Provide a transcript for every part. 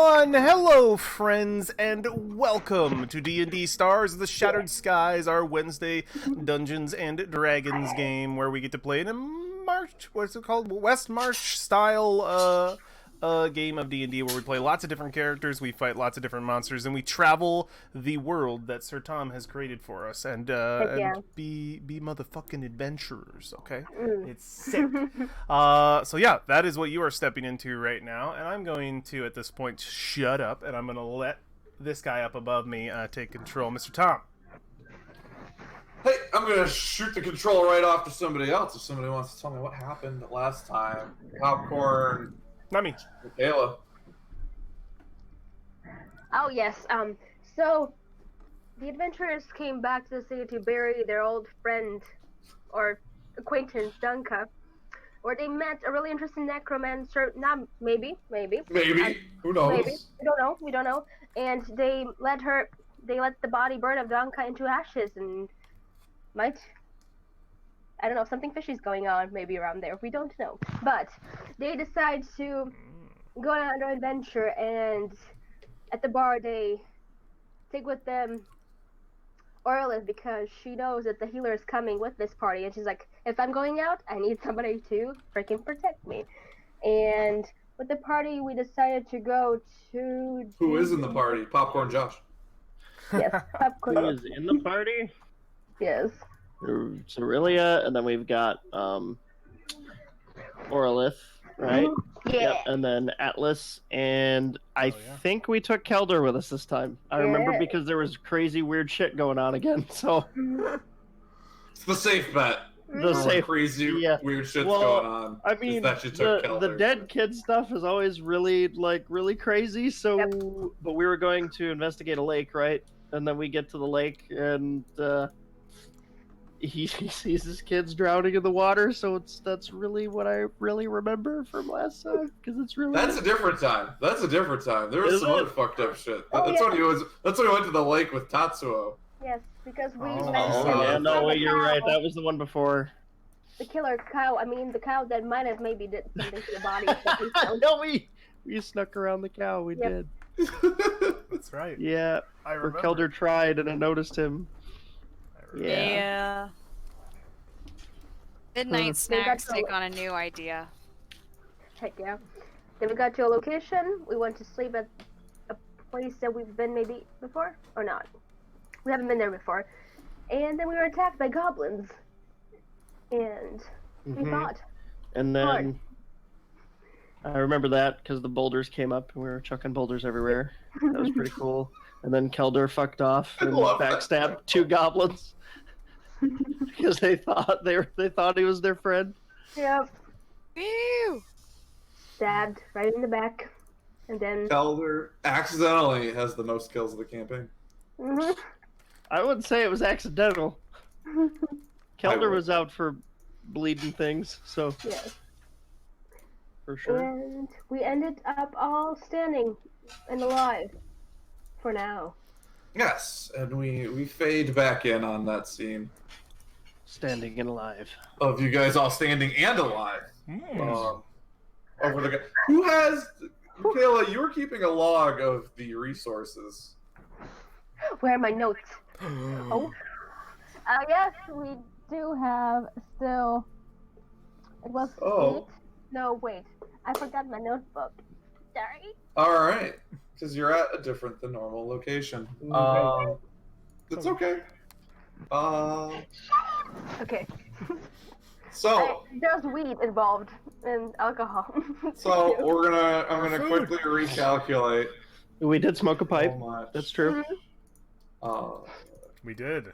everyone! Hello, friends, and welcome to D&D Stars of the Shattered Skies, our Wednesday Dungeons and Dragons game, where we get to play in a what's it called? West March style game of D&D, where we play lots of different characters, we fight lots of different monsters, and we travel the world that Sir Tom has created for us, and be motherfucking adventurers, okay? It's sick. So yeah, that is what you are stepping into right now, and I'm going to, at this point, shut up, and I'm going to let this guy up above me take control. Mr. Tom. Hey, I'm going to shoot the control right off to somebody else if somebody wants to tell me what happened last time. Popcorn. Not me. Michaela. Oh, yes. So the adventurers came back to the city to bury their old friend or acquaintance, Dunka, where they met a really interesting necromancer. Not maybe. Who knows? Maybe. We don't know. And they let the body burn of Dunka into ashes and I don't know, something fishy's going on maybe around there. We don't know. But they decide to go on another adventure, and at the bar they take with them Orlith, because she knows that the healer is coming with this party, and she's like, if I'm going out, I need somebody to freaking protect me. And with the party, we decided to go to... Who is in the party? Popcorn Josh. Yes, Popcorn. Who is in the party? Yes. There's Aurelia, and then we've got Orlith, right? Yeah. Yep, and then Atlas, and I think we took Kelder with us this time. I remember because there was crazy weird shit going on again, so... It's the safe bet. Crazy weird shit's going on. I mean, the dead kid stuff is always really crazy, so... But we were going to investigate a lake, right? And then we get to the lake, and he sees his kids drowning in the water, so that's really what I really remember from last time, because it's really... That's a different time. There was some other fucked up shit. That's when he went to the lake with Tatsuo. Yes, because we... you're right. That was the one before. The killer cow. I mean, the cow that might have maybe did something to the body. No, we snuck around the cow. We did. That's right. Yeah. I remember. Kelder tried, and I noticed him. Yeah. Midnight snacks take on a new idea. Heck yeah. Then we got to a location. We went to sleep at a place that we've been maybe before, or not. We haven't been there before. And then we were attacked by goblins. And we fought. And then I remember that because the boulders came up and we were chucking boulders everywhere. That was pretty cool. And then Kelder fucked off and backstabbed 2 goblins because they thought he was their friend. Yep. Ew. Stabbed right in the back, and then Kelder accidentally has the most kills of the campaign. I wouldn't say it was accidental. Kelder was out for bleeding things, so for sure. And we ended up all standing and alive for now. Yes, and we fade back in on that scene. Standing and alive. Of you guys all standing and alive. Over the who has Michaela, you were keeping a log of the resources. Where are my notes? Yes, we do have still. It was 8. No, wait. I forgot my notebook. Sorry. Alright. Because you're at a different than normal location. It's okay. Okay. So there's weed involved and alcohol. So I'm gonna quickly recalculate. We did smoke a pipe. That's true. We did.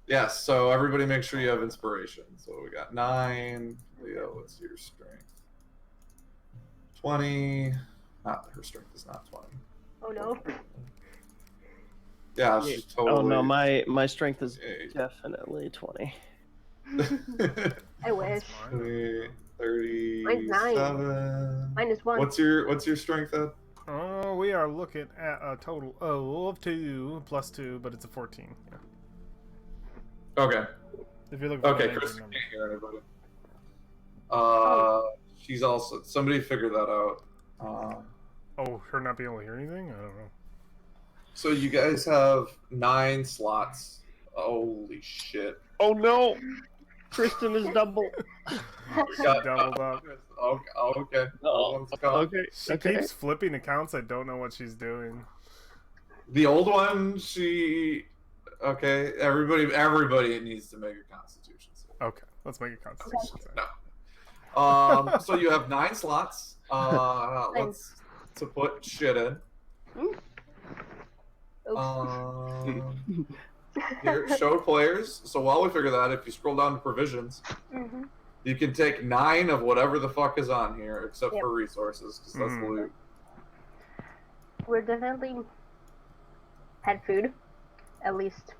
Yes, so everybody make sure you have inspiration. So we got 9. Leo, what's your strength? 20. Her strength is not 20. Oh no. Yeah, she's totally... Oh no, my strength is definitely 20. I wish. 20, 37. Mine's 9. Mine is 1. What's your strength, Ed? Oh, we are looking at a total of 2 plus 2, but it's a 14. Yeah. Okay. If you're looking for Chris can't hear anybody. She's also... Somebody figure that out. Oh, her not being able to hear anything? I don't know. So you guys have 9 slots. Holy shit. Oh no! Kristen is double. Doubled up. Okay. Oh, One's gone. okay. She Okay. keeps flipping accounts. I don't know what she's doing. The old one, she. Okay, everybody needs to make a Constitution save. Okay, let's make a constitution. save. No. So you have 9 slots. Let's to put shit in. Oops. Here, show players. So while we figure that out, if you scroll down to provisions, Mm-hmm. you can take 9 of whatever the fuck is on here, except Yep. for resources, because that's the loot. We're definitely had food, at least.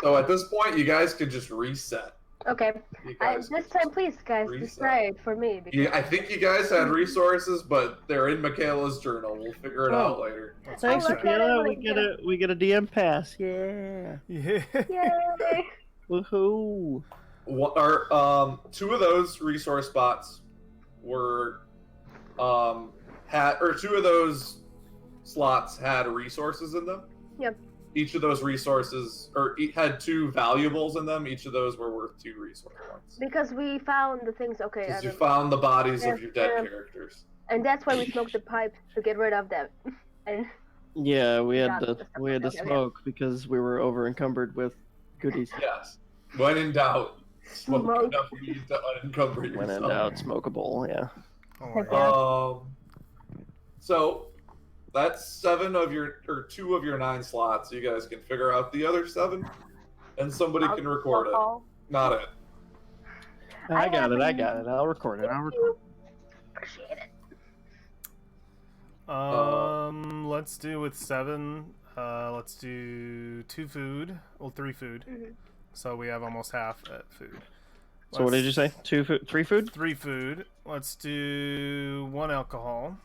So at this point, you guys can just reset. Okay. You guys This can time, please, guys, reset. describe for me. Because Yeah, I think you guys had resources, but they're in Michaela's journal. We'll figure it out later. Let's Thanks, look reset. at it, Michaela. look We get a DM pass. Yeah. Yeah. Yay! Woohoo! Two of those resource spots were two of those slots had resources in them. Yep. Each of those resources had 2 valuables in them. Each of those were worth 2 resource points. Because we found the things. Okay. Because you Adam. found the bodies of Yeah, your dead yeah. characters. And that's why we smoked the pipe to get rid of them. And Yeah, we had Got to the stuff we had to okay, okay. smoke because we were over encumbered with goodies. Yes. When in doubt, smoke Smoke. enough weed to unencumber yourself. When in doubt, smokable. Yeah. Oh my Heck God. So that's 2 of your 9 slots. You guys can figure out the other 7, and somebody can record it. Alcohol. Not it. I got it. I'll record it. Appreciate it. Let's do with 7. Let's do 2 food. Well, 3 food. Mhm. So we have almost half at food. So what did you say? 2 food, 3 food? 3 food. Let's do 1 alcohol.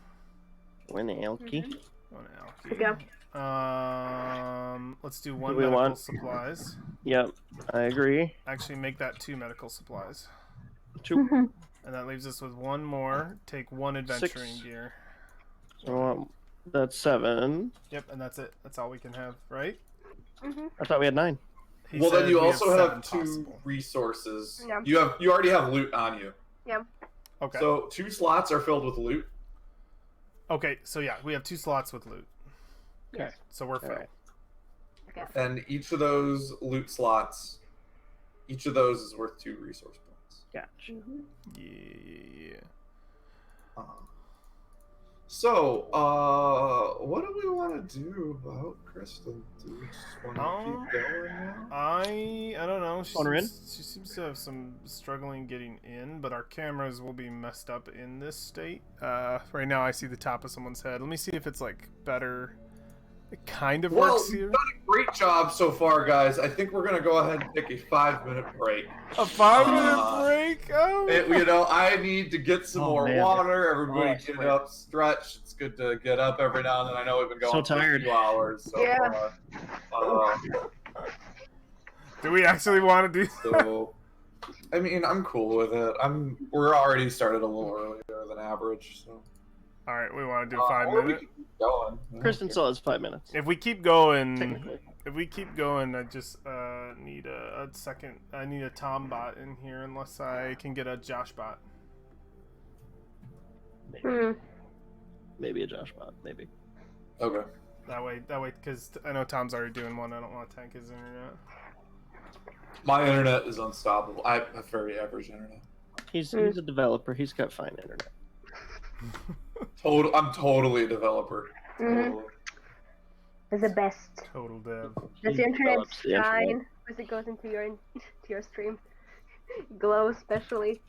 One alky. 1 There you alky. Let's do 1 we medical want? supplies. Yep, I agree. Actually, make that 2 medical supplies. 2. And that leaves us with 1 more. Take 1 adventuring 6. gear. So that's 7. Yep, and that's it. That's all we can have, right? Mhm. I thought we had 9. He Well, then said you we also have have 7 2 possible. resources. Yeah. You already have loot on you. Okay. So 2 slots are filled with loot. Okay, so yeah, we have 2 slots with loot. Okay. So we're filled. Alright. And each of those loot slots, each of those is worth 2 resource points. Gotcha. Mhm. Yeah. So, what do we want to do about Kristen? Do we just want to keep going now? I don't know. Phone her in? She seems to have some struggling getting in, but our cameras will be messed up in this state. Right now I see the top of someone's head. Let me see if it's like better. It kind of Well, works you've here. done a great job so far, guys. I think we're going to go ahead and take a 5-minute break. A 5-minute Uh, break. Oh. I need to get some Oh, more man. water. Everybody Oh, get wait. up, stretch. It's good to get up every now and then. I know we've been going So for tired. a few hours. So, Yeah. Do we actually want to do? so, I mean, I'm cool with it. We're already started a little earlier than average. So. All right, we want to do 5 Or we minutes. can keep going. Kristen still has 5 minutes. If we keep going, Technically. I just need a second. I need a Tom bot in here unless I can get a Josh bot. Hmm. Maybe a Josh bot. Maybe. Okay. That way, because I know Tom's already doing one. I don't want to tank his internet. My internet is unstoppable. I have very average internet. He's a developer. He's got fine internet. I'm totally a developer. Mhm. Totally. It's the best. Total dev. Does He the internet develops the internet. shine as it goes into your stream? Glow especially.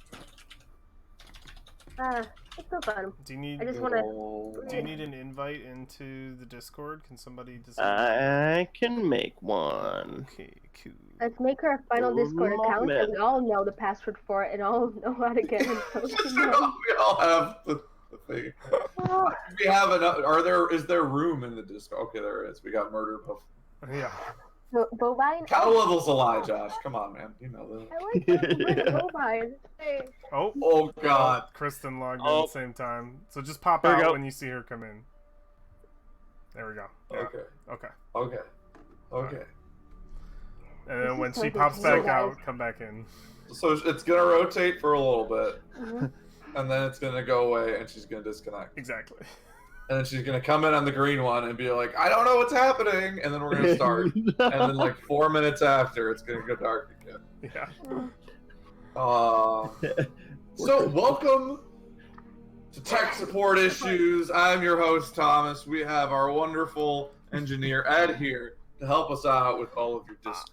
It's so fun. Do you need? I just wanna. Do you need an invite into the Discord? Can somebody just? I can make one. Okay, cool. Let's make our final Discord account Moment. and we all know the password for it and all know how to get in. So we can we know. all have the thing. Oh, We have enough. Is there room in the Discord? Okay, there is. We got murder buff. Yeah. Bovine? Cow level's a lie, Josh. Come on, man. You know that. I like that. Bovine. Hey. Oh. Oh God. Kristen logged in Oh. at the same time. So just pop There we out go. when you see her come in. There we go. Yeah. Okay. Okay. Okay. Okay. And then when This is she so pops good, back guys. out, come back in. So it's gonna rotate for a little bit, Mhm. and then it's gonna go away, and she's gonna disconnect. Exactly. And then she's gonna come in on the green one and be like, "I don't know what's happening," and then we're gonna start. And then like 4 minutes after, it's gonna go dark again. Yeah. So welcome to Tech Support Issues. I'm your host Thomas. We have our wonderful engineer Ed here to help us out with all of your Discord.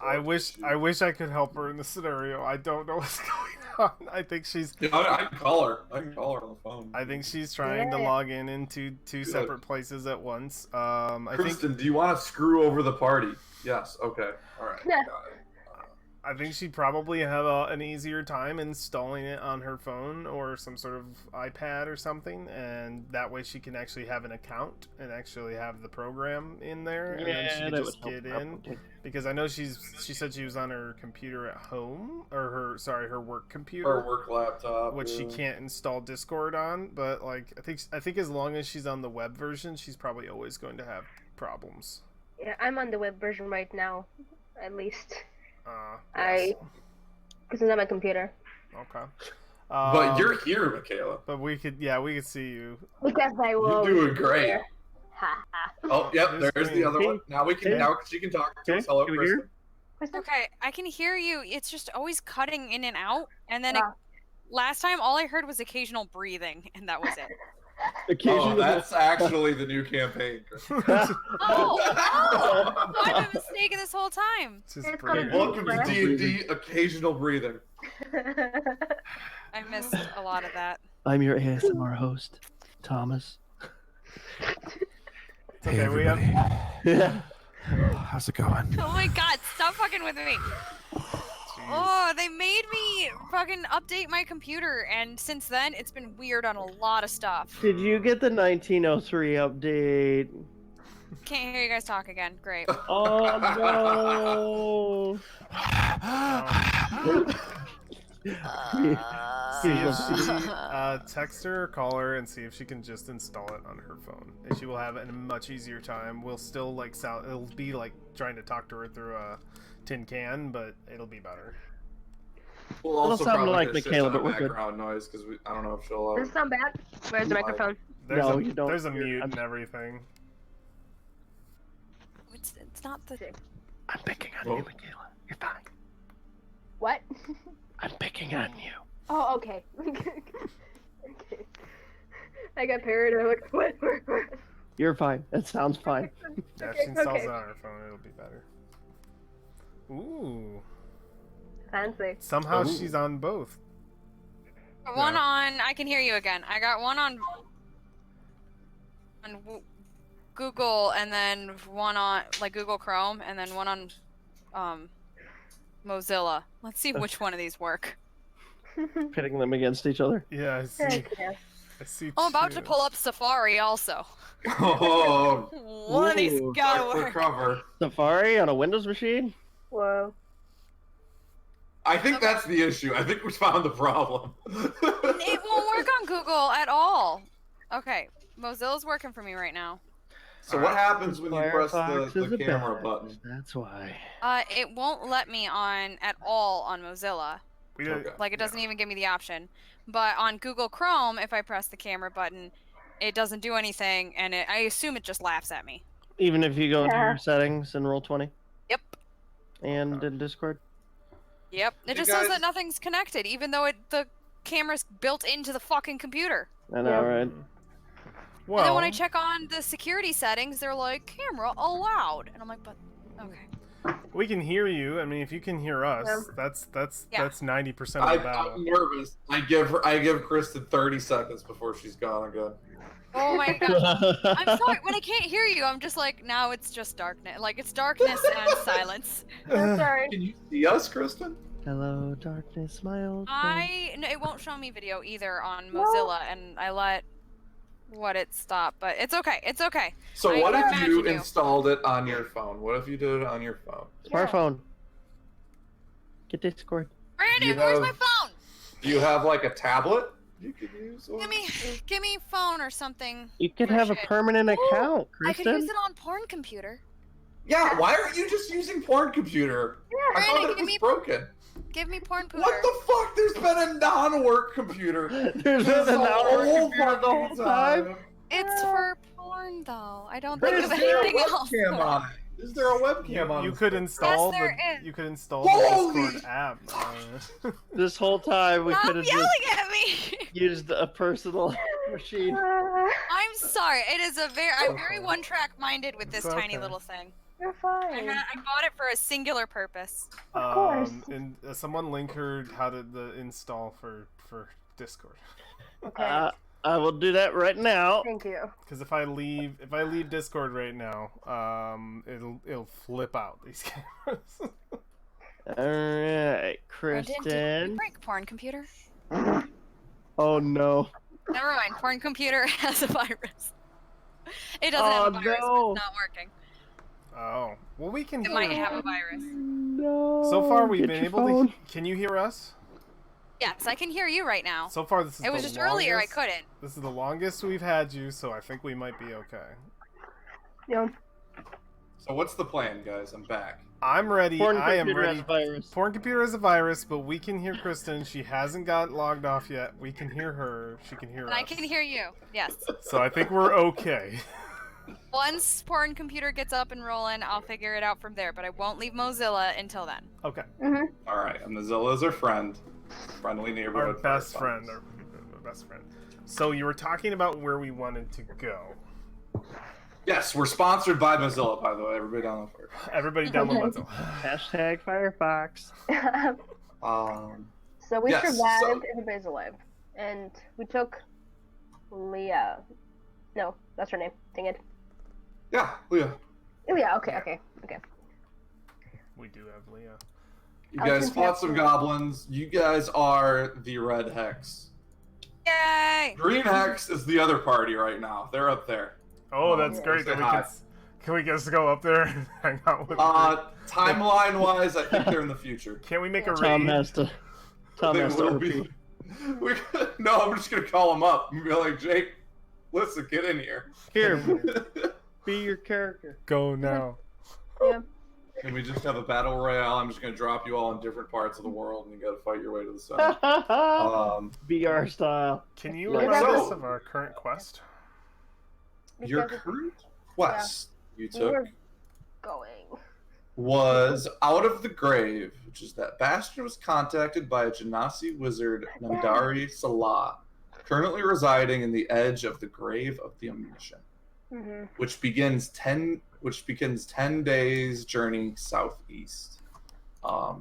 I wish I could help her in this scenario. I don't know what's going on. I think she's Yeah, I can call her. I can call her on the phone. I think she's trying to Yeah. log in into two separate places at once. I think Kristen, do you want to screw over the party? Yes. Okay. All right. Yeah. Got it. I think she'd probably have an easier time installing it on her phone or some sort of iPad or something, and that way she can actually have an account and actually have the program in there, and then she Yeah, can that just would get help in. probably. Because I know she said she was on her computer at home, or her work computer, Or work laptop. which she yeah. can't install Discord on. But like I think as long as she's on the web version, she's probably always going to have problems. Yeah, I'm on the web version right now, at least. Yes. Because it's on my computer. Okay. But you're here, Michaela. But we could see you. Because I will. You're doing great. Ha ha. Oh, yep. This There's thing. the other one. Now we can. Okay. Now she can talk to Okay, us. Hello, can we hear? Kristen. Kristen? Okay, I can hear you. It's just always cutting in and out, and then Ah. last time all I heard was occasional breathing, and that was it. Oh, Occasionally, that's actually the new campaign. Kristen. Oh, I'm a mistake this whole time. Just It's bring gonna it. be- Welcome to Breath. D&D Occasional Breathing. I missed a lot of that. I'm your ASMR host, Thomas. Okay, we have. Yeah. How's it going? Oh my god, stop fucking with me. Oh, they made me fucking update my computer, and since then, it's been weird on a lot of stuff. Did you get the 1903 update? Can't hear you guys talk again. Great. Oh See if no! she text her or call her and see if she can just install it on her phone, and she will have a much easier time. We'll still like sound. It'll be like trying to talk to her through a tin can, but it'll be better. We'll It'll also sound probably like get a shit Michaela, ton but of we're good. background noise because I don't know if she'll. Does it sound bad? Where's the microphone? There's No, a you don't. there's a You're- mute I'm- and everything. It's not the. I'm picking on Oh. you, Michaela. You're fine. What? I'm picking on you. Oh, okay. Okay. I got paranoid. What? You're fine. That sounds fine. Yeah, if Okay, she installs okay. it on her phone, it'll be better. Ooh. Fancy. Somehow Ooh. she's on both. One Yeah. on. I can hear you again. I got one on Google, and then one on like Google Chrome, and then one on Mozilla. Let's see which one of these work. Pitting them against each other. Yeah, I see. Okay. I see. I'm about to two. pull up Safari also. Oh, One of these Ooh. gotta check for work. cover. Safari on a Windows machine? Whoa. I think that's the issue. I think we found the problem. It won't work on Google at all. Okay, Mozilla's working for me right now. So what happens when you press Firefox is the a camera bitch. button? That's why. It won't let me on at all on Mozilla. We did, Okay. Like it doesn't even give me the option. But on Google Chrome, if I press the camera button, it doesn't do anything, and I assume it just laughs at me. Even if you go into Yeah. your settings in Roll20 Yep. and in Discord. Yep. It Hey, just says guys. that nothing's connected, even though the camera's built into the fucking computer. I know, Yeah. right? Well, And then when I check on the security settings, they're like, camera allowed. And I'm like, but, okay. we can hear you. I mean, if you can hear us, Yeah. that's Yeah. 90% of the battle. I'm nervous. I give Kristen 30 seconds before she's gone again. Oh my god. I'm sorry, when I can't hear you, I'm just like, now it's just darkness. Like, it's darkness and silence. I'm sorry. Can you see us, Kristen? Hello, darkness, my old friend. No, it won't show me video either on Mozilla, and I let it stop, but it's okay. It's okay. So I what if imagine you you. installed it on your phone? What if you did it on your phone? Smartphone. Get Discord. Brandon, You where's my have- phone? Do you have like a tablet? You could use one. Give me phone or something. You could for have a shit. permanent account, I could Kristen. use it on porn computer. Yeah, why aren't you just using porn computer? I Brandon, thought it give was me- broken. Give me porn pooter. What the fuck? There's been a non-work computer. There's been This an hour whole computer the whole fucking time. It's for porn though. I don't But think is of there a anything else. webcam on it? Is there a webcam on You this could thing? install Yes, there is. you could install Holy- the Discord app. This whole time we Stop could have yelling just at me. used a personal machine. I'm sorry. It is I'm very one-track minded with this It's tiny okay. little thing. You're fine. I bought it for a singular purpose. course. And someone link her how to the install for Discord. Okay. I will do that right now. Thank you. Because if I leave Discord right now, it'll flip out these cameras. Alright, Brandon, did you Kristen. break porn computer? Oh no. Never mind. Porn computer has a virus. It doesn't have a virus, but no. it's not working. Oh, well we can It hear. might have a virus. No. So far we've Get been your able phone. to. Can you hear us? Yes, I can hear you right now. So far this is It was the just earlier I longest- couldn't. This is the longest we've had you, so I think we might be okay. Yeah. So what's the plan, guys? I'm back. I'm ready. Porn I am computer ready. has virus. Porn computer has a virus, but we can hear Kristen. She hasn't got logged off yet. We can hear her. She can hear And us. I can hear you. Yes. So I think we're okay. Once porn computer gets up and rolling, I'll figure it out from there. But I won't leave Mozilla until then. Okay. All right, and Mozilla's our friend, friendly Our neighborhood. best correspondent. friend. Our best friend. So you were talking about where we wanted to go. Yes, we're sponsored by Mozilla, by the way. Everybody download for it. Everybody download Mozilla. Hashtag Firefox. So we Yes, survived. so- Everybody's alive, and we took Leah. No, that's her name. Dang it. Yeah, Leah. Oh yeah. Okay. We do have Leah. You I was guys gonna fought some goblins. You guys are the red hex. Yay! Green hex is the other party right now. They're up there. Oh, that's Yeah, great. say That we hi. can we just go up there and hang out with? Timeline wise, I think they're in the future. Can't we make a Tom raid? has to. Tom They has to will OP. be. No, I'm just gonna call them up and be like, Jake, listen, get in here. Here, be your character. Go now. Yeah. Can we just have a battle royale? I'm just gonna drop you all in different parts of the world, and you gotta fight your way to the center. BR style. Can you Yeah, remind so- us of our current quest? Your Because current quest you we took were going. was Out of the Grave, which is that Bastion was contacted by a Genasi wizard, Nandari Salah, currently residing in the edge of the Grave of the Omniscient, which begins 10 days journey southeast.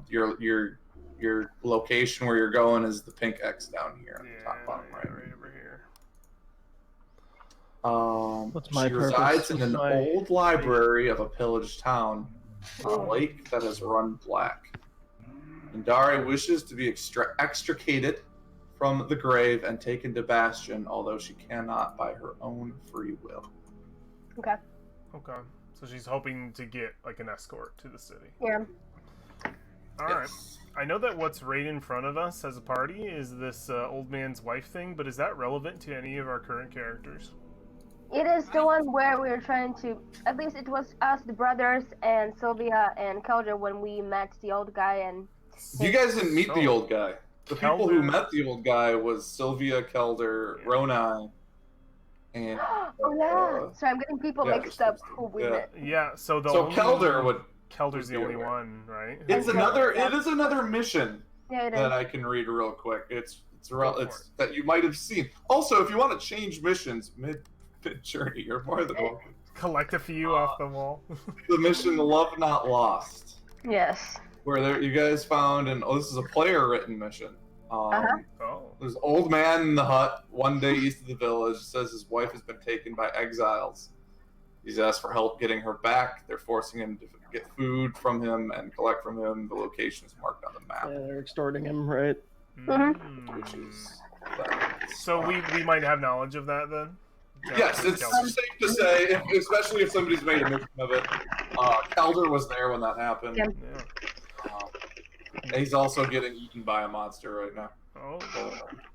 Your location where you're going is the pink X down here on the top bottom right. right over here. What's my She purpose? resides in an What's my- old library of a pillaged town, a lake that has run black. Nandari wishes to be extricated from the grave and taken to Bastion, although she cannot by her own free will. Okay. Okay. So she's hoping to get like an escort to the city. Yeah. All right. Yes. I know that what's right in front of us as a party is this old man's wife thing, but is that relevant to any of our current characters? It is the one where we were trying to. At least it was us, the brothers, and Sylvia and Kelder when we met the old guy and. You guys didn't meet the So, old guy. The people who Kelder- met the old guy was Sylvia, Kelder, Yeah. Ronai, and Oh yeah. Sorry, I'm getting people yeah, mixed just up those two. who we Yeah. met. Yeah. So the so only Kelder would. Kelder's the be only aware. one, right? It's Okay. another. Yeah. It is another mission Yeah, it that is. I can read real quick. It's Go for it's that you might have seen. Also, if you want to change missions mid journey, you're more than welcome. Collect a few off the wall. The mission Love Not Lost, Yes. where you guys found this is a player written mission. Uh-huh. Oh. There's an old man in the hut one day east of the village. Says his wife has been taken by exiles. He's asked for help getting her back. They're forcing him to get food from him and collect from him. The location is marked on the map, Yeah, they're extorting him, right? Mm. which is that. So we might have knowledge of that then. Yes, it's Kelder. safe to say, especially if somebody's made a mission of it. Kelder was there when that happened. Yeah. Yeah. And he's also getting eaten by a monster right now. Oh,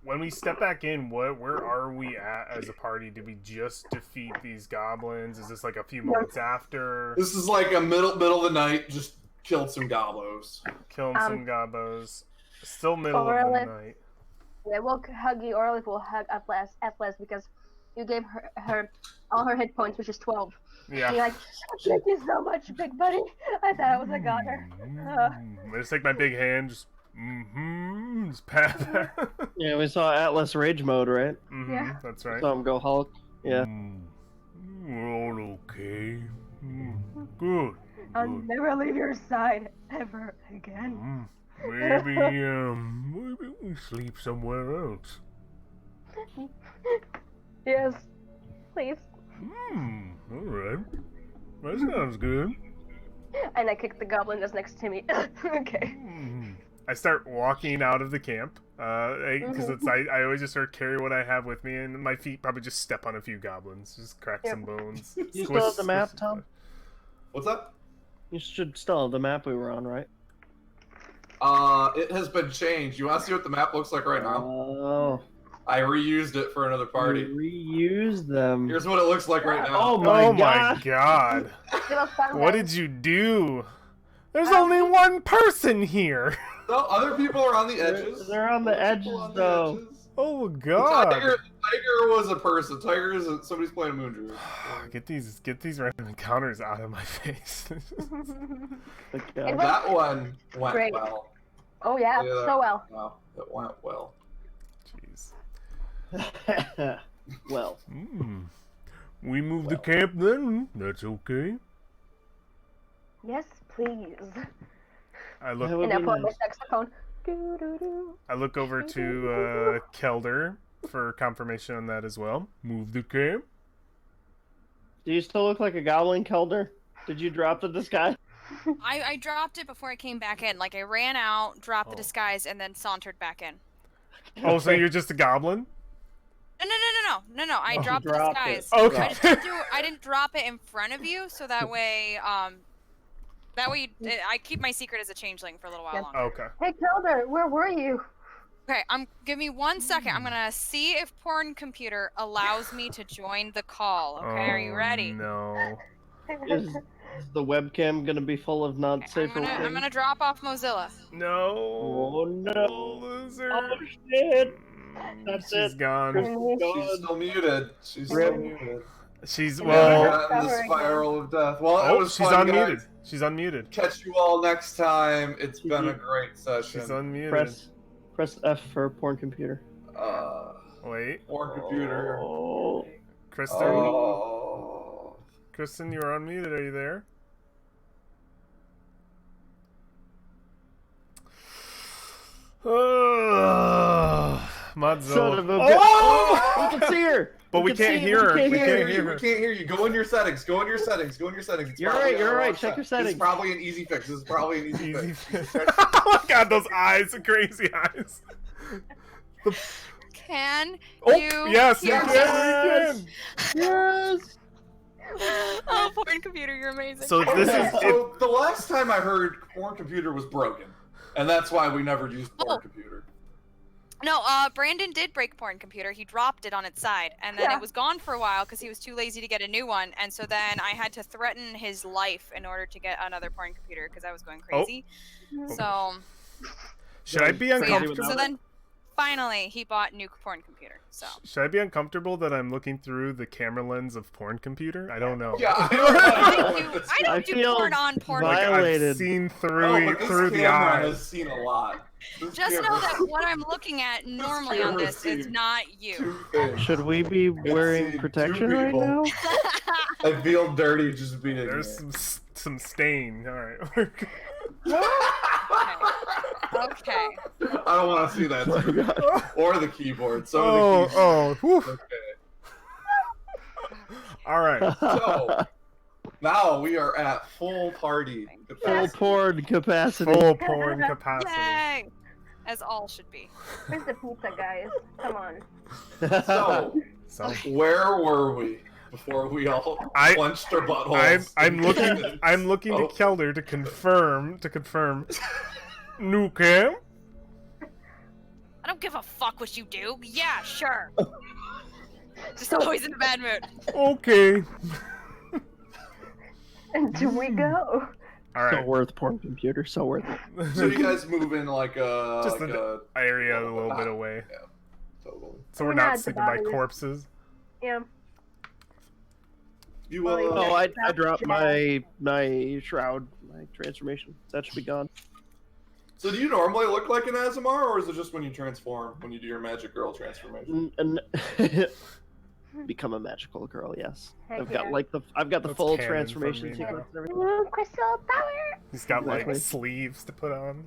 when we step back in, where are we at as a party? Did we just defeat these goblins? Is this like a few moments after? This is like a middle of the night. Just killed some gobos. Killing some gobos. Still middle of the Orlith. night. Yeah, we'll hug you. Orlith will hug Atlas because you gave her all her hit points, which is 12. Yeah. And you're like, thank you so much, big buddy. I thought I was a goner. I just take my big hand, just just pat that. Yeah, we saw Atlas rage mode, right? Yeah. That's right. Saw him go Hulk. Yeah. We're all okay. Good. I'll never leave your side ever again. Maybe we sleep somewhere else. Yes, please. Alright. That sounds good. And I kicked the goblin that's next to me. Okay. I start walking out of the camp, because I always just sort of carry what I have with me, and my feet probably just step on a few goblins, just crack some bones. You still have the map, Tom? What's up? You should still have the map we were on, right? It has been changed. You want to see what the map looks like right now? Oh. I reused it for another party. Reuse them. Here's what it looks like right now. Oh my my god! What did you do? There's only one person here. No, other people are on the edges. They're on the edges, though. Oh god! Tiger was a person. Tiger is somebody's playing Moon Druid. Get these random encounters out of my face. Okay. That one went Great. well. Oh yeah, Yeah. so well. Wow, it went well. Jeez. Well. We move the camp then. That's okay. Yes, please. I look. That would And I be put on my nice. saxophone. Doo-doo-doo. I look over to Kelder for confirmation on that as well. Move the camp. Do you still look like a goblin, Kelder? Did you drop the disguise? I dropped it before I came back in. Like, I ran out, dropped the disguise, and then sauntered back in. Oh, so you're just a goblin? No. I Oh, dropped the dropped it. disguise. Okay. I didn't drop it in front of you, so that way, I keep my secret as a changeling for a little while Yep. longer. Okay. Hey, Kelder, where were you? Okay, give me 1 second. I'm gonna see if Porn Computer allows me to join the call. Okay, are you ready? No. Is the webcam gonna be full of not safe for I'm gonna drop off Mozilla. No. Oh no! Loser. Oh shit! That's She's it. gone. She's still muted. She's still Rip. muted. She's I well. got in the spiral of death. Well, it Oh, was she's fun, unmuted. guys. She's unmuted. Catch you all next time. It's been a great session. She's unmuted. Press F for Porn Computer. Wait, Or computer. Oh. Kristen. Oh. Kristen, you're unmuted. Are you there? Mozilla. Son of a Oh! We can see her. But we can't hear her. We We can't can't hear hear you. her. We can't hear you. Go in your settings. Go in your settings. Go in your settings. It's You're probably right, you're on the right. wrong Check your side. This settings. is probably an easy fix. This is probably an easy Easy. fix. Oh my god, those eyes, the crazy eyes. Can Oh, you? yes, you hear can. me? You can. Yes. Oh, Porn Computer, you're amazing. So this is. So the last time I heard Porn Computer was broken, and that's why we never used Porn Oh. Computer. No, Brandon did break Porn Computer. He dropped it on its side, and then Yeah. it was gone for a while because he was too lazy to get a new one. And so then I had to threaten his life in order to get another Porn Computer because I was going crazy. So, Should I be Crazy uncomfortable? without so then finally he bought new Porn Computer. So Should I be uncomfortable that I'm looking through the camera lens of Porn Computer? I don't know. Yeah, I I don't do feel porn on Porn. Like, violated. I've seen Oh, through but this through the camera eyes. has seen a lot. This Just know camera's that what I'm looking at normally on camera's this is seen not you. two things. Should we be wearing seen protection two right people. now? I feel dirty just being There's here. some stain. All right. Okay. I don't want to see that Oh my screen. God. Or the keyboard. So oh, the keyboard. whew. Okay. All right. So now we are at full party. Full capacity. porn capacity. Full porn capacity. Yay! As all should be. Where's the pizza, guys? Come on. So So where were we before we all I- clenched our buttholes? I'm looking. I'm looking Oh. to Kelder to confirm. New cam. I don't don't give a fuck what you do. Yeah, sure. Just always in a bad mood. Okay. And do we go? All right. So worth porn computer. So worth it. So you guys move in like a Just like an a area a little bit away, totally. so we're We're not not sleeping by divided. corpses. Yeah. You Oh, I dropped my shroud, my transformation. That should be gone. So do you normally look like an Azamar, or is it just when you transform, when you do your magic girl transformation? Become a magical girl. Yes, Heck I've got yeah. like the That's full canon transformation for me, sequence and everything. Crystal power. He's got like Exactly. sleeves to put on.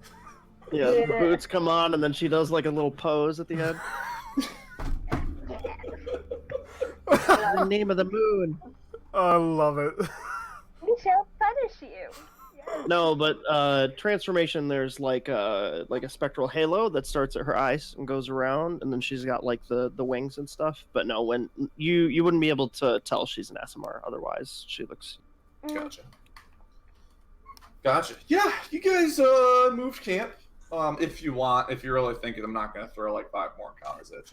Yeah, the Yeah. boots come on, and then she does like a little pose at the end. The name of the moon. I love it. We shall punish you. No, but transformation. There's like a spectral halo that starts at her eyes and goes around, and then she's got like the wings and stuff. But no, when you wouldn't be able to tell she's an Asimar otherwise. She looks. Gotcha. Yeah, you guys moved camp. If you want, if you're really thinking, I'm not gonna throw like 5 more encounters at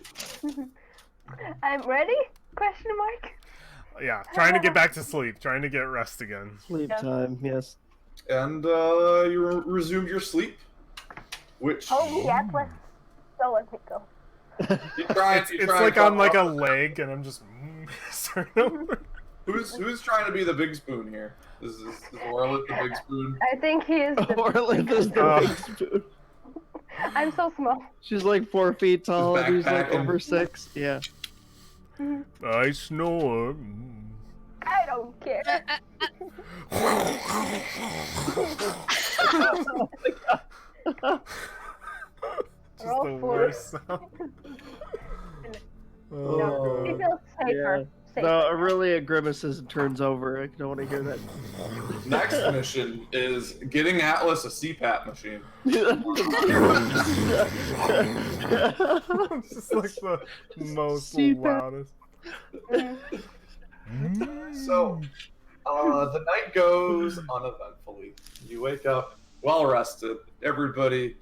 you. I'm ready? Question mark. Yeah, trying to get back to sleep, trying to get rest again. Sleep Yeah. time. Yes. And you resume your sleep, which Oh, yeah, let's go. Let me go. you try. It's like on like a leg, and I'm just starting over. Who's trying to be the big spoon here? Is Orlith the big spoon? I think he is. The Orlith is the Oh. big spoon. I'm so small. She's like 4 feet tall. And he's like backpacking. over 6. Yeah. I snore. I don't care. Just Roll the for worst sound. No, he Oh, feels safer. No, Aurelia grimaces and turns over. I don't want to hear that. Next mission is getting Atlas a CPAP machine. it's just like the most CPAP. loudest. So, the night goes uneventfully. You wake up well rested. Everybody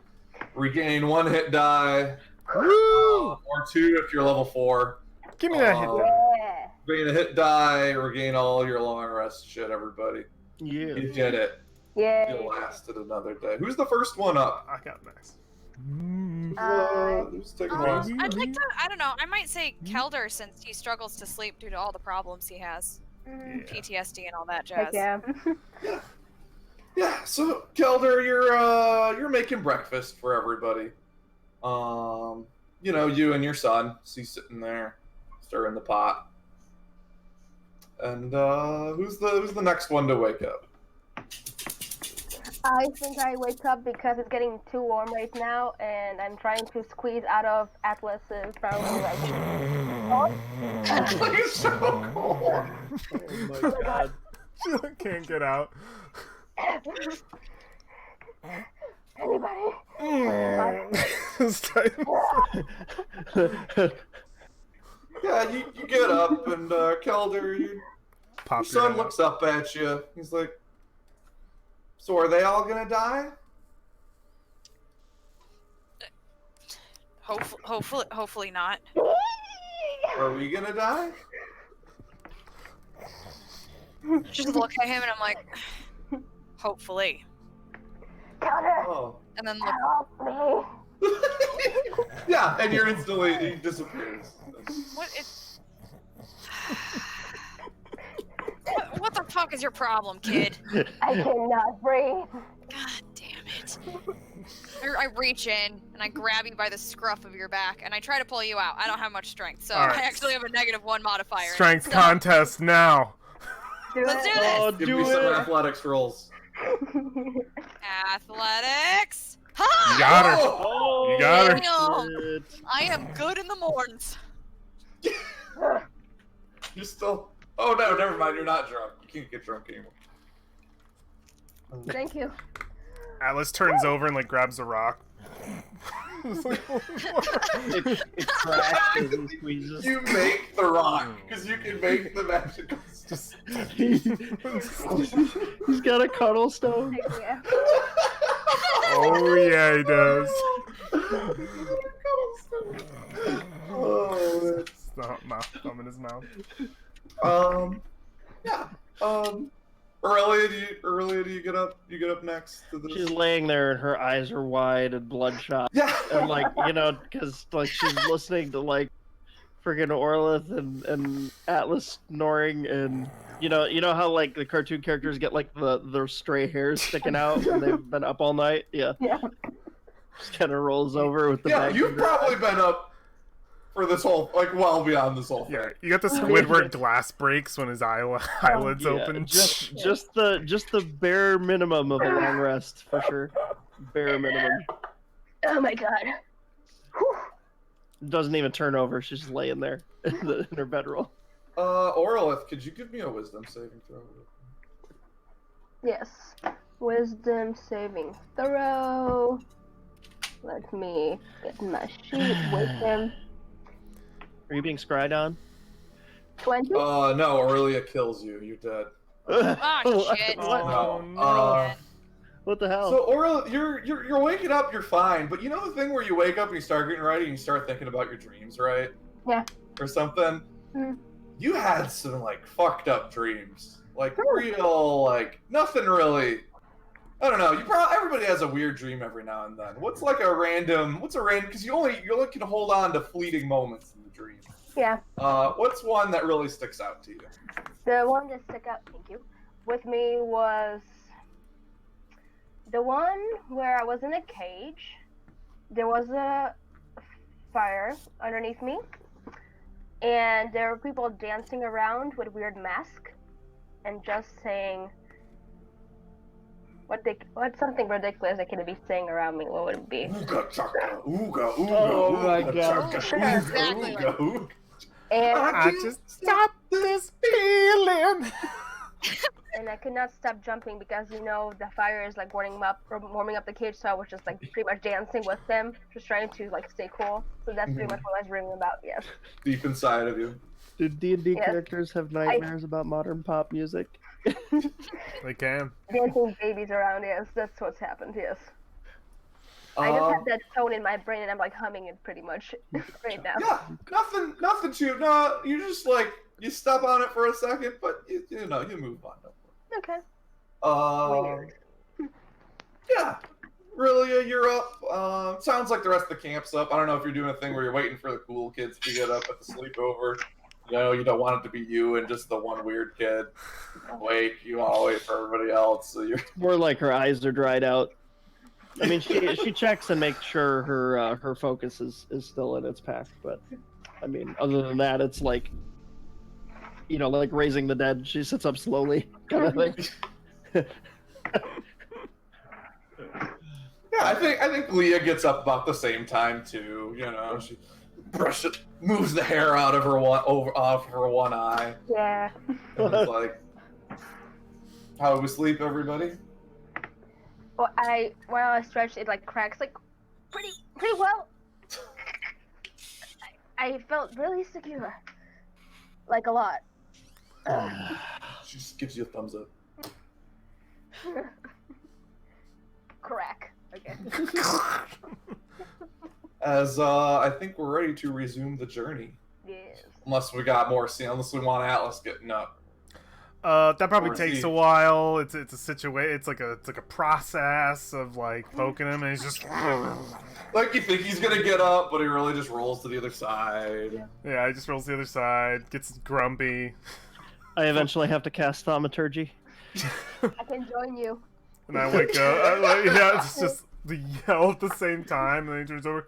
regain 1 hit die, Woo! or 2 if you're level 4. Give me that hit. Yeah. Regain a hit die, regain all your long rest shit, everybody. Yeah. You did it. Yeah. You lasted another day. Who's the first one up? I got next. Who's taking the last? I'd like to, I don't know, I might say Kelder since he struggles to sleep due to all the problems he has. Mhm. PTSD and all that Heck jazz. yeah. Yeah, so Kelder, you're making breakfast for everybody. You know, you and your son, so he's sitting there, stirring the pot. And who's the next one to wake up? I think I wake up because it's getting too warm right now, and I'm trying to squeeze out of Atlas's probably like. It's so cold. Oh my god. She can't get out. Anybody? It's time. Yeah, you get up and Kelder, your Pop son your head looks up at you. He's like, "So are they all gonna die?" Hopefully not. Are we gonna die? Just look at him and I'm like, hopefully. Counter, Oh. And then look, help me. Yeah, and you're instantly he disappears. what what the fuck is your problem, kid? I cannot breathe. God damn it. I reach in and I grab you by the scruff of your back and I try to pull you out. I don't have much strength, so All right. I actually have a -1 modifier. Strength So- contest now. Let's do this! Oh, Give do me some it. athletics rolls. Athletics! Ha! You got her. Oh, You got her. Damn. shit. I am good in the mornings. You're still. Oh no, never mind. You're not drunk. You can't get drunk anymore. Thank you. Atlas turns over and like grabs a rock. It's like, It cracks as he squeezes. You make the rock because you can make the magical. just He's got a cuddle stone. Thank you. oh yeah, he does. Oh, Thumb in his mouth. yeah. Aurelia, do you get up? You get up next to this? She's laying there and her eyes are wide and bloodshot. Yeah. And like, you know, because like she's listening to like friggin' Orlith and Atlas snoring, and you know how like the cartoon characters get like their stray hairs sticking out when they've been up all night? Yeah. Yeah. Just kind of rolls over with the Yeah, back you've of her- probably been up for this whole, like, well beyond this whole thing. Yeah, you got the Squidward glass breaks when his eyelids Yeah, open. just the bare minimum of a long rest for sure. Bare minimum. Oh my god. Whew. Doesn't even turn over. She's just laying there in her bedroll. Orlith, could you give me a wisdom saving throw? Yes. Wisdom saving throw. Let me get my sheet. Wisdom. Are you being scried on? 20? No, Aurelia kills you. You're dead. Oh, shit. What? Oh, No. What the hell? So Aurelia, you're waking up, you're fine, but you know the thing where you wake up and you start getting ready and you start thinking about your dreams, right? Yeah. Or something? Mhm. You had some, like, fucked up dreams. Like, real, like, nothing really... I don't know. Everybody has a weird dream every now and then. What's a random? Because you only can hold on to fleeting moments in the dream. Yeah. What's one that really sticks out to you? The one that stuck out, thank you, with me was the one where I was in a cage. There was a fire underneath me, and there were people dancing around with weird masks and just saying what's something ridiculous that could be saying around me. What would it be? Ooga chaka, ooga ooga. Oh my ooga, God. chaka, Sure, ooga, exactly. ooga, ooga. And I just stop this feeling. and I could not stop jumping because the fire is like warming up the cage, so I was just like pretty much dancing with them, just trying to like stay cool. So that's pretty much what I was dreaming about. Yes. Deep inside of you. Do D&D Yes. characters have nightmares about modern pop music? They can. Dancing babies around. Yes, that's what's happened. Yes. I just have that tone in my brain, and I'm like humming it pretty much right now. Yeah, nothing too. No, you just like you step on it for a second, but you move on. Okay. Weird. Yeah, really, you're up. Sounds like the rest of the camp's up. I don't know if you're doing a thing where you're waiting for the cool kids to get up at the sleepover. You don't want it to be you and just the one weird kid awake. You want to wait for everybody else. So you're More like her eyes are dried out. I mean, she checks and makes sure her focus is still in its pack, but I mean, other than that, it's like, like raising the dead. She sits up slowly, kind of thing. Yeah, I think Leah gets up about the same time too. She moves the hair out of her one eye. Yeah. And it's like, how was sleep, everybody? Well, when I stretch, it like cracks like pretty well. I felt really secure, like a lot. She just gives you a thumbs up. Crack. Okay. As I think we're ready to resume the journey. Yes. Unless we got more scene, unless we want Atlas getting up. That probably Or is takes he- a while. It's a situation. It's like a process of like poking him, and he's just Like you think he's gonna get up, but he really just rolls to the other side. yeah. He just rolls to the other side, gets grumpy, I eventually have to cast Thaumaturgy. I can join you. and I wake up. Yeah, it's just the yell at the same time, and then he turns over.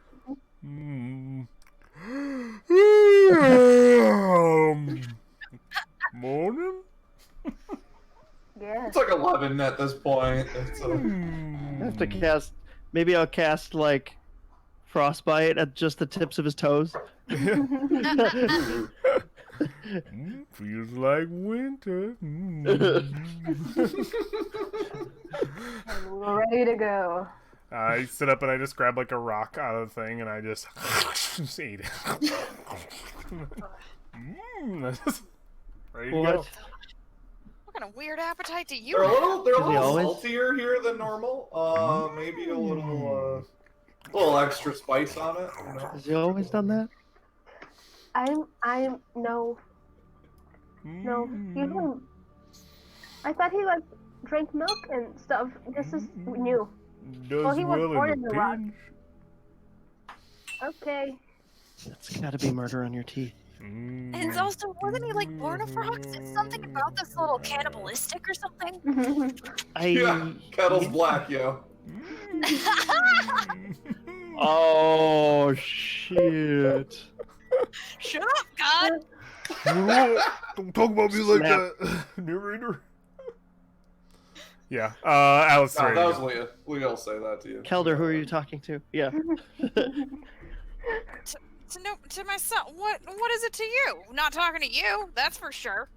Morning. Yes. It's like 11 at this point. It's I have to cast. Maybe I'll cast like frostbite at just the tips of his toes. Feels like winter. We're ready to go. I sit up and I just grab like a rock out of the thing and I just eat it. Ready to go. What? What kind of weird appetite do you they're a have? little Is he always- saltier here than normal. Maybe a little. A little extra spice on it. You know? Has he always done that? No, he didn't. I thought he like drank milk and stuff. This is new. Does Well, he was well born in in the the rock. pinch. Okay. That's gotta be murder on your teeth. And it's also, wasn't he like born a frog? It's something about this little cannibalistic or something? Yeah, kettle's black, yo. Oh shit! Shut up, God! Don't talk about me like Snap. that, narrator. Yeah, Alice. No, that was Leah. Leah will say that to you. Kelder, who are you talking to? Yeah. To my son, what is it to you? Not talking to you, that's for sure.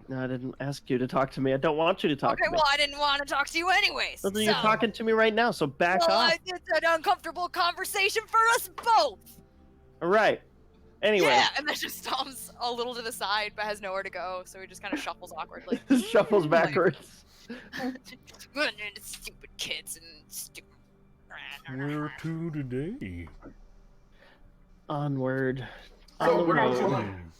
No, I didn't ask you to talk to me. I don't want you to talk Okay, to me. well, I didn't want to talk to you anyways. Well, then you're talking to me right now, so back off. It's an uncomfortable conversation for us both. All right. Anyway, Yeah, and then just stomps a little to the side, but has nowhere to go, so he just kind of shuffles awkwardly. shuffles backwards. Stupid kids and stupid. Where to today? Onward. So, On the which road. one-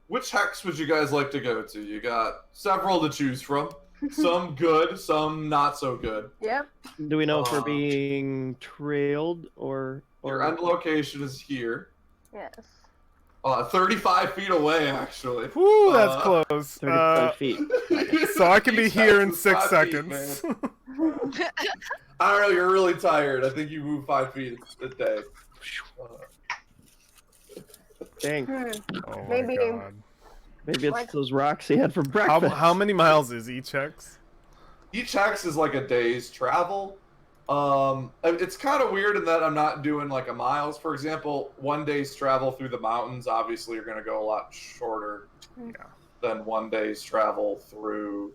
which hex would you guys like to go to? You got several to choose from. Some good, some not so good. Yep. Do we know if we're Uh, being trailed or? Your end location is here. Yes. 35 feet away, actually. Whew, that's Uh, close. 35 feet. So I can be These here in hexes 6 5 feet, seconds. I don't know, you're really tired. I think you move 5 feet a day. Dang. Oh my Maybe- god. Maybe it's What? those rocks he had for How, breakfast. how many miles is each hex? Each hex is like a day's travel. It's kind of weird in that I'm not doing like a miles. For example, 1 day's travel through the mountains obviously are going to go a lot shorter Yeah. than 1 day's travel through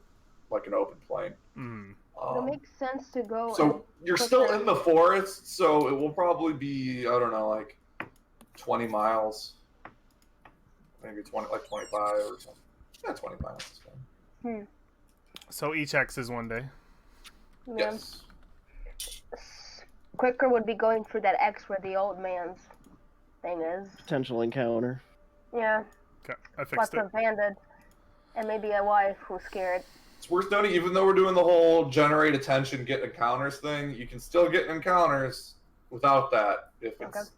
like an open plain. Mm. It'll make sense to go. So you're quicker. still in the forest, so it will probably be, I don't know, like 20 miles. Maybe 25 or something. Yeah, 20 miles is fine. So each hex is 1 day. Yeah. Yes. Quicker would be going through that X where the old man's thing is. Potential encounter. Yeah. Okay, I Plus fixed it. a bandit. And maybe a wife who's scared. It's worth noting, even though we're doing the whole generate attention, get encounters thing, you can still get encounters without that if it's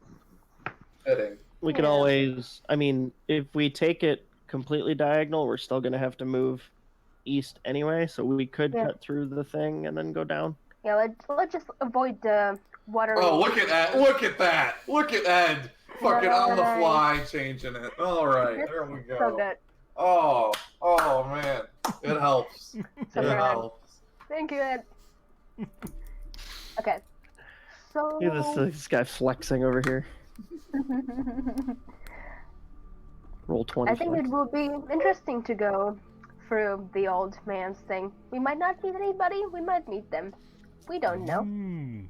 fitting. We could Yeah. always. I mean, if we take it completely diagonal, we're still gonna have to move east anyway. So we could Yeah. cut through the thing and then go down. Yeah, let's just avoid the water. Oh, look at that! Look at that! Look at Ed! Fucking on the fly changing it. All right, there we go. So good. Oh man, it helps. It So good. helps. Thank you, Ed. Okay. So. Look at this guy flexing over here. Roll 20. I think it will be interesting to go through the old man's thing. We might not meet anybody. We might meet them. We don't know. Mm.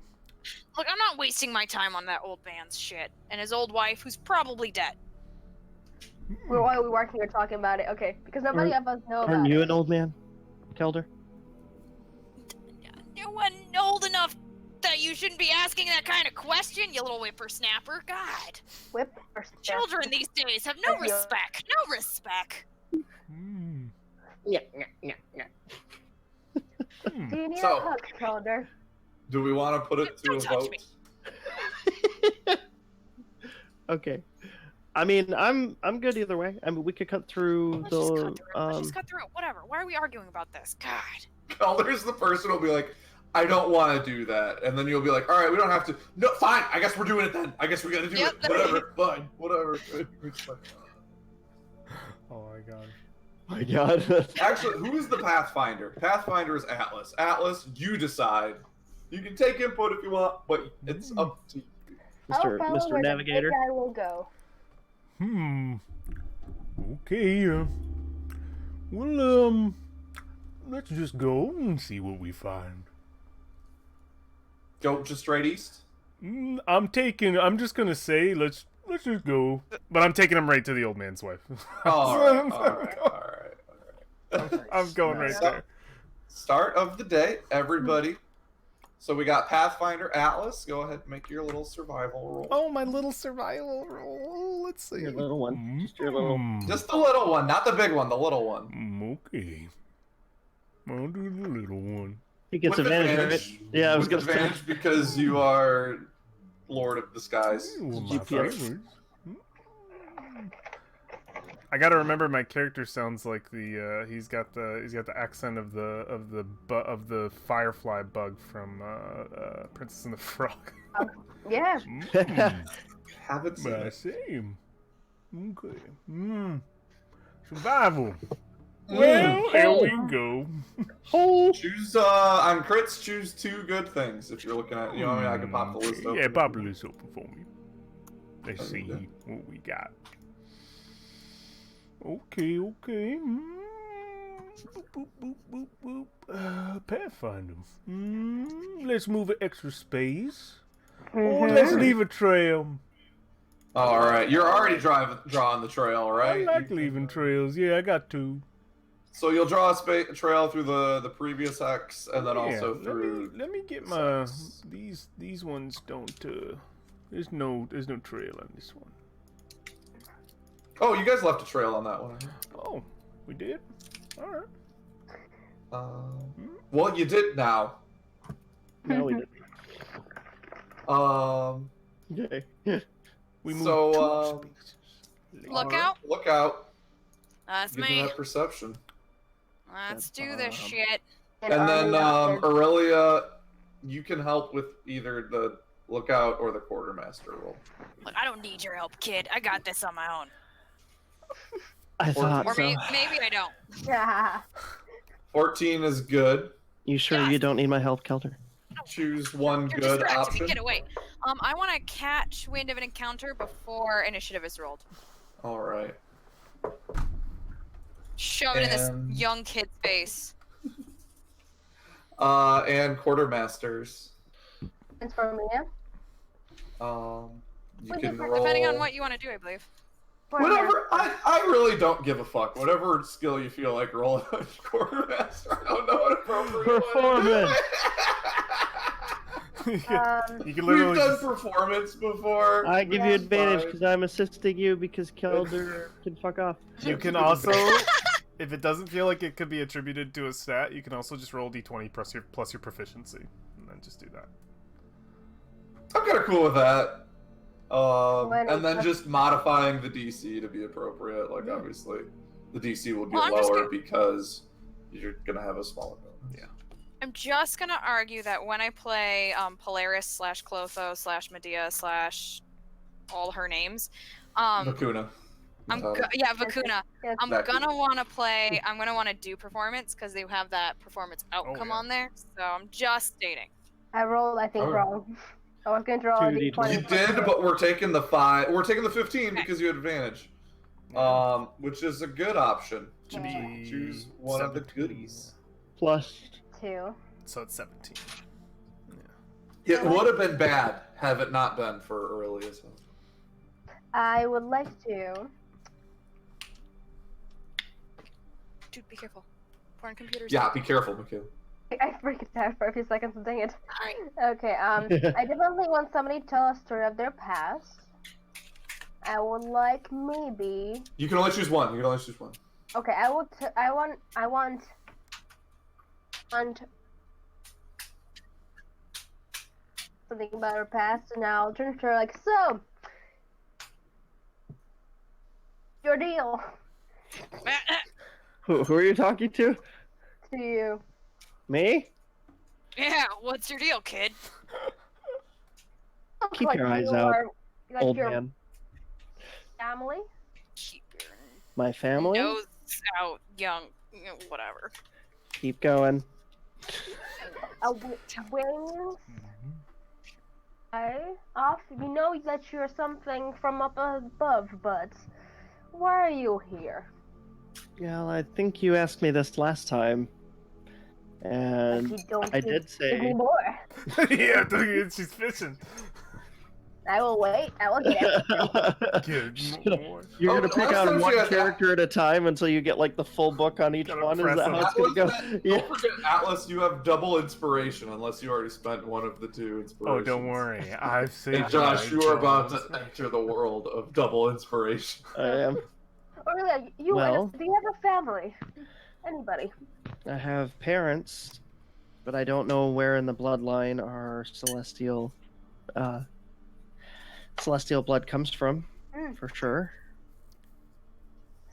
Look, I'm not wasting my time on that old man's shit and his old wife, who's probably dead. While we were here talking about it, okay, because nobody of us know about Aren't you it. an old man, Kelder? No one old enough that you shouldn't be asking that kind of question, you little whippersnapper. God, Whip or snap. children these days have no Thank you. respect. No respect. Mm. Yeah, yeah, yeah, yeah. Hmm. Do you need So- a hug, Calder? Do we want to put it to Don't a touch vote? me. Okay. I mean, I'm good either way. I mean, we could cut through Let's just cut the through it. Let's just cut through it. Whatever. Why are we arguing about this? God. Calder's the person who'll be like, I don't want to do that. And then you'll be like, all right, we don't have to. No, fine. I guess we're doing it then. I guess we got to do Yep. it. Whatever. Fine. Whatever. Oh my god. my god. Actually, who is the Pathfinder? Pathfinder is Atlas. Atlas, you decide. You can take input if you want, but it's up to you. Mr. I'll follow Mr. where the Navigator. big guy will go. Okay. Well, let's just go and see what we find. Go just straight east. I'm just gonna say, let's just go. But I'm taking him right to the old man's wife. All right. I'm going right So, there. start of the day, everybody So we got Pathfinder Atlas. Go ahead and make your little survival roll. Oh, my little survival roll. Let's see. Your little one. Just your little. Just the little one, not the big one, the little one. Okay. I'll do the little one. He gets With advantage. Right? Yeah, I was With gonna say. advantage because you are Lord of the Skies. Ooh, my GPS. favorites. I gotta remember my character sounds like the he's got the accent of the firefly bug from Princess and the Frog. Yeah. Haven't seen it. Same. Okay. Survival. Well, here we go. Choose on crits. Choose 2 good things. If you're looking at, I can pop the list open. Yeah, pop the list open for me. Let's see what we got. Okay. Boop, boop, boop, boop. Pathfinder. Let's move an extra space. Oh, let's leave a trail. All right, you're already drawing the trail, right? I like leaving trails. Yeah, I got 2. So you'll draw a trail through the previous X, and then also through. Let me get my these ones don't. There's no trail on this one. Oh, you guys left a trail on that one. Oh, we did. All right. Well, you did now. No, we didn't. Okay. We moved So, 2 spaces. Look out. Look out. That's Give me me. that perception. Let's do this shit. And then Aurelia, you can help with either the lookout or the quartermaster roll. Look, I don't need your help, kid. I got this on my own. I thought Or so. maybe I don't. Yeah. 14 is good. You sure Yeah. you don't need my help, Kelter? Choose one You're good distracting option. me. Get away. I want to catch wind of an encounter before initiative is rolled. All right. Shove it in And- this young kid's face. And quartermasters. It's for me, yeah? You Wait, can depending roll. Depending on what you want to do, I believe. Whatever. I really don't give a fuck. Whatever skill you feel like rolling on quartermaster. I don't know what appropriate one is. You can literally We've done just, performance before. I give you That's advantage fine. because I'm assisting you because Kelder can fuck off. you can also, if it doesn't feel like it could be attributed to a stat, you can also just roll d20 plus your proficiency, and then just do that. I'm kind of cool with that. When And then it's- just modifying the DC to be appropriate. Like, obviously, the DC will get Well, I'm just lower gonna- because you're going to have a smaller bonus. Yeah. I'm just gonna argue that when I play Polaris / Clotho / Medea / all her names, Vakuna. Vakuna. Yes. I'm Exactly. gonna want to play. I'm gonna want to do performance because they have that performance outcome yeah. on there. So I'm just stating. I rolled, I think, Oh. wrong. I was going to draw a 2d20. You did, but we're taking the 5. We're taking the 15 because you had advantage. Which is a good option. Should be Choose one of the 17. goodies. Plus, 2. So it's 17. It would have been bad have it not been for Aurelia's help. I would like to. Dude, be careful. Foreign computers. Yeah, be careful, Mikhail. I freaked out for a few seconds, dang it. Alright. Okay, I definitely want somebody to tell a story of their past. I would like maybe. You can only choose one. You can only choose one. Okay, I want something about her past, and I'll turn to her like, so, your deal who are you talking to? to you. Me? Yeah, what's your deal, kid? Keep Like your eyes your- out, Like old your man. family. Keep your My family? nose out, young, whatever. Keep going. Wings. Off. You know that you're something from up above, but why are you here? Well, I think you asked me this last time. And You don't I give did say me more. Yeah, she's fishing. I will wait. I will get it. Good more. You're Oh, gonna pick last out time she one had- character at a time until you get like the full book on each Gotta one. Is press that them. how it's gonna go? Atlas, Yeah. Don't forget, Atlas, you have double inspiration unless you already spent one of the 2 Oh, inspirations. don't worry. I've saved And Josh, my you are about jobs. to enter the world of double inspiration. I am. Aurelia, you Well- do you have a family? Anybody? I have parents, but I don't know where in the bloodline our celestial blood comes from, for sure.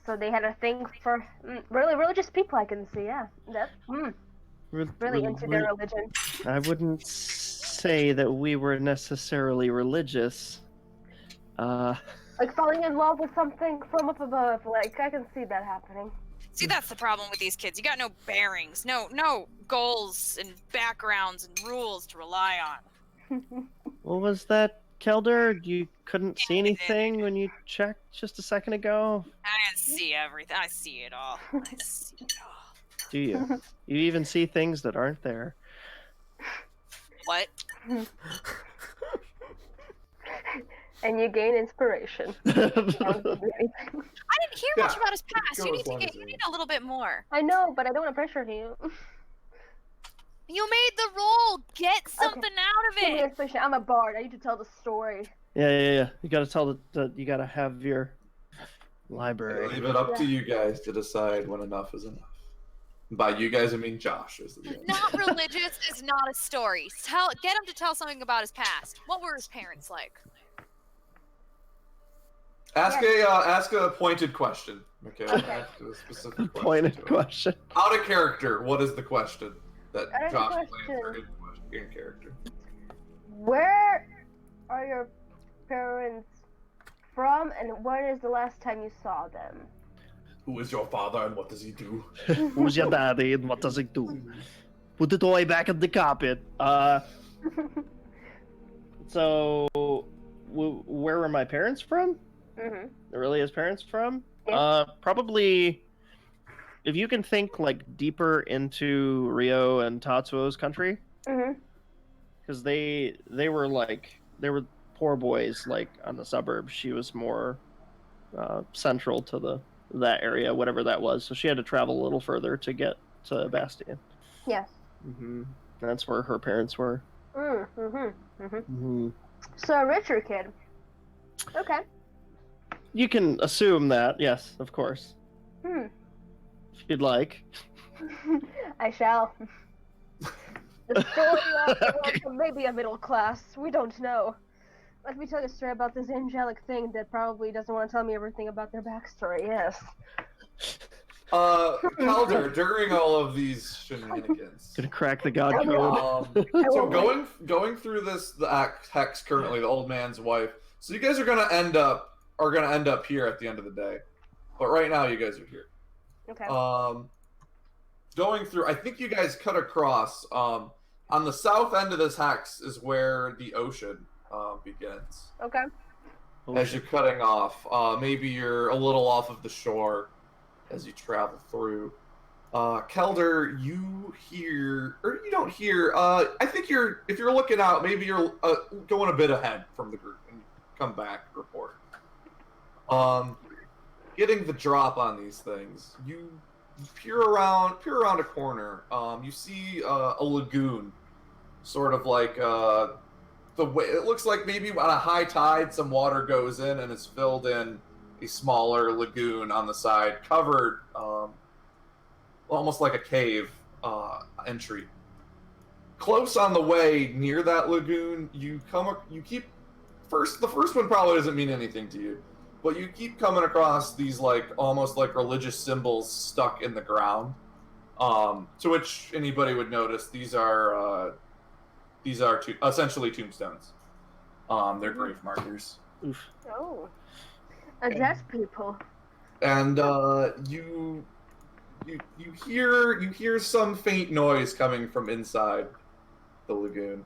So they had a thing for really religious people. I can see. Yeah, that's really into their religion. I wouldn't say that we were necessarily religious. Like falling in love with something from up above. Like I can see that happening. See, that's the problem with these kids. You got no bearings, no goals and backgrounds and rules to rely on. What was that, Kelder? You couldn't see anything when you checked just a second ago? I didn't see everything. I see it all. I see it all. Do you? You even see things that aren't there. What? And you gain inspiration. I didn't hear much Yeah, about his past. go You as need to long get. as You you- need a little bit more. I know, but I don't want to pressure you. You made the roll. Get something out of Give me it. inspiration. I'm a bard. I need to tell the story. Yeah. You gotta tell you gotta have your library. Leave it up to you guys to decide when enough is enough. By you guys, I mean Josh. Is the Not religious is not a story. Get him to tell something about his past. What were his parents like? Ask a pointed question. Okay. Okay. Ask a specific question. Pointed to it. question. Out of character, what is the question that Out of Josh will question. answer in character? Where are your parents from, and when is the last time you saw them? Who is your father and what does he do? Who's your daddy and what does he do? Put the toy back in the carpet. So, where were my parents from? Mm-hmm. Aurélia's parents from? Yeah. Probably, if you can think like deeper into Rio and Tatsuo's country, Mm-hmm. because they were poor boys like on the suburbs. She was more central to that area, whatever that was. So she had to travel a little further to get to Bastion. Yes. Mm-hmm. That's where her parents were. Mm-hmm. Mm-hmm. Mm-hmm. So a richer kid. Okay. You can assume that, yes, of course, Hmm. if you'd like. I shall. The story of maybe a middle class. We don't know. Let me tell you a story about this angelic thing that probably doesn't want to tell me everything about their backstory. Yes. Calder, during all of these shenanigans. Gonna crack the god I will. code. So going through the hex currently, the old man's wife. So you guys are gonna end up here at the end of the day, but right now you guys are here. Okay. Going through, I think you guys cut across. On the south end of this hex is where the ocean begins. Okay. As you're cutting off, maybe you're a little off of the shore as you travel through. Kelder, you hear, or you don't hear. I think if you're looking out, maybe you're going a bit ahead from the group and come back report. Getting the drop on these things, you peer around a corner. You see a lagoon, sort of like the way it looks like maybe on a high tide, some water goes in and is filled in a smaller lagoon on the side, covered almost like a cave entry. Close on the way near that lagoon, the first one probably doesn't mean anything to you, but you keep coming across these almost like religious symbols stuck in the ground. To which anybody would notice these are essentially tombstones. They're grave markers. Oof. Oh. A dead people. And you hear some faint noise coming from inside the lagoon.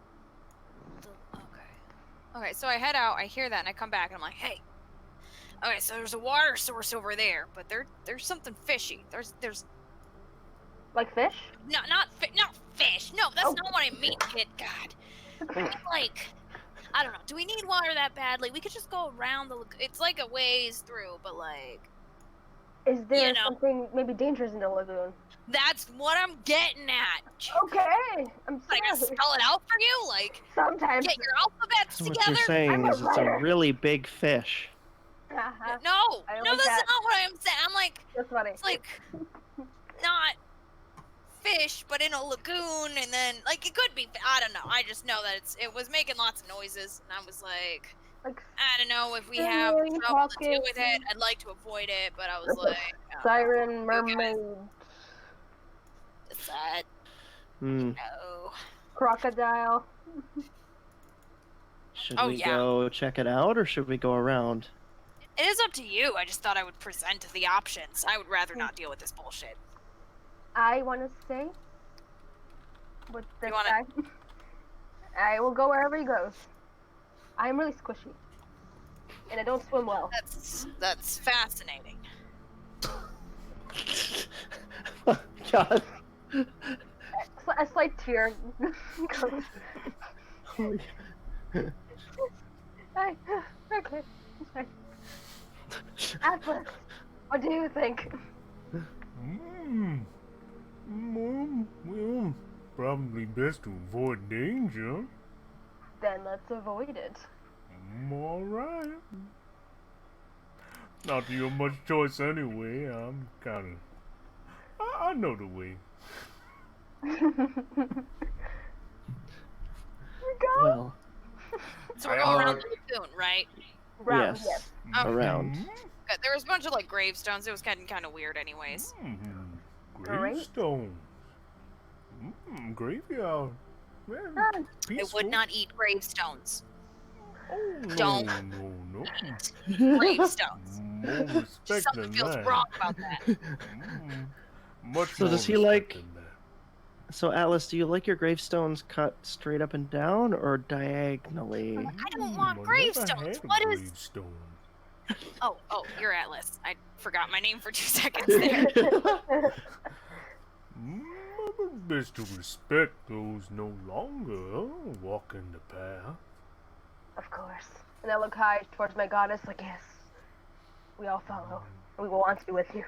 Okay, so I head out, I hear that, and I come back, and I'm like, hey. Okay, so there's a water source over there, but there's something fishy. There's Like fish? not fish. No, that's Oh. not what I mean, kid. God, I mean, like I don't know. Do we need water that badly? We could just go around the. It's like a ways through, but like. Is there You know. something maybe dangerous in the lagoon? That's what I'm getting at. Okay, I'm I gotta sorry. spell it out for you. Like, Sometimes. get your alphabets So what together. you're saying I'm a is it's a writer. really big fish. Haha, No, I no, like that's that. not what I'm saying. I'm like, That's funny. it's like not fish, but in a lagoon, and then like it could be. I don't know. I just know that it was making lots of noises, and I was like, Like I don't know if we have Sirens, trouble to deal with pockets. it. I'd like to avoid it, but I was like, siren, mermaid, it's that. Hmm. No. crocodile. Should Oh, we yeah. go check it out, or should we go around? It is up to you. I just thought I would present the options. I would rather not deal with this bullshit. I want to stay with this You wanna- guy. I will go wherever he goes. I'm really squishy, and I don't swim well. That's fascinating. God. A slight tear goes. Hi. Okay. Sorry. Atlas, what do you think? Well, probably best to avoid danger. Then let's avoid it. Alright. Not that you have much choice anyway. I'm kinda... I know the way. Go Well, So we're going Uh, around the lagoon, right? round, yes. yes. Okay. Around. Good. There was a bunch of like gravestones. It was kind of weird, anyways. Great. Gravestones. Graveyard. Yeah, Ah, I peaceful. would not eat gravestones. Oh, no, don't no. Gravestones. More respect Something than feels that. wrong about that. Much So more does he respect like- than that. So, Atlas, do you like your gravestones cut straight up and down or diagonally? I don't I want never gravestones. had a What is? gravestone. Oh, you're Atlas. I forgot my name for 2 seconds there. Best to respect those no longer walking the path. Of course. And I look high towards my goddess, like, yes, we all follow. We will want to be with you.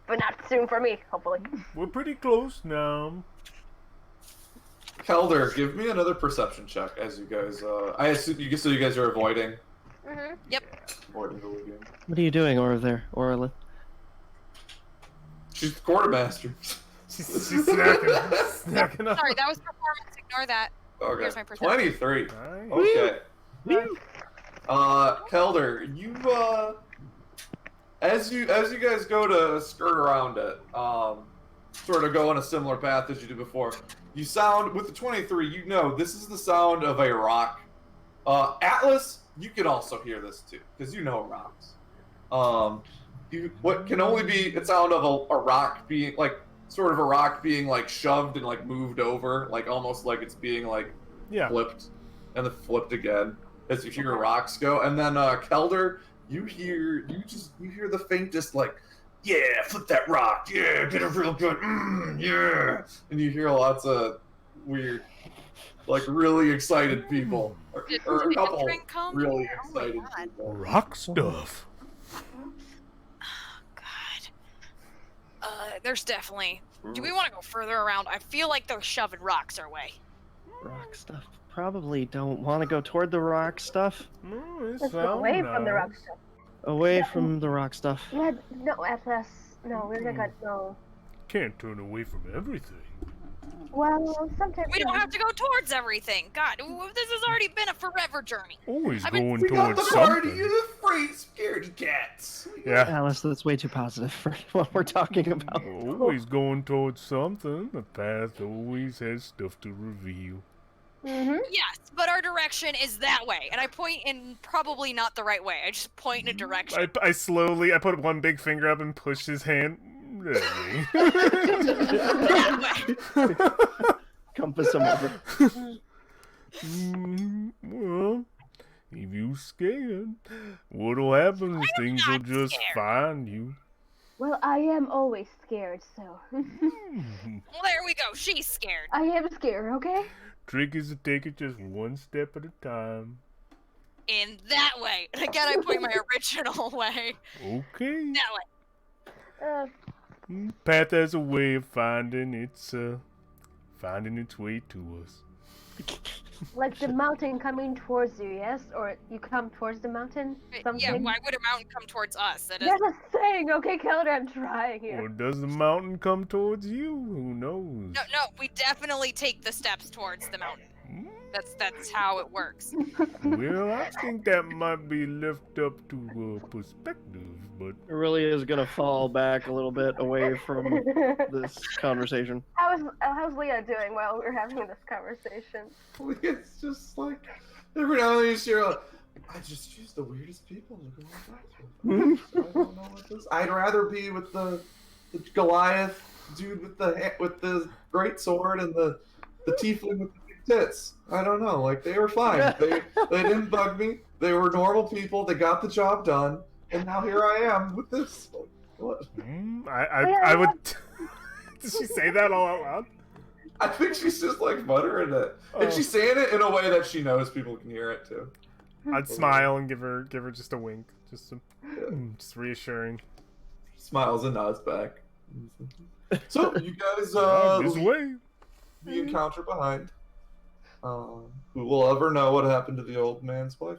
But not soon for me, hopefully. We're pretty close now. Kelder, give me another perception check as you guys. I assume you guys are avoiding Yep. the lagoon. What are you doing over there, Orla? She's the quartermaster. She's snacking up. Sorry, that was performance. Ignore that. Okay. Here's my perception. 23. Nice. Okay. Nice. Kelder, you as you guys go to skirt around it, sort of go on a similar path as you did before, you sound with the 23. You know this is the sound of a rock. Atlas, you can also hear this too because you know rocks. What can only be the sound of a rock being like sort of a rock being like shoved and like moved over, like almost like it's being like Yeah. flipped and then flipped again as you hear rocks go. And then Kelder, you hear the faintest like, yeah, flip that rock, yeah, get it real good, yeah. And you hear lots of weird, like really excited people, or a couple Drink come? really Oh my excited God. people. Rock stuff. God. There's definitely. Do we want to go further around? I feel like they're shoving rocks our way. Rock stuff. Probably don't want to go toward the rock stuff. Mm, it Let's go sounds away from the rock nice. stuff. Away from the rock stuff. Yeah, no, Atlas. No, we're not gonna, no. Can't turn away from everything. Well, sometimes. We don't have to go towards everything. God, this has already been a forever journey. Always I've been- going We got towards the party, something. you afraid scaredy cats. Yeah. Alice, that's way too positive for what we're talking about. Always going towards something. The path always has stuff to reveal. Mm-hmm. Yes, but our direction is that way, and I point in probably not the right way. I just point in a direction. I put one big finger up and push his hand. That way. That way. Compass them over. Well, if you scared, what'll happen is things will not just scared. find you. Well, I am always scared, so. Hmm. Well, there we go. She's scared. I am scared, okay? Trick is to take it just one step at a time. In that way. And again, I point my original way. Okay. That way. Path has a way of finding its way to us. Like the mountain coming towards you, yes? Or you come towards the mountain? Something? Yeah, why would a mountain come towards us? That is, That's a thing! Okay, Kelder, I'm trying here. Or does the mountain come towards you? Who knows? no, we definitely take the steps towards the mountain. That's how it works. Well, I think that might be left up to perspective, but It really is gonna fall back a little bit away from this conversation. How's Leah doing while we're having this conversation? It's just like every now and then you just hear, I just choose the weirdest people to go on back to. I don't know what this. I'd rather be with the Goliath dude with the great sword and the tiefling with the big tits. I don't know. Like they were fine. They didn't bug me. They were normal people. They got the job done. And now here I am with this. What? I would. Did she say that all out loud? I think she's just like muttering it, and she's saying it in a way that she knows people can hear it too. I'd smile and give her just a wink, just reassuring. Smiles and nods back. So you guys, This way. the encounter behind. Who will ever know what happened to the old man's wife?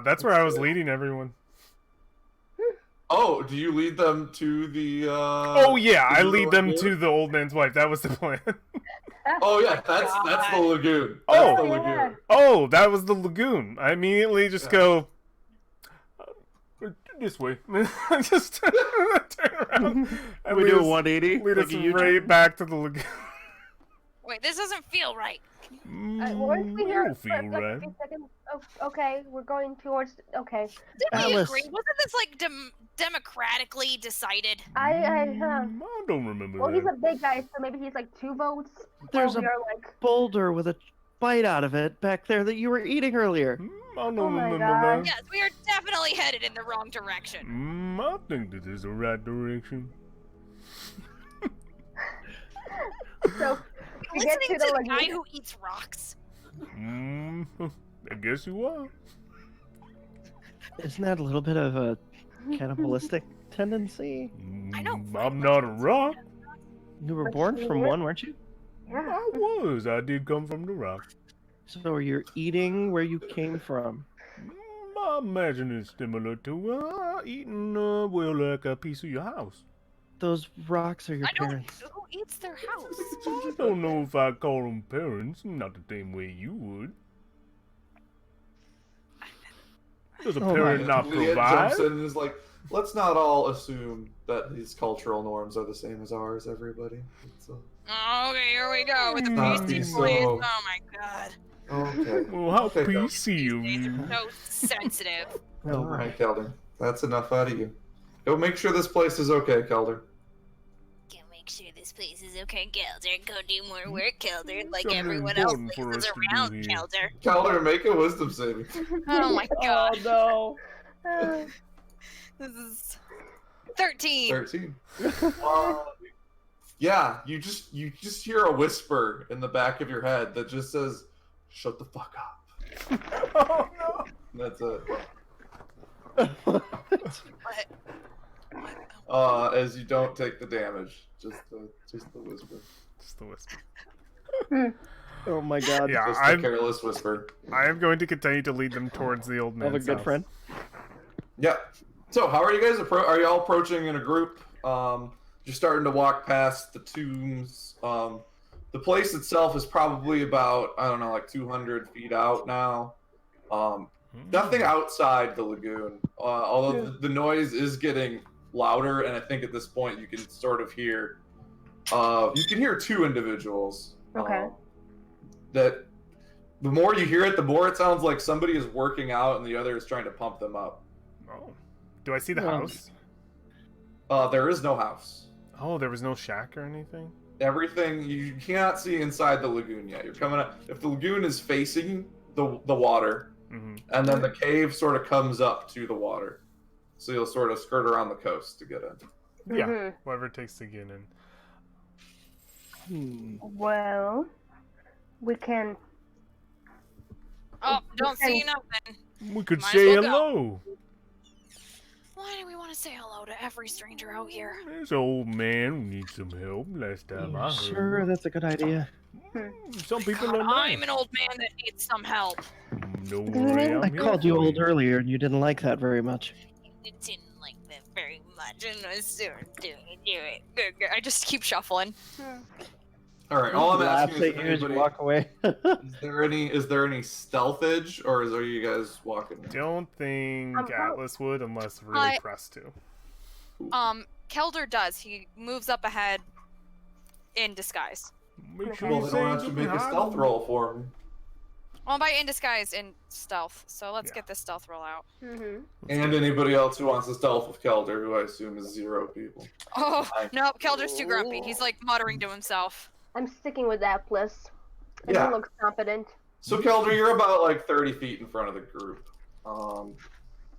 That's where I was leading everyone. Oh, do you lead them to the? Oh yeah, I the lead them lagoon? to the old man's wife. That was the plan. Oh yeah, that's the lagoon. Oh. That's the Yeah. lagoon. Oh, that was the lagoon. I immediately just go this way. Just turn around. And We lead do a us- 180. Lead like us a U-turn. right back to the lagoon. Wait, this doesn't feel right. Weren't we here Don't for feel like right. a few seconds? Oh, okay, we're going towards. Okay. Did we Alice. agree? Wasn't this like democratically decided? I don't remember well, that. he's a big guy, so maybe he's like 2 votes. There's while we a are like. boulder with a bite out of it back there that you were eating earlier. I don't Oh my remember God. that. Yes, we are definitely headed in the wrong direction. I think this is the right direction. So we get Listening to to the the guy lagoon. who eats rocks. I guess you are. Isn't that a little bit of a cannibalistic tendency? I know. I'm not a rock. You were But born you from were- one, weren't you? Yeah. I was. I did come from the rock. So you're eating where you came from. I imagine it's similar to eating, like a piece of your house. Those rocks are your I don't. parents. Who eats their house? I don't know if I call them parents, not the same way you would. Does a Oh my parent not Leah provide? jumps in and is like, let's not all assume that these cultural norms are the same as ours, everybody. It's, Oh, okay, here we go with the Not PC be boys. so- Oh my god. okay. Well, how Okay, Kel. PC of These you. are so sensitive. No, All right, Kelder. That's enough out of you. Go make sure this place is okay, Kelder. Can make sure this place is okay, Kelder. Go do more work, Kelder, like Something everyone else important for leaves us us to do around, here. Kelder. Kelder, make a wisdom saving. Oh my god. no. This is 13. 13. Yeah, you just hear a whisper in the back of your head that just says, "Shut the fuck up." Oh no! That's it. What? What? As you don't take the damage, just the whisper, Just the whisper. Oh my god. Yeah, just the I'm. careless whisper. I am going to continue to lead them towards the old I have man's a good house. friend. Yeah. So, how are you guys are y'all approaching in a group? You're starting to walk past the tombs. The place itself is probably about, I don't know, like 200 feet out now. Nothing outside the lagoon. Although the noise is getting louder, and I think at this point you can sort of hear. You can hear 2 individuals. Okay. That the more you hear it, the more it sounds like somebody is working out, and the other is trying to pump them up. Oh. Do I see the Oh. house? There is no house. Oh, there was no shack or anything? Everything you cannot see inside the lagoon yet. You're coming up. If the lagoon is facing the water, Mm-hmm. and then the cave sort of comes up to the water, so you'll sort of skirt around the coast to get in. Yeah, Mhm. whatever it takes to get in. Hmm. Well, We can. Oh, don't see nothing. We could Might as say well go. hello. Why do we want to say hello to every stranger out here? This old man who needs some help. Last time I heard. Sure, that's a good idea. Some people God, don't know. I'm an old man that needs some help. No Do you worry, mean- I'm I here called you for old earlier, and you didn't like that very much. I didn't like that very much, and I still do it. I just keep shuffling. All right. All I'm Laugh asking at is, you as you anybody, walk away. is there any stealthage, or are you guys walking? Don't think how- Atlas would unless really I- pressed to. Kelder does. He moves up ahead in disguise. Make sure Well, you then say why don't you make a hi. stealth roll for me? Well, by in disguise in stealth, so let's Yeah. get this stealth roll out. Mm-hmm. And anybody else who wants to stealth with Kelder, who I assume is 0 people. Oh, Fine. no, Kelder's too grumpy. He's like muttering to himself. I'm sticking with Atlas. And Yeah. he looks competent. So Kelder, you're about like 30 feet in front of the group.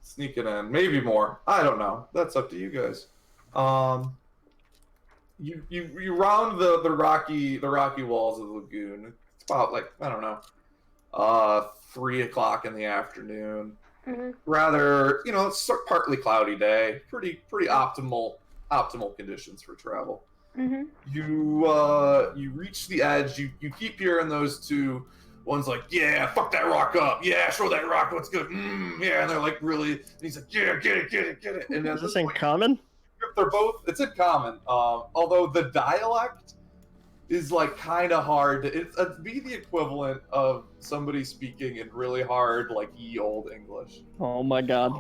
Sneaking in, maybe more. I don't know. That's up to you guys. You round the rocky walls of the lagoon. It's about like, I don't know, 3 o'clock in the afternoon. Mm-hmm. Rather, it's a partly cloudy day. Pretty optimal conditions for travel. Mm-hmm. You reach the edge. You keep hearing those two. One's like, yeah, fuck that rock up. Yeah, show that rock what's good. Yeah, and they're like, really. And he's like, yeah, get it. And Is this in common? they're both. It's in common. Although the dialect is like kind of hard. It'd be the equivalent of somebody speaking in really hard, like ye old English. Oh my god.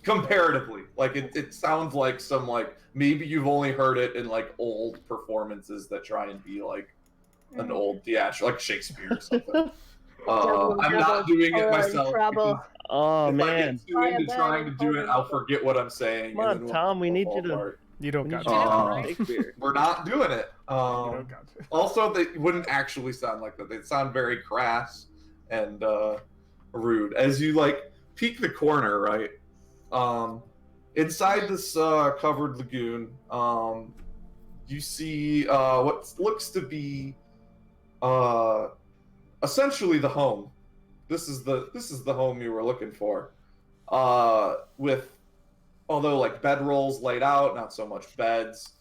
Comparatively, like it sounds like some like maybe you've only heard it in like old performances that try and be like an old theatrical, like Shakespeare or something. I'm not doing it myself. Trouble. Oh If I man. get too into trying to do it, I'll forget what I'm saying. Come on, and then Tom, we we'll need fall you to- apart. You don't We got need you to Uh, have Shakespeare. We're not doing it. You don't got to. Also, they wouldn't actually sound like that. They'd sound very crass and rude. As you like peek the corner, right? Inside this covered lagoon, you see what looks to be essentially the home. This is the home you were looking for. With although like bedrolls laid out, not so much beds,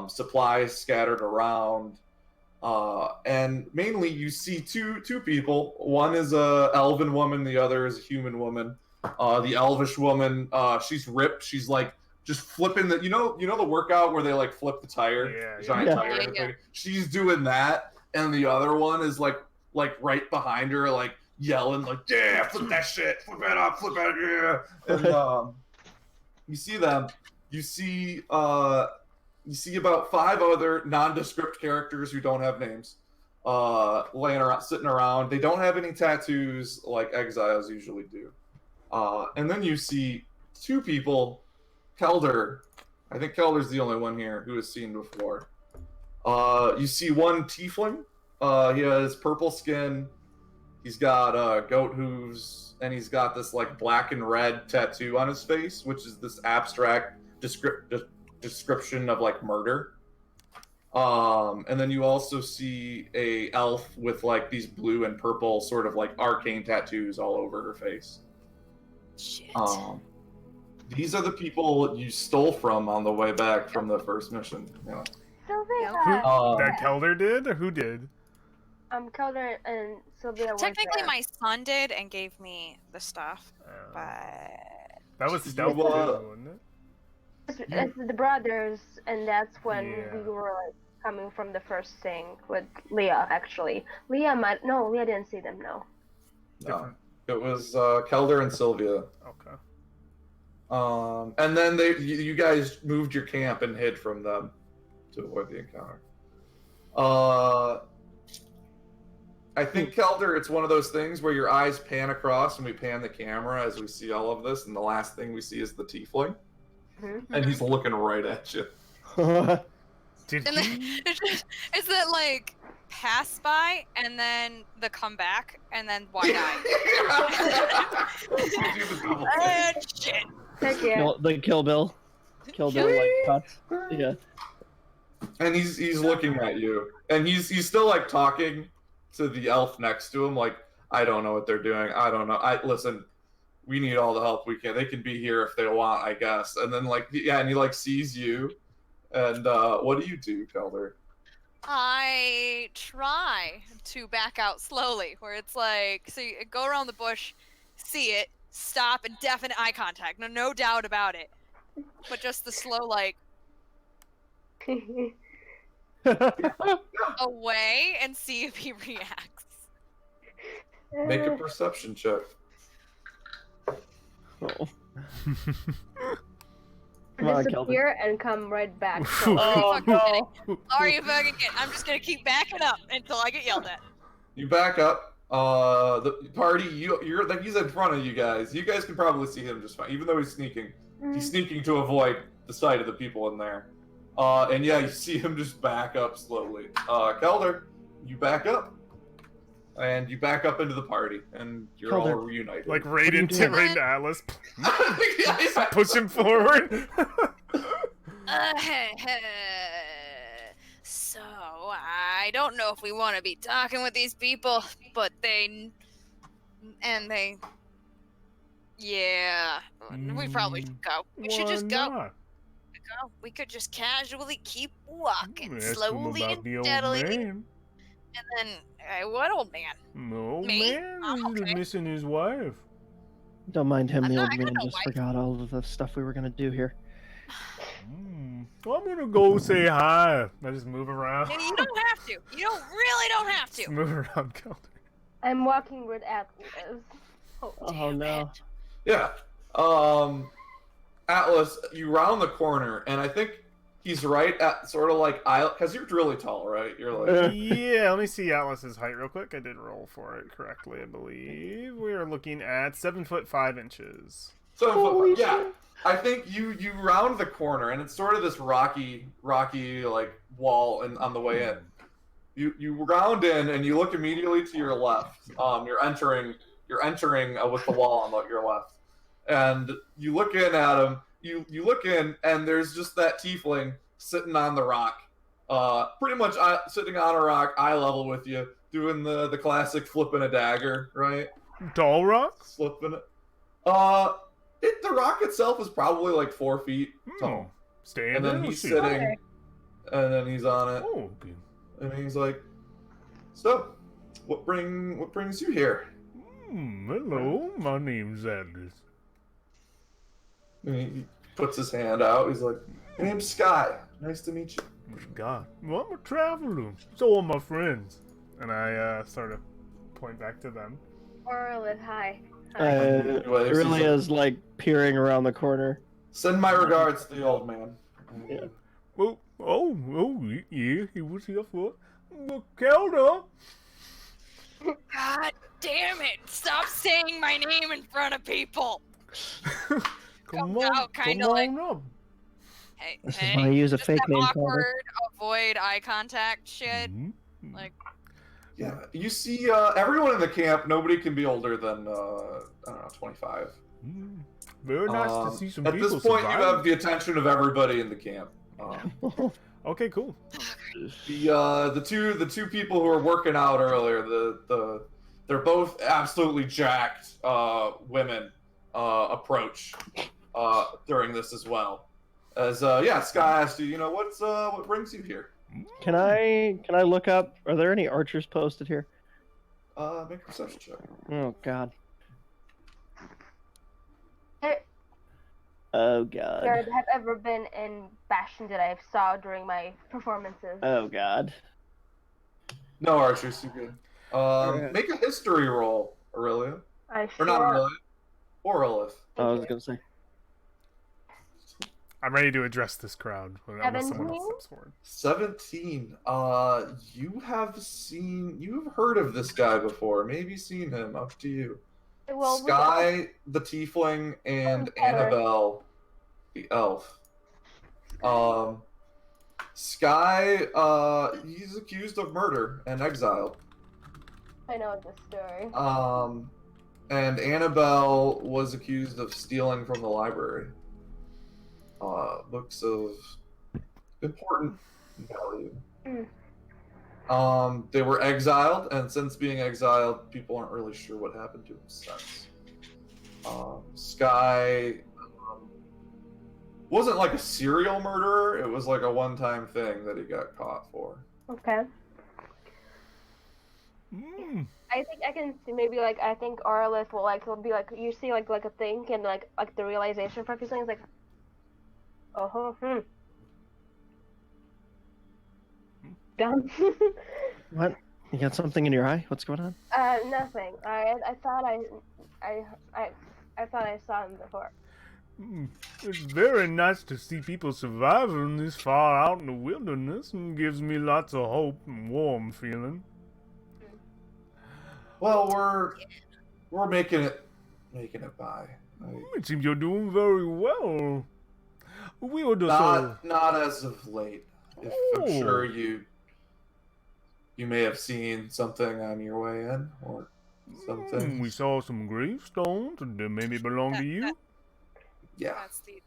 supplies scattered around, and mainly you see two people. One is a elven woman, the other is a human woman. The elvish woman, she's ripped. She's like just flipping the the workout where they like flip the tire, Yeah, the giant yeah. tire. Yeah, and everything? She's doing that, and the other one is like right behind her, like yelling, like, yeah, flip that shit, flip it up, flip it, yeah. And you see them. You see about 5 other nondescript characters who don't have names, laying around, sitting around. They don't have any tattoos like exiles usually do. And then you see 2 people. Kelder, I think Kelder's the only one here who has seen before. You see one tiefling. He has purple skin. He's got goat hooves, and he's got this like black and red tattoo on his face, which is this abstract description of like murder. And then you also see a elf with like these blue and purple sort of like arcane tattoos all over her face. Shit. These are the people you stole from on the way back from the first mission. Yeah. Sylvia. That Kelder did, or who did? Kelder and Sylvia were Technically, there. my son did and gave me the stuff, but That was stealth, You, too, wasn't it? It's the brothers, and that's when Yeah. we were like coming from the first thing with Leah. Actually, Leah didn't see them. No. Different. It was Kelder and Sylvia. Okay. And then you guys moved your camp and hid from them to avoid the encounter. I think Kelder, it's one of those things where your eyes pan across and we pan the camera as we see all of this, and the last thing we see is the tiefling, and he's looking right at you. Did and then he? is it like pass by and then the comeback and then wide eye? And shit. Heck yeah. The Kill Bill. Kill Bill like cuts. Yeah. And he's looking at you, and he's still like talking to the elf next to him, like, I don't know what they're doing. I don't know. Listen, we need all the help we can. They can be here if they want, I guess. And then like yeah, and he like sees you, and what do you do, Kelder? I try to back out slowly, where it's like, so you go around the bush, see it, stop, and definite eye contact. No doubt about it. But just the slow, like, away and see if he reacts. Make a perception check. Oh. Come on, Kelvin. Disappear and come right back. Oh, no. Are you fucking kidding? I'm just gonna keep backing up until I get yelled at. You back up. The party, you're like he's in front of you guys. You guys can probably see him just fine, even though he's sneaking. He's sneaking to avoid the sight of the people in there. And yeah, you see him just back up slowly. Kelder, you back up. And you back up into the party, and you're Kelder. all reunited. Like right you into doing? right into Atlas. Yeah. Push him forward. So, I don't know if we want to be talking with these people, but yeah, we probably should go. We should just go. We could just casually keep walking, slowly and steadily. And then, what old man? No Me? man, I'm he's okay. missing his wife. Don't mind him, I'm the not- old I got man no just wife. forgot all of the stuff we were gonna do here. I'm gonna go say hi. I just move around. And you don't have to. You really don't have Just to. move around, Kelder. I'm walking with Atlas. Oh no. Yeah. Atlas, you round the corner, and I think he's right at sort of like because you're really tall, right? You're like Yeah, let me see Atlas's height real quick. I did roll for it correctly, I believe. We are looking at 7'5". 7 Holy foot. Yeah. shit. I think you round the corner, and it's sort of this rocky like wall on the way in. You round in, and you look immediately to your left. You're entering with the wall on your left, and you look in at him. You look in, and there's just that tiefling sitting on the rock, pretty much sitting on a rock, eye level with you, doing the classic flipping a dagger, right? Tall rock? Flipping it. The rock itself is probably like 4 feet tall. Stand And then there, he's see. sitting, and then he's on it, Oh, okay. and he's like, "So, what brings you here?" Hello, my name's Atlas. And he puts his hand out. He's like, "My name's Sky. Nice to meet you." God, well, I'm a traveler. So are my friends. And I sort of point back to them. Orlith, hi. Well, It this really is is like peering around the corner. Send my regards to the old man. Yeah. Yeah, he was here for Kelder. God damn it! Stop saying my name in front of people. Come Comes on, out kinda come like- on up. Hey, This is hey, why I use a just fake that name, Kelder. awkward, avoid eye contact shit. Mhm. Like, Yeah, you see, everyone in the camp. Nobody can be older than I don't know, 25. Mm. Very nice to see some At people this point, survive. you have the attention of everybody in the camp. Okay, cool. The two people who were working out earlier, they're both absolutely jacked women approach during this as well. As Sky asked you, what brings you here? Can I look up? Are there any archers posted here? Make a perception check. Oh god. There God. have ever been in Bastion that I saw during my performances. Oh god. No, Archers, you good. Alright. Make a history roll, Aurelia. I Or not sure- Aurelia. Orlith. I was gonna say. I'm ready to address this crowd unless someone else 17? steps forward. 17. You've heard of this guy before. Maybe seen him. Up to you. Well, we- Sky, the tiefling, and Okay. Annabelle, the elf. Sky, he's accused of murder and exiled. I know this story. And Annabelle was accused of stealing from the library. Books of important value. Mm. They were exiled, and since being exiled, people aren't really sure what happened to him since. Sky wasn't like a serial murderer. It was like a one-time thing that he got caught for. Okay. Mm. I think I can see maybe like I think Arliss will be like you see like a thing and like the realization for a few things like done. What? You got something in your eye? What's going on? Nothing. I thought I thought I saw him before. Mm. It's very nice to see people surviving this far out in the wilderness, and gives me lots of hope and warm feeling. Well, we're making it by. It seems you're doing very well. We were just Not as of late. If I'm Oh. sure you may have seen something on your way in, or something. We saw some gravestones that maybe belong to you. Yeah.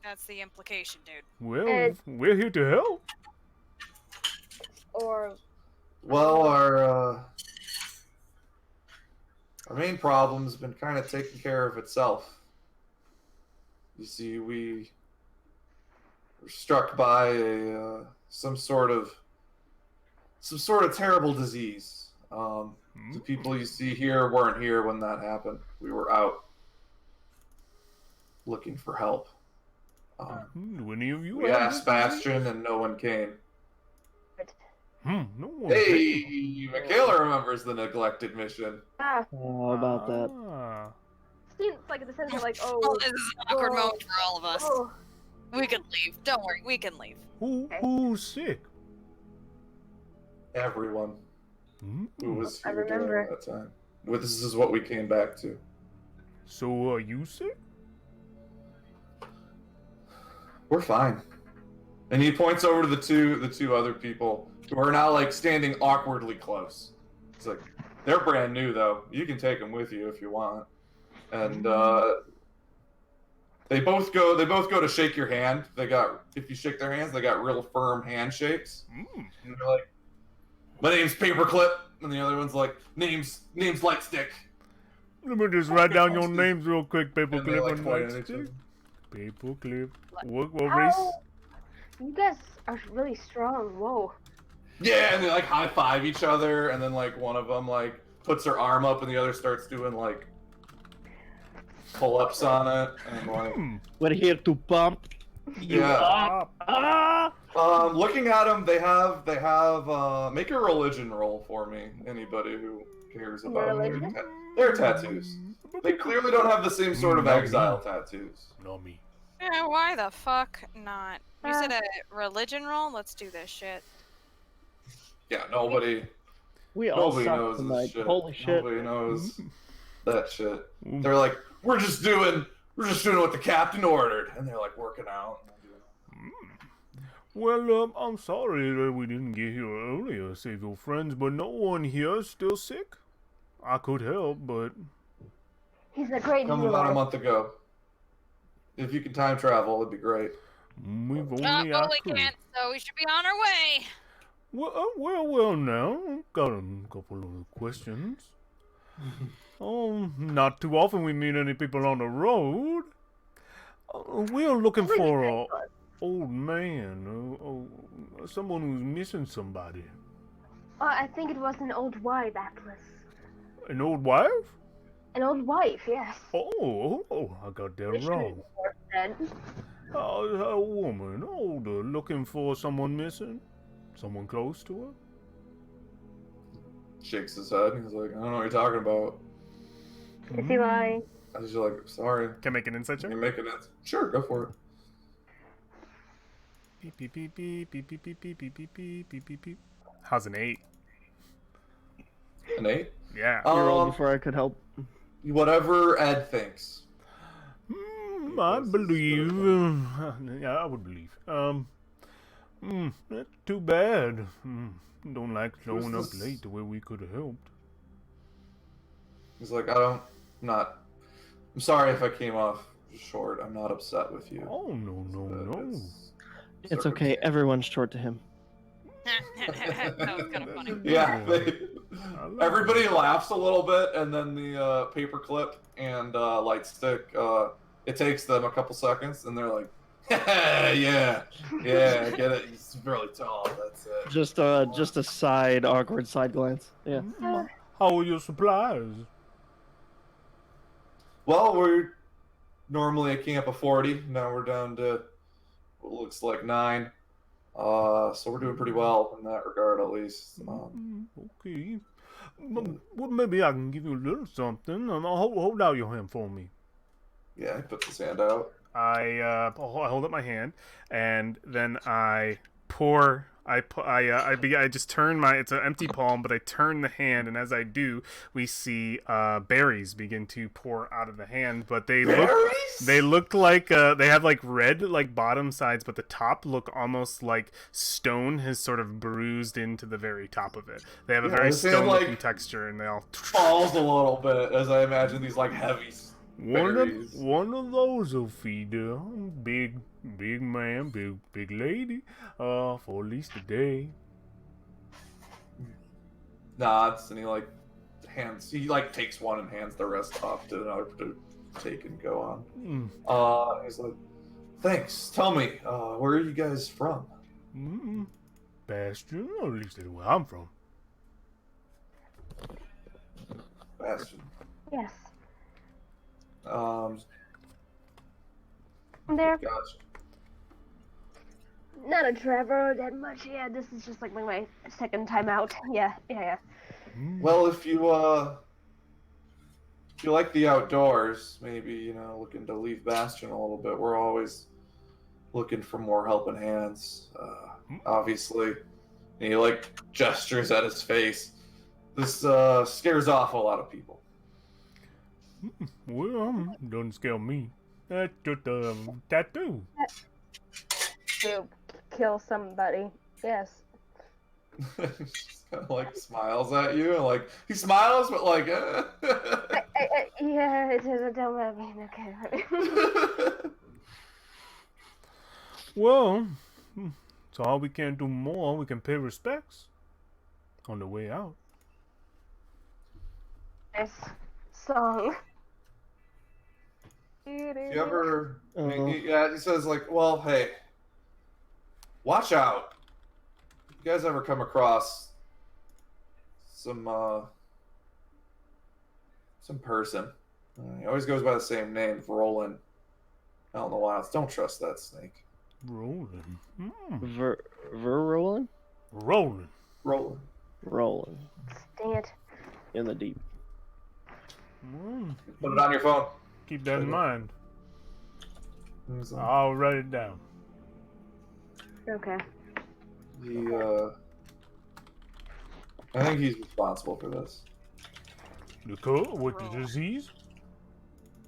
That's the implication, dude. Well, we're here to help. Or Well, our main problem's been kind of taking care of itself. You see, we were struck by some sort of terrible disease. The people you see here weren't here when that happened. We were out looking for help. Do any of you We have asked this? Bastion, and no one came. No one. Hey, Michaela remembers the neglected mission. Oh, about that. Ah. seems like the sense of like Oh, this is an awkward oh, moment for all of us. oh. We can leave. Don't worry, we can leave. Who's sick? Everyone who was I here during remember. that time. Well, this is what we came back to. So are you sick? We're fine. And he points over to the two other people who are now like standing awkwardly close. It's like they're brand new though. You can take them with you if you want. And they both go to shake your hand. If you shake their hands, they got real firm handshakes. Mm. And they're like, "My name's Paperclip," and the other one's like, "Name's Lightstick." Let me just write down your names real quick, And they Paperclip like and point at each Lightstick. other. Paperclip. What race? How? You guys are really strong. Whoa. Yeah, and they like high five each other, and then like one of them like puts her arm up, and the other starts doing like pull-ups on it, and like We're here to pump you Yeah. up. Ah! looking at them, they have make a religion roll for me. Anybody who cares about Religion? their tattoos. They clearly don't have the same sort of No. exile tattoos. Not me. Yeah, why the fuck not? You said a religion roll? Let's do this shit. Yeah, nobody We all Nobody suck knows this tonight. shit. Holy shit. Nobody knows that shit. Mm. They're like, we're just doing what the captain ordered, and they're like working out. Well, I'm sorry that we didn't get here earlier, save your friends, but no one here is still sick. I could help, but He's a great Come about a healer. month ago. If you can time travel, it'd be great. we've only Well, we actually... can't, so we should be on our way. Well, now, got a couple of questions. Not too often we meet any people on the road. We're looking for a old man, someone who's missing somebody. I think it was an old wife, Atlas. An old wife? An old wife, yes. Oh, I got that wrong. Then. A woman, older, looking for someone missing? Someone close to her? Shakes his head. He's like, I don't know what you're talking about. Is he lying? I was just like, sorry. Can I make an insight check? You're making it. Sure, go for it. Beep, beep, beep, beep, beep, beep, beep, beep, beep, beep, beep, beep, beep, beep. How's an 8? An 8? Yeah. You rolled before I could help. Whatever Ed thinks. I believe. Yeah, I would believe. That's too bad. Don't like showing up this? late to where we could have helped. He's like, I'm sorry if I came off short. I'm not upset with you. Oh, no. It's okay. Everyone's short to him. That was kind of funny. Yeah, I love everybody it. laughs a little bit, and then the paperclip and light stick. It takes them a couple seconds, and they're like, "Yeah, I get it. He's really tall. That's it." Just a awkward side glance. Yeah. How are your supplies? Well, we're normally a camp of 40. Now we're down to what looks like 9. So we're doing pretty well in that regard, at least. Okay. Well, maybe I can give you a little something. Hold out your hand for me. Yeah, he puts his hand out. I hold up my hand, and then I pour. I just turn my. It's an empty palm, but I turn the hand, and as I do, we see berries begin to pour out of the hand. But they look like they have like red like bottom sides, but the top look almost like stone has sort of bruised into the very top of it. They have a very his hand, stone-looking texture, and they all falls a little bit as I imagine these like heavy berries. One of those will feed a big man, big lady, for at least a day. Nods and he like takes one and hands the rest off to another to take and go on. He's like, "Thanks. Tell me, where are you guys from?" Bastion, or at least that's where I'm from. Bastion. Yes. There. Gotcha. Not a traveler that much. Yeah, this is just like my second time out. Yeah. Well, if you like the outdoors, maybe looking to leave Bastion a little bit. We're always looking for more helping hands. Obviously, and he like gestures at his face. This scares off a lot of people. Well, doesn't scare me. That's just a tattoo. To kill somebody. Yes. Just kind of like smiles at you, and like he smiles, but like. Yeah, it is. Don't let me. Okay. Well, so all we can do more, we can pay respects on the way out. Nice song. If you ever, he says like, well, hey, watch out. If you guys ever come across some person, he always goes by the same name, Roland. I don't know why. Don't trust that snake. Rolling. Rolling? Rolling. Rolling. Dang it. In the deep. Put it on your phone. Keep that in mind. So I'll write it down. Okay. I think he's responsible for this. The code with the disease?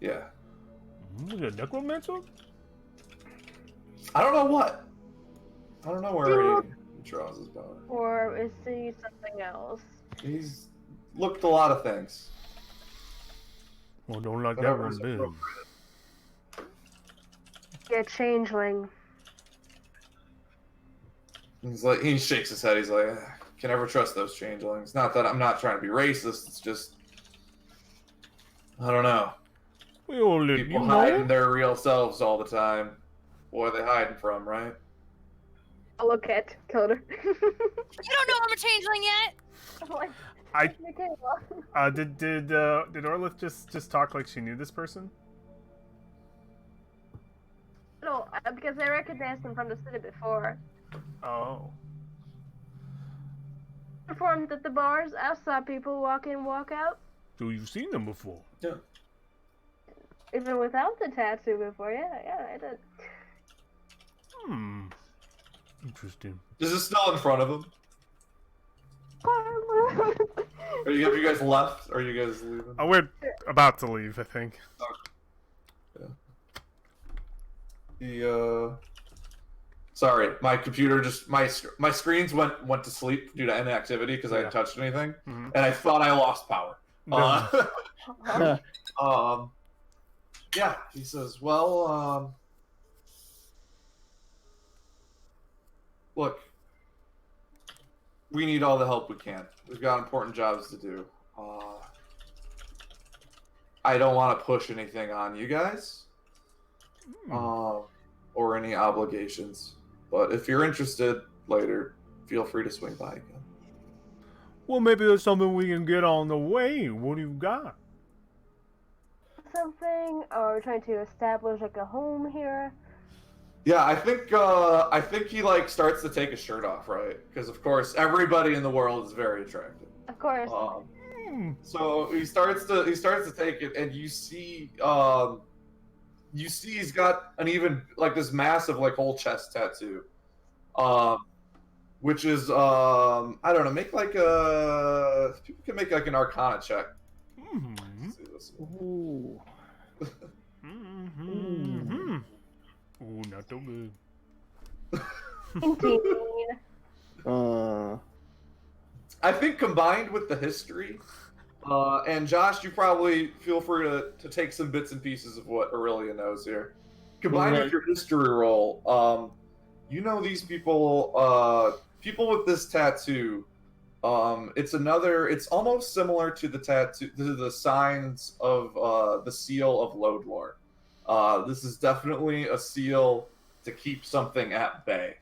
Yeah. The necromancer? I don't know what. I don't know where he draws his power. Or is he something else? He's looked a lot of things. Well, don't like that Whatever's one bit. appropriate. Yeah, changeling. He's like, he shakes his head. He's like, can never trust those changelings. Not that I'm not trying to be racist. It's just, I don't know. We all live, People hiding their real selves all the time. What are they hiding from, right? I'll look at Kilder. You don't know I'm a changeling yet. Did Orlith just talk like she knew this person? No, because I recognized him from the city before. Oh. Performed at the bars. I saw people walk in, walk out. So you've seen them before? Yeah. Even without the tattoo before, yeah, I did. Interesting. Is this still in front of him? Have you guys left? Are you guys leaving? Oh, we're about to leave, I think. Yeah. Sorry, my computer just my screens went to sleep due to inactivity because I hadn't touched anything, and I thought I lost power. Yeah, he says, well, look, we need all the help we can. We've got important jobs to do. I don't want to push anything on you guys, or any obligations. But if you're interested later, feel free to swing by again. Well, maybe there's something we can get on the way. What do you got? Something, or we're trying to establish like a home here. Yeah, I think he like starts to take his shirt off, right? Because of course everybody in the world is very attractive. Of course. So he starts to take it, and you see he's got an even like this massive like whole chest tattoo, which is I don't know, make like a people can make like an Arcana check. Let's see this. Ooh. Ooh, not so good. 19. I think combined with the history, and Josh, you probably feel free to take some bits and pieces of what Aurelia knows here. Combined with your history roll, you know these people, people with this tattoo. It's almost similar to the tattoo, to the signs of the seal of Lodlor. This is definitely a seal to keep something at bay.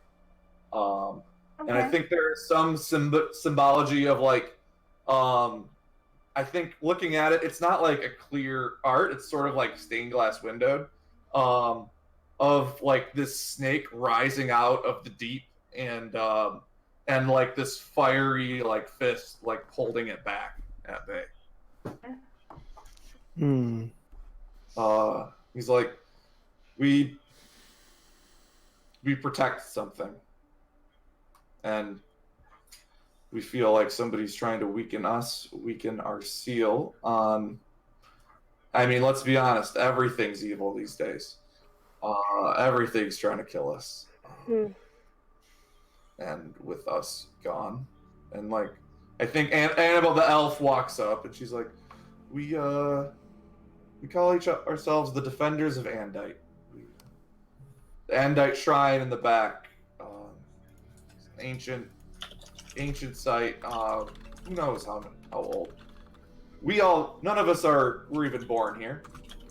And I think there's some symbology of like, I think looking at it, it's not like a clear art. It's sort of like stained glass windowed, of like this snake rising out of the deep and like this fiery like fist like holding it back at bay. He's like, we protect something. And we feel like somebody's trying to weaken us, weaken our seal on... I mean, let's be honest, everything's evil these days. Everything's trying to kill us. And with us gone. And like, I think Annabelle the elf walks up and she's like, we call ourselves the Defenders of Andite. The Andite Shrine in the back. Ancient site. Who knows how old? None of us were even born here.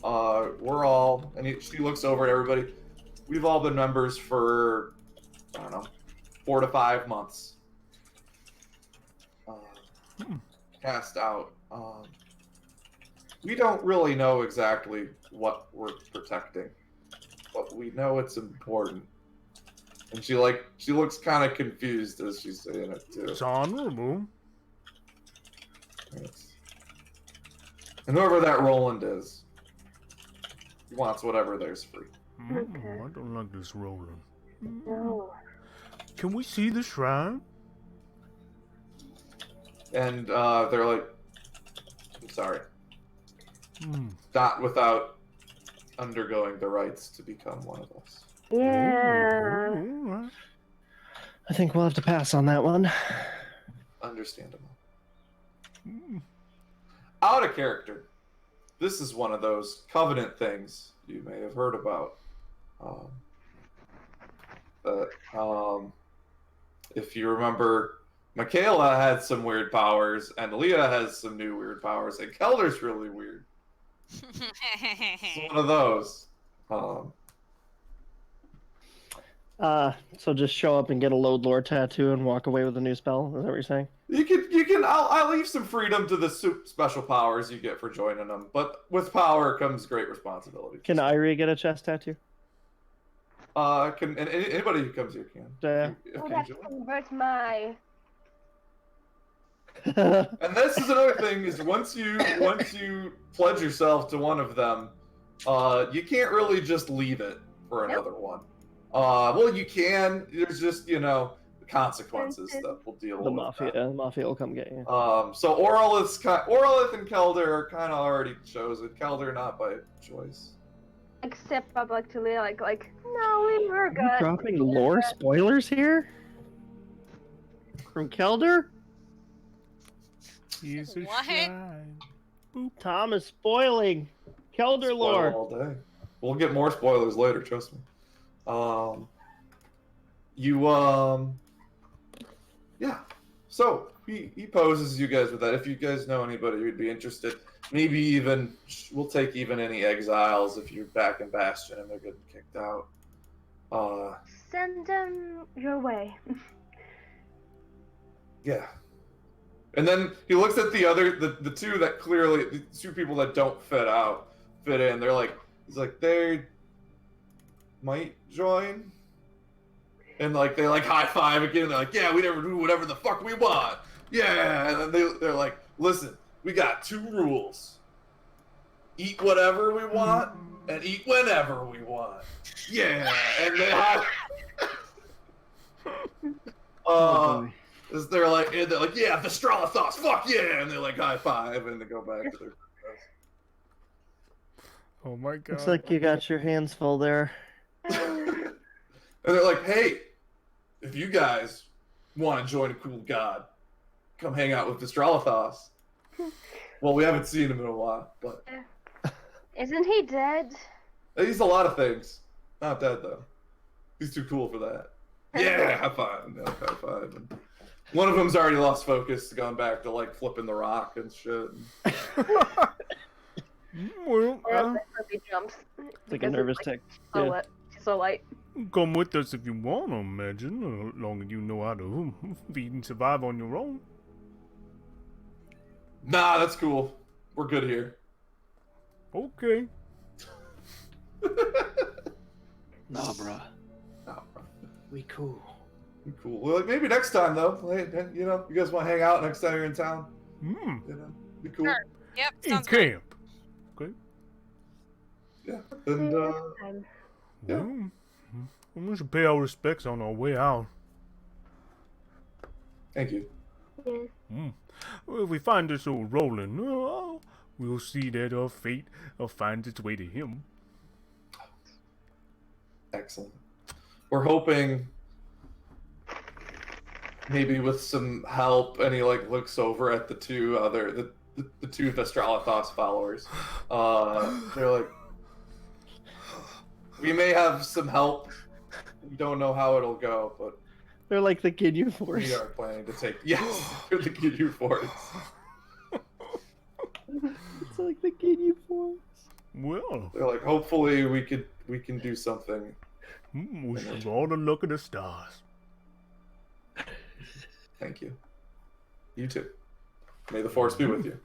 We're all, and she looks over at everybody. We've all been members for, I don't know, 4 to 5 months. Cast out. We don't really know exactly what we're protecting, but we know it's important. And she looks kind of confused as she's saying it too. It's honorable. And whoever that Roland is, he wants whatever there's free. I don't like this Roland. No. Can we see the shrine? And they're like, I'm sorry. Not without undergoing the rites to become one of us. Yeah. Ooh, I think we'll have to pass on that one. Understandable. Out of character. This is one of those covenant things you may have heard about. If you remember, Michaela had some weird powers, and Leah has some new weird powers, and Kelder's really weird. It's one of those. So just show up and get a Lodlor tattoo and walk away with a new spell? Is that what you're saying? You can. I'll leave some freedom to the special powers you get for joining them, but with power comes great responsibility. Can Irie get a chest tattoo? Anybody who comes here can. Yeah. Oh, that converts my... And this is another thing: is once you pledge yourself to one of them, you can't really just leave it for another one. Well, you can. There's just consequences that we'll deal with. The mafia will come get you. So Orlith and Kelder are kind of already chosen. Kelder not by choice. Except I'm like to Leah, like no, we were Are good. you dropping lore spoilers here? From Kelder? He's a What? shrine. Boop. Tom is spoiling Kelder Spoil lore. all day. We'll get more spoilers later. Trust me. Yeah. So he poses you guys with that. If you guys know anybody who'd be interested, maybe even we'll take even any exiles if you're back in Bastion and they're getting kicked out. Send them your way. Yeah. And then he looks at the two that clearly, the two people that don't fit in. He's like, they might join. And like they like high five again. They're like, yeah, we never do whatever the fuck we want. Yeah. And then they're like, listen, we got 2 rules. Eat whatever we want and eat whenever we want. Yeah. And they they're like, yeah, the Stralathos, fuck yeah, and they're like high five, and they go back to their. Oh my god. Looks like you got your hands full there. And they're like, hey, if you guys want to join a cool god, come hang out with the Stralathos. Well, we haven't seen him in a while, but Isn't he dead? he's a lot of things. Not dead though. He's too cool for that. Yeah, high five. No, high five. And one of them's already lost focus, gone back to like flipping the rock and shit. Well, He jumps. It's like a nervous tick. Yeah. So light. come with us if you want to, imagine. As long as you know how to feed and survive on your own. Nah, that's cool. We're good here. Okay. Nah, bruh. Nah, bro. We cool. Cool. Well, like, maybe next time though. Hey, you know, you guys want to hang out next time you're in town? Hmm. You know, be cool. Sure. Yep, In sounds good. camp. Okay. Yeah. See And you next time. Yeah. Well, we should pay our respects on our way out. thank you. Yes. Well, if we find this old Roland, we'll see that our fate finds its way to him. Excellent. We're hoping maybe with some help, and he like looks over at the two Vestralathos followers. They're like, we may have some help. We don't know how it'll go, but They're like the Ginyu Force. we are planning to take. Yes, they're the Ginyu Force. It's like the Ginyu Force. Well, They're like, hopefully we can do something. we should have all the luck of the stars. Thank you. You too. May the force be with you.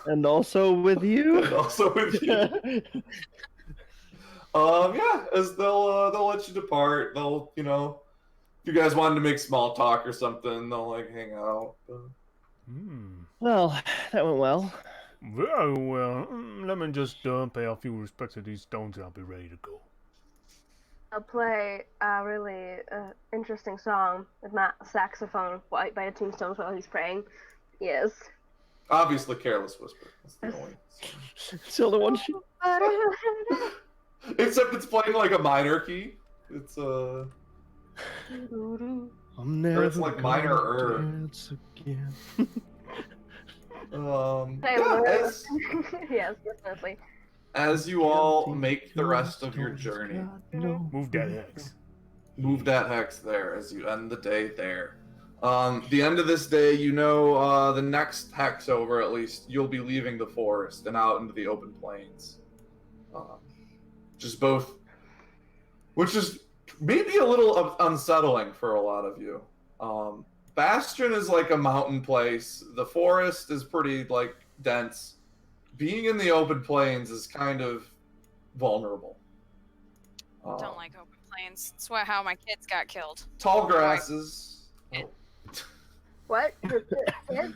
And also with you. And also with you. Yeah, as they'll let you depart. They'll, you know, if you guys wanted to make small talk or something, they'll like hang out. Well, that went well. Very well. Let me just pay a few respects to these stones and I'll be ready to go. I'll play a really interesting song with my saxophone by the tombstones while he's praying. Yes. Obviously, Careless Whisper. That's the only. Still the one she. Except it's playing like a minor key. It's I'm Or never it's like minor gonna dance again. as Yes, definitely. as you all make the rest of your journey, Move that X. move that hex there as you end the day there. The end of this day, you know, the next hex over at least, you'll be leaving the forest and out into the open plains. Which is maybe a little unsettling for a lot of you. Bastion is like a mountain place. The forest is pretty like dense. Being in the open plains is kind of vulnerable. Don't like open plains. It's how my kids got killed. Tall grasses. What? Kids?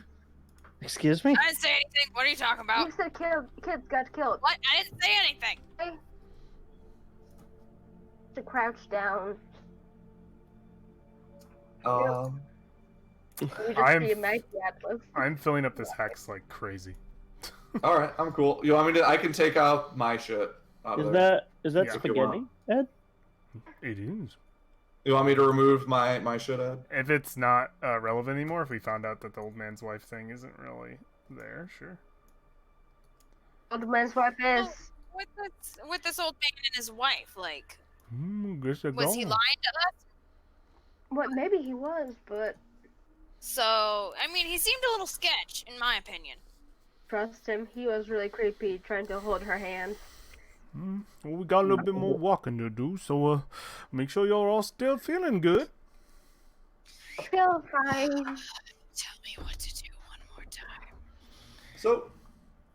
Excuse me? I didn't say anything. What are you talking about? You said kids got killed. What? I didn't say anything. To crouch down. You just I'm- see a Maggie Atlas. I'm filling up this hex like crazy. All right, I'm cool. You want me to? I can take out my shit. Out of there. Is that Yeah. spaghetti, Ed? It is. You want me to remove my shit, Ed? If it's not relevant anymore, if we found out that the old man's wife thing isn't really there, sure. What the man's wife is. With this old man and his wife, like, Guess they're was he gone. lying to us? Well, maybe he was, but So, I mean, he seemed a little sketch, in my opinion. trust him. He was really creepy, trying to hold her hand. Well, we got a little bit more walking to do, so make sure you're all still feeling good. Feel fine. Tell me what to do one more time. So,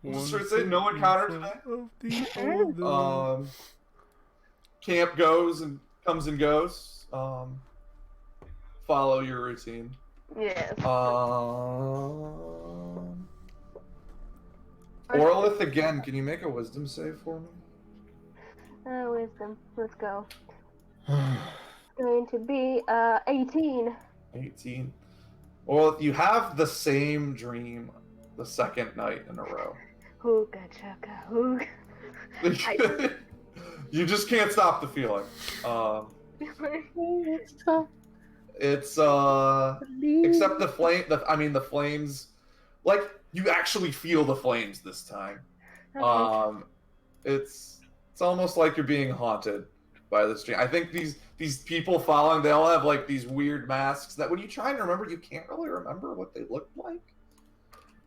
we'll just say no encounter today. Camp comes and goes. Follow your routine. Yes. Orlith again, can you make a wisdom save for me? Wisdom. Let's go. Going to be 18. 18. Orlith, you have the same dream the second night in a row. Hooga chugga hoog. You just can't stop the feeling. It's except the flame. The flames. Like you actually feel the flames this time. It's almost like you're being haunted by this dream. I think these people following, they all have like these weird masks that when you try and remember, you can't really remember what they look like.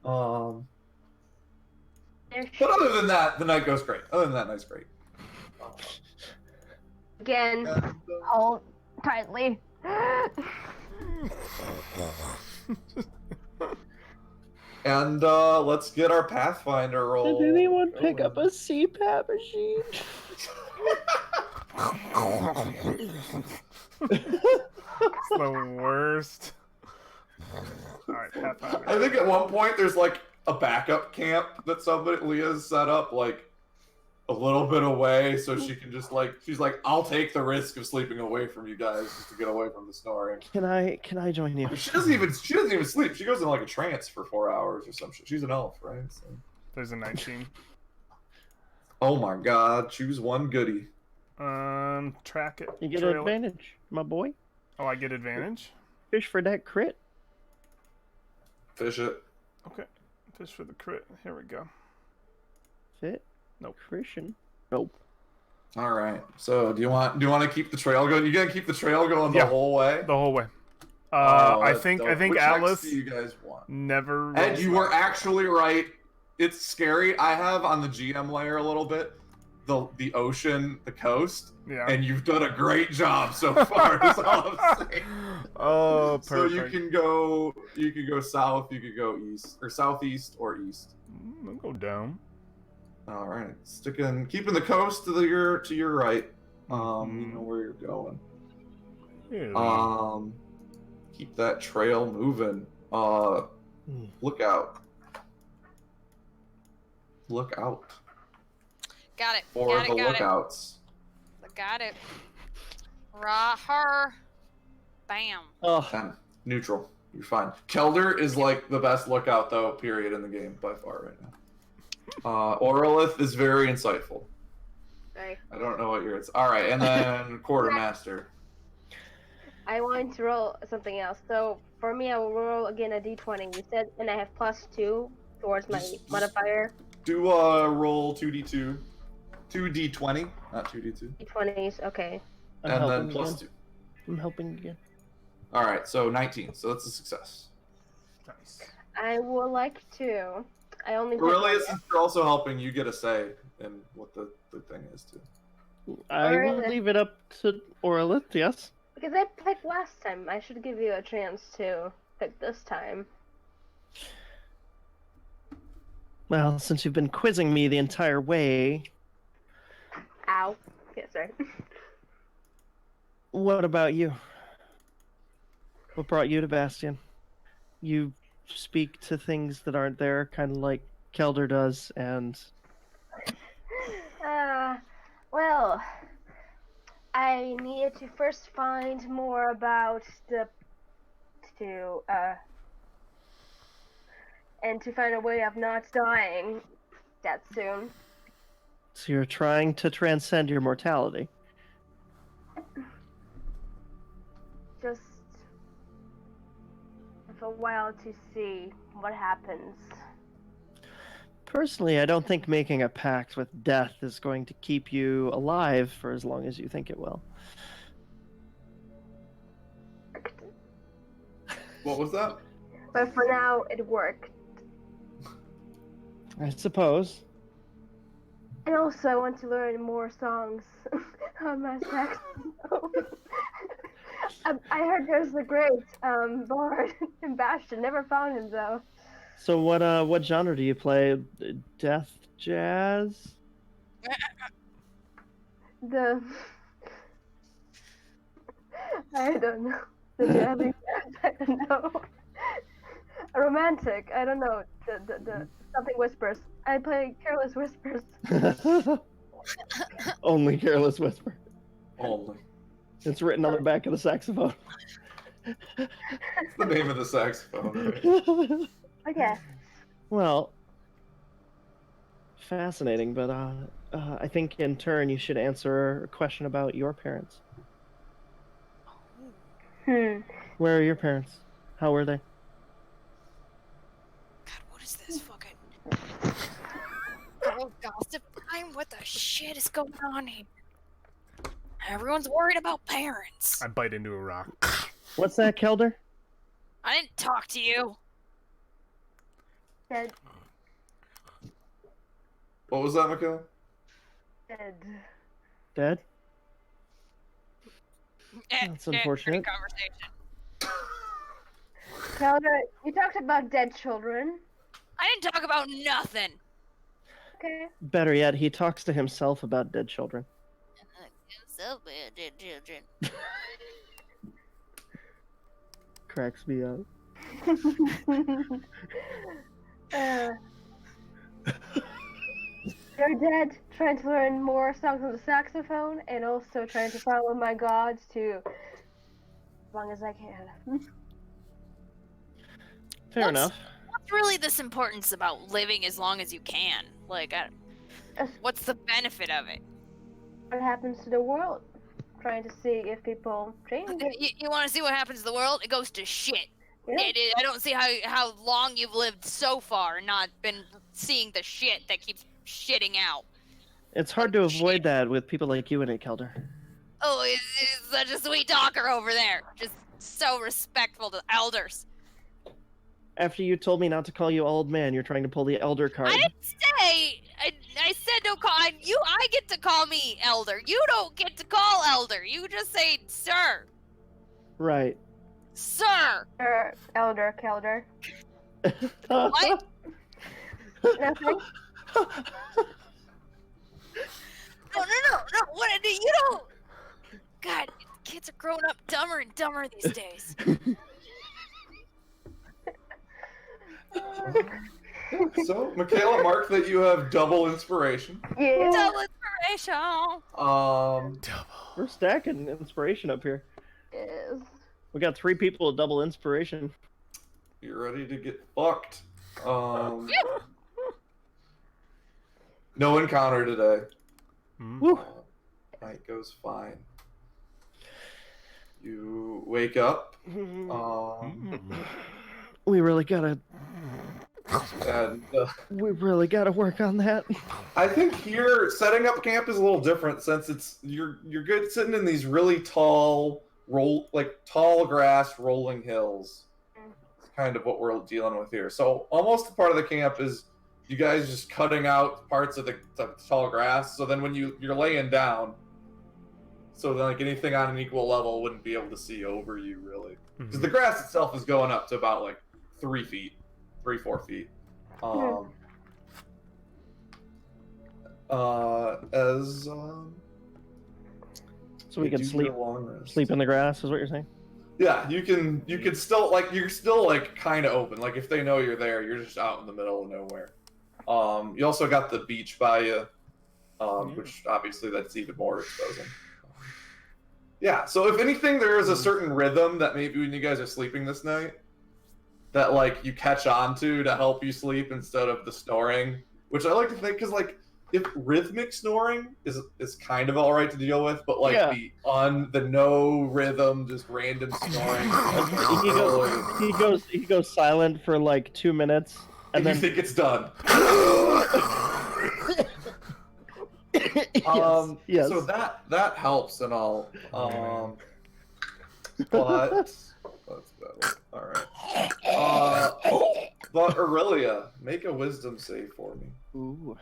But other than that, the night goes great. Other than that, night's great. Again, hold tightly. And let's get our Pathfinder roll. Did anyone pick up a CPAP machine? It's the worst. Alright, Pathfinder. I think at one point there's like a backup camp that Leah's set up like a little bit away, so she can just like she's like, I'll take the risk of sleeping away from you guys just to get away from the snoring. Can I join you? She doesn't even sleep. She goes in like a trance for 4 hours or some shit. She's an elf, right? So... There's a 19. Oh my god, choose one goodie. Track it. You get trail an it. advantage, my boy. Oh, I get advantage? Fish for that crit. Fish it. Okay. Fish for the crit. Here we go. Fit. Nope. Christian. Nope. All right. So do you want to keep the trail going? You gonna keep the trail going the whole way? The whole way. Oh, I that's think dope. Which Atlas next do you guys want? never. Ed, you were actually right. It's scary. I have on the GM layer a little bit the ocean, the coast, Yeah. and you've done a great job so far. Is all I'm saying. Oh, perfect. So you can go south, you could go east or southeast or east. I'll go down. All right, keeping the coast to your right. You know where you're going. Yeah. Keep that trail moving. Look out. Look out Got it. for got it, the got lookouts. It. Got it. Rah-har. Bam. Oh, 10. Neutral. You're fine. Kelder is like the best lookout though, period, in the game by far right now. Orlith is very insightful. Sorry. I don't know what yours. All right, and then Quartermaster. I want to roll something else. So for me, I will roll again a d20. You said, and I have +2 towards my modifier. Do roll 2d2, 2d20, not 2d2, D20s. Okay. I'm and helping then +2. again. I'm helping again. All right, so 19. So that's a success. Nice. I would like to. I only. Aurelia, since you're also helping, you get a say in what the thing is too. I will Orlith. leave it up to Orlith, yes. Because I picked last time, I should give you a chance to pick this time. Well, since you've been quizzing me the entire way, Ow. Yeah, sorry. what about you? What brought you to Bastion? You speak to things that aren't there, kind of like Kelder does, and... Well, I needed to first find more about and to find a way of not dying that soon. So you're trying to transcend your mortality. Just for a while to see what happens. Personally, I don't think making a pact with death is going to keep you alive for as long as you think it will. What was that? But for now, it worked. I suppose. And also, I want to learn more songs on my saxophone. I heard there's a great bard in Bastion. Never found him though. So what genre do you play? Death jazz? The I don't know. The jamming I don't know. A romantic. I don't know. The something whispers. I play Careless Whispers. Only Careless Whisper. Only. It's written on the back of the saxophone. It's the name of the saxophone, right? Okay. Well, fascinating, but I think in turn you should answer a question about your parents. Where are your parents? How were they? God, what is this fucking girl gossip time? What the shit is going on here? Everyone's worried about parents. I bite into a rock. What's that, Kelder? I didn't talk to you. Dead. What was that, Mikhail? Dead. Dead? That's That's unfortunate. Conversation. Calder, you talked about dead children. I didn't talk about nothing. Okay. Better yet, he talks to himself about dead children. So bad, dead children. Cracks me up. They're dead, trying to learn more songs on the saxophone, and also trying to follow my gods to as long as I can. Fair enough. What's really this importance about living as long as you can? Like, what's the benefit of it? What happens to the world? Trying to see if people change it. You want to see what happens to the world? It goes to shit. Yeah. I don't see how long you've lived so far and not been seeing the shit that keeps shitting out. It's hard to avoid that with people like you in it, Kelder. Oh, he's such a sweet talker over there. Just so respectful to elders. After you told me not to call you old man, you're trying to pull the elder card. I didn't say. I said don't call. I get to call me elder. You don't get to call elder. You just say sir. Right. Sir. Elder, Kelder. What? Nothing? No. What? You don't. God, kids are growing up dumber and dumber these days. So, Michaela, mark that you have double inspiration. Yeah. Double inspiration. We're stacking inspiration up here. Yes. We got 3 people with double inspiration. You're ready to get fucked. No encounter today. Woo. Night goes fine. You wake up. We really gotta And work on that. I think here setting up camp is a little different since you're good sitting in these really tall tall grass rolling hills. It's kind of what we're dealing with here. So almost part of the camp is you guys just cutting out parts of the tall grass. So then when you're laying down, so then like anything on an equal level wouldn't be able to see over you really, because the grass itself is going up to about like 4 feet. So we can sleep in the grass, is what you're saying? Yeah, you can still you're still kind of open. Like if they know you're there, you're just out in the middle of nowhere. You also got the beach by you, which obviously that's even more exposing. Yeah, so if anything, there is a certain rhythm that maybe when you guys are sleeping this night, that you catch on to help you sleep instead of the snoring, which I like to think because if rhythmic snoring is kind of all right to deal with, but the no rhythm, just random snoring. He goes silent for 2 minutes, and then you think it's done. Yes. So that helps and all. But That's better. All right. But Aurelia, make a wisdom save for me. Ooh.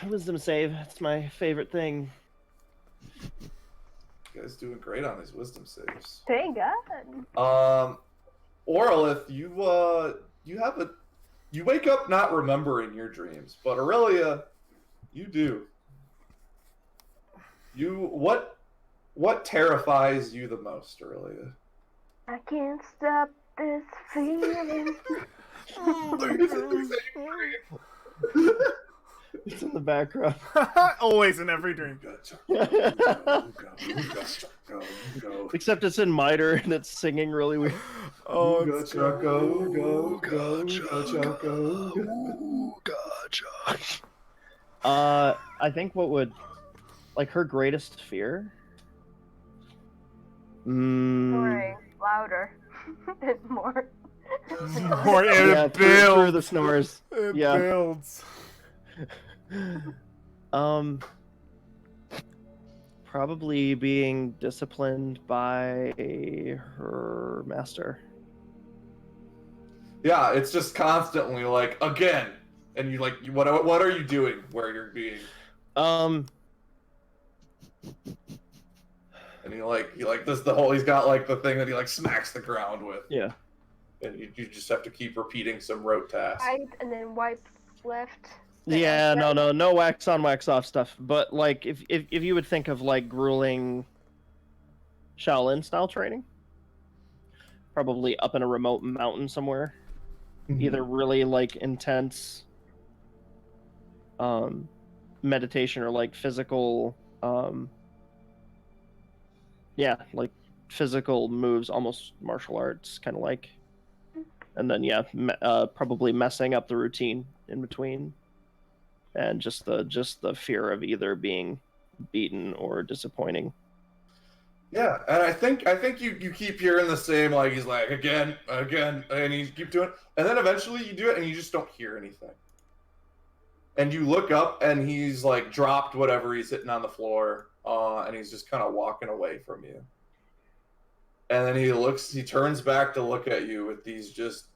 Wisdom save. That's my favorite thing. You guys doing great on these wisdom saves. Thank God. Orlith, you wake up not remembering your dreams, but Aurelia, you do. What terrifies you the most, Aurelia? I can't stop this feeling. It's in the background. Always in every dream. Except it's in Miter and it's singing really weird. Oh, I think what would, like, her greatest fear? Snoring louder and more. More it Yeah, through builds. the snores. It Yeah. builds. Probably being disciplined by her master. Yeah, it's just constantly like again, and you like, what are you doing? Where you're being, and he does the whole. He's got like the thing that he like smacks the ground with. Yeah. And you just have to keep repeating some rote tasks. Right, and then wipe left. Yeah, no wax on, wax off stuff. But like, if you would think of like grueling Shaolin style training, probably up in a remote mountain somewhere, either really like intense meditation or like physical, yeah, like physical moves, almost martial arts, kind of like. And then yeah, probably messing up the routine in between. And just the fear of either being beaten or disappointing. Yeah, and I think you keep hearing the same, like he's like again, and you keep doing it, and then eventually you do it and you just don't hear anything. And you look up and he's like dropped whatever he's hitting on the floor, and he's just kind of walking away from you. And then he turns back to look at you with these just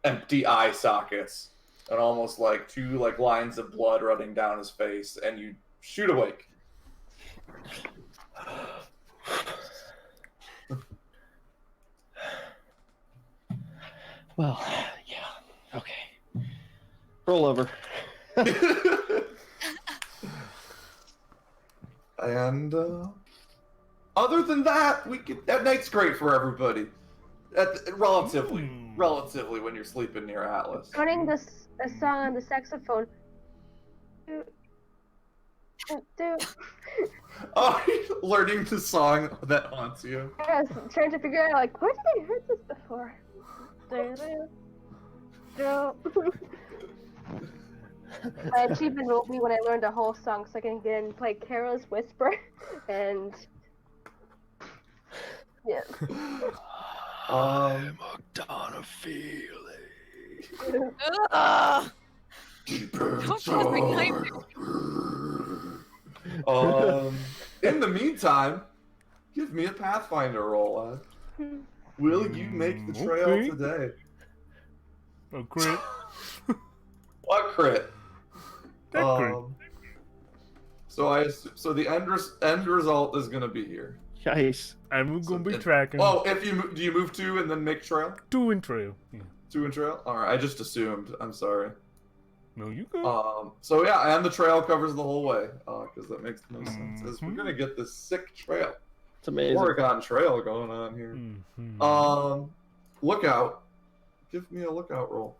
empty eye sockets. And almost like two like lines of blood running down his face, and you shoot awake. Well, yeah, okay. Roll over. And other than that, that night's great for everybody. Relatively, when you're sleeping near Atlas. Running a song on the saxophone. Oh, learning the song that haunts you. I was trying to figure out, like, where did I heard this before? My achievement will be when I learn the whole song, so I can get and play Carol's Whisper, and yeah. I'm hooked on a feeling. Ugh. Deeper Don't cause me nightmares. In the meantime, give me a Pathfinder roll, Ed. Will you make the trail Okay. today? A crit. What crit? That crit. So the end result is gonna be here. Nice. I'm gonna be it- tracking. Oh, do you move 2 and then make trail? 2 and trail. Yeah. 2 and trail? Alright, I just assumed. I'm sorry. No, you go. So yeah, and the trail covers the whole way, because that makes the most sense. Is we're gonna get this sick trail. It's amazing. Oregon Trail going on here. Mhm. Lookout. Give me a lookout roll.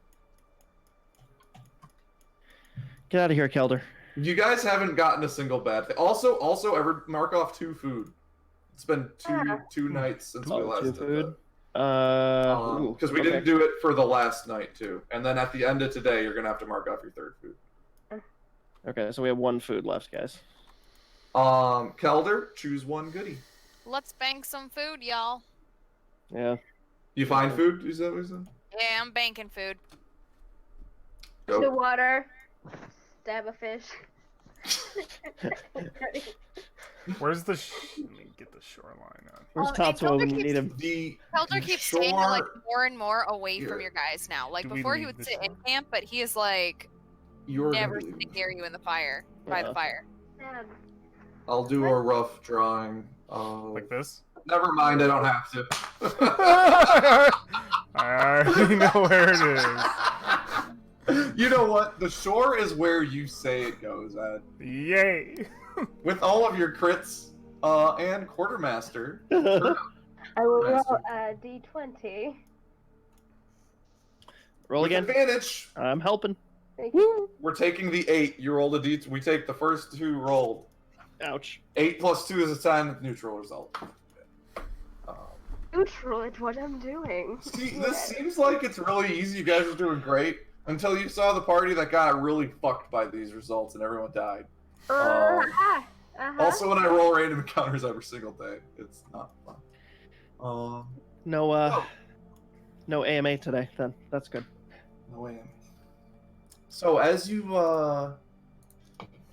Get out of here, Kelder. You guys haven't gotten a single bad thing. Also, ever mark off 2 food. It's been two nights since we last Two did food. that. Because we didn't do it for the last night too. And then at the end of today, you're gonna have to mark off your 3rd food. Okay, so we have 1 food left, guys. Kelder, choose 1 goodie. Let's bank some food, y'all. Yeah. You find food? Is that what you said? Yeah, I'm banking food. The Go. water. Stab a fish. Where's the? Let me get the shoreline on. Where's and Tatsuo when Kelder you need him? Kelder keeps staying like more and more away from Yeah. your guys now. Like Do we before, he leave would the sit in shore? camp, but he is like You're gonna never be sitting leaving. near you in the fire by the Yeah. fire. Sad. I'll do a rough drawing. Like this? Never mind, I don't have to. I already know where it is. You know what? The shore is where you say it goes, Ed. Yay! With all of your crits and quartermaster. I will roll Master. a d20. Roll With again. advantage, I'm helping. Thank you. we're taking the 8. You rolled a D. We take the first 2 rolled. Ouch. 8 plus 2 is a 10. Neutral result. Neutral at what I'm doing. See, this seems like it's really easy. You guys are doing great until you saw the party that got really fucked by these results and everyone died. Also, when I roll random encounters every single day, it's not fun. No, Oh. no AMA today. Then that's good. No way. So as you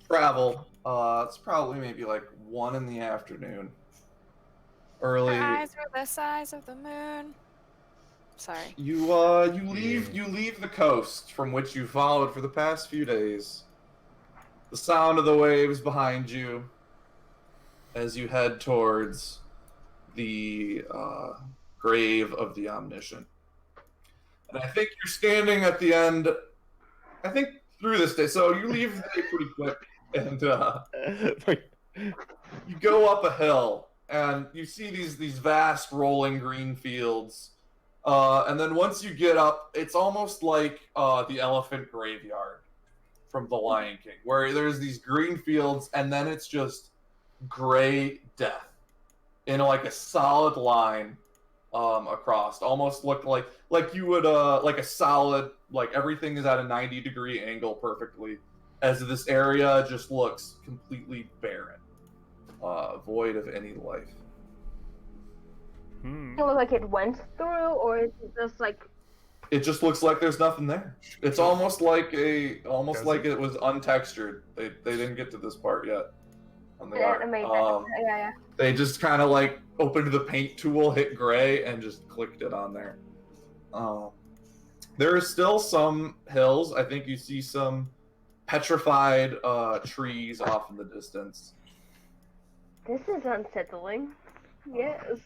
travel, it's probably maybe like 1 in the afternoon. Early. Her eyes were the size of the moon. Sorry. You leave the coast from which you followed for the past few days. The sound of the waves behind you as you head towards the grave of the Omniscient. And I think you're standing at the end. I think through this day. So you leave the day pretty quick, and you go up a hill, and you see these vast rolling green fields. And then once you get up, it's almost like the elephant graveyard from The Lion King, where there's these green fields, and then it's just gray death in like a solid line across. Almost look like you would like a solid, like everything is at a 90-degree angle perfectly, as this area just looks completely barren, void of any life. It looked like it went through, or is it just like It just looks like there's nothing there. It's almost like it was untextured. They didn't get to this part yet. On the art. yeah. They just kind of like opened the paint tool, hit gray, and just clicked it on there. There are still some hills. I think you see some petrified trees off in the distance. This is unsettling. Yes.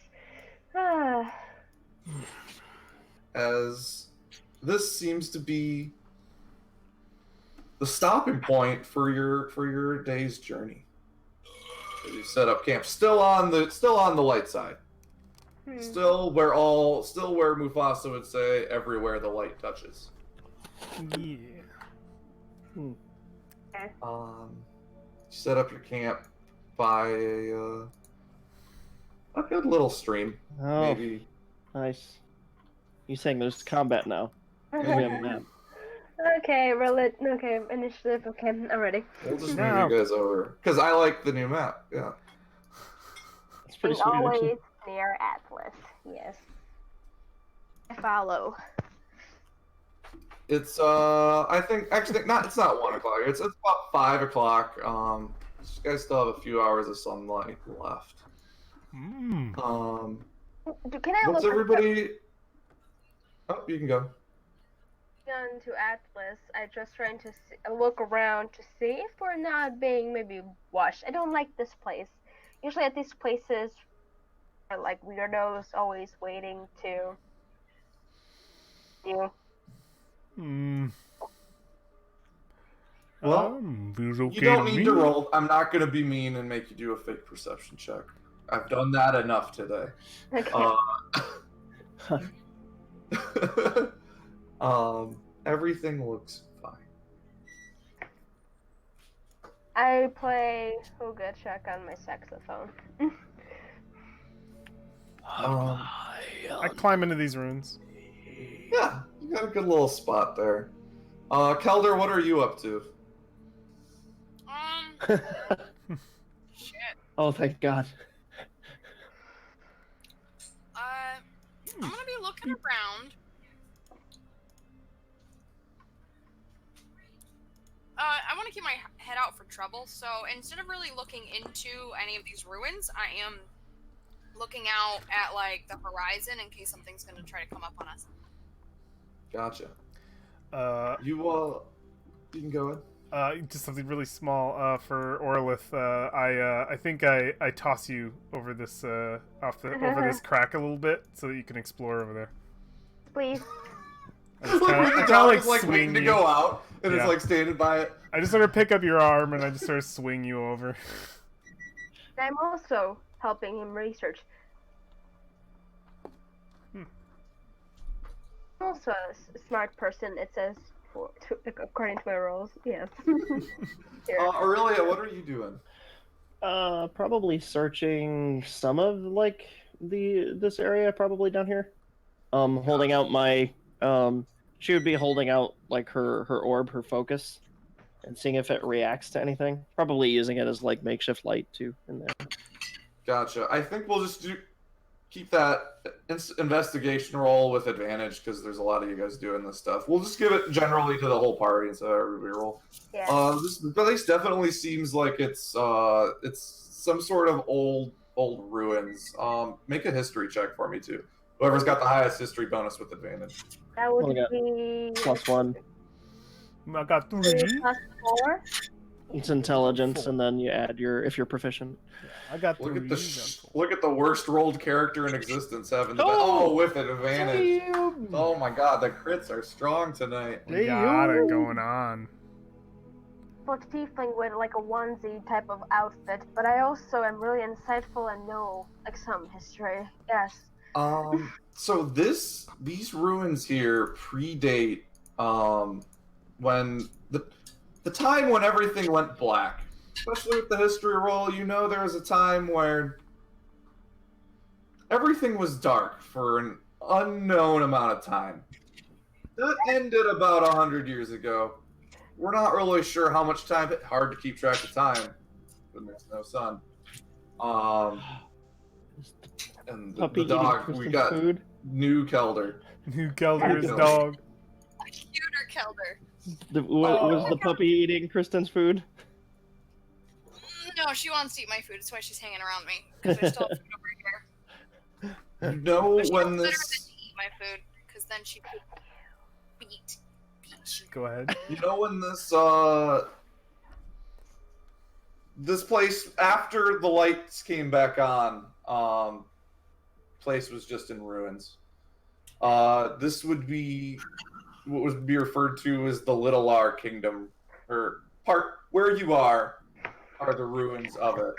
As this seems to be the stopping point for your day's journey. So you set up camp, still on the light side, still where Mufasa would say, everywhere the light touches. Yeah. You set up your camp by a good little stream, Oh, maybe. nice. You saying there's combat now? We have a map. Okay, roll it. Okay, initiative. Okay, I'm ready. We'll just move No. you guys over because I like the new map. Yeah. It's pretty And sweet. always Actually. near Atlas. Yes. I follow. It's I think actually not. It's not 1 o'clock. It's about 5 o'clock. You guys still have a few hours of sunlight left. Mm. Can I What's look everybody? Oh, you can go. on to Atlas? I just trying to look around to see if we're not being maybe watched. I don't like this place. Usually at these places are like weirdos always waiting to you. Well, feels okay You don't to need me. to roll. I'm not gonna be mean and make you do a fake perception check. I've done that enough today. Okay. Everything looks fine. I play Hoga check on my saxophone. I climb into these ruins. Yeah, you got a good little spot there. Kelder, what are you up to? Shit. Oh, thank God. I'm gonna be looking around. I want to keep my head out for trouble. So instead of really looking into any of these ruins, I am looking out at like the horizon in case something's gonna try to come up on us. Gotcha. You You can go in. just something really small for Orlith. I think I toss you over this over this crack a little bit so that you can explore over there. Please. I just Look, kinda, the I dog kinda, is like swing waiting to you. go out, and it's Yeah. like standing by it. I just sort of pick up your arm and I just sort of swing you over. I'm also helping him research. Hmm. I'm also a smart person, it says, according to my rules. Yes. Here. Aurelia, what are you doing? Probably searching some of like this area, probably down here. Holding out my she would be holding out like her orb, her focus, and seeing if it reacts to anything. Probably using it as like makeshift light too in there. Gotcha. I think we'll just keep that investigation roll with advantage because there's a lot of you guys doing this stuff. We'll just give it generally to the whole party instead of everybody roll. Yeah. This place definitely seems like it's some sort of old ruins. Make a history check for me too. Whoever's got the highest history bonus with advantage. That would Oh, yeah. be +1. I got 3. +4. It's intelligence, 4. and then you add your if you're proficient. I got 3. Look at the worst rolled character in existence having the with an advantage. Oh my god, the crits are strong tonight. We got it going on. Like tiefling with like a onesie type of outfit, but I also am really insightful and know like some history. Yes. So these ruins here predate when the time when everything went black. Especially with the history roll, you know there was a time where everything was dark for an unknown amount of time. That ended about 100 years ago. We're not really sure how much time. Hard to keep track of time when there's no sun. And the Puppy dog, eating we Kristen's got food. New Kelder. New Kelder's Oh. dog. Cuter Kelder. Was the puppy eating Kristen's food? No, she wants to eat my food. That's why she's hanging around me. Because there's still food over here. You know But she when better than this, to eat my food, because then she could beat you. Go ahead. you know when this place after the lights came back on, place was just in ruins. This would be what would be referred to as the Little R Kingdom, or part where you are the ruins of it.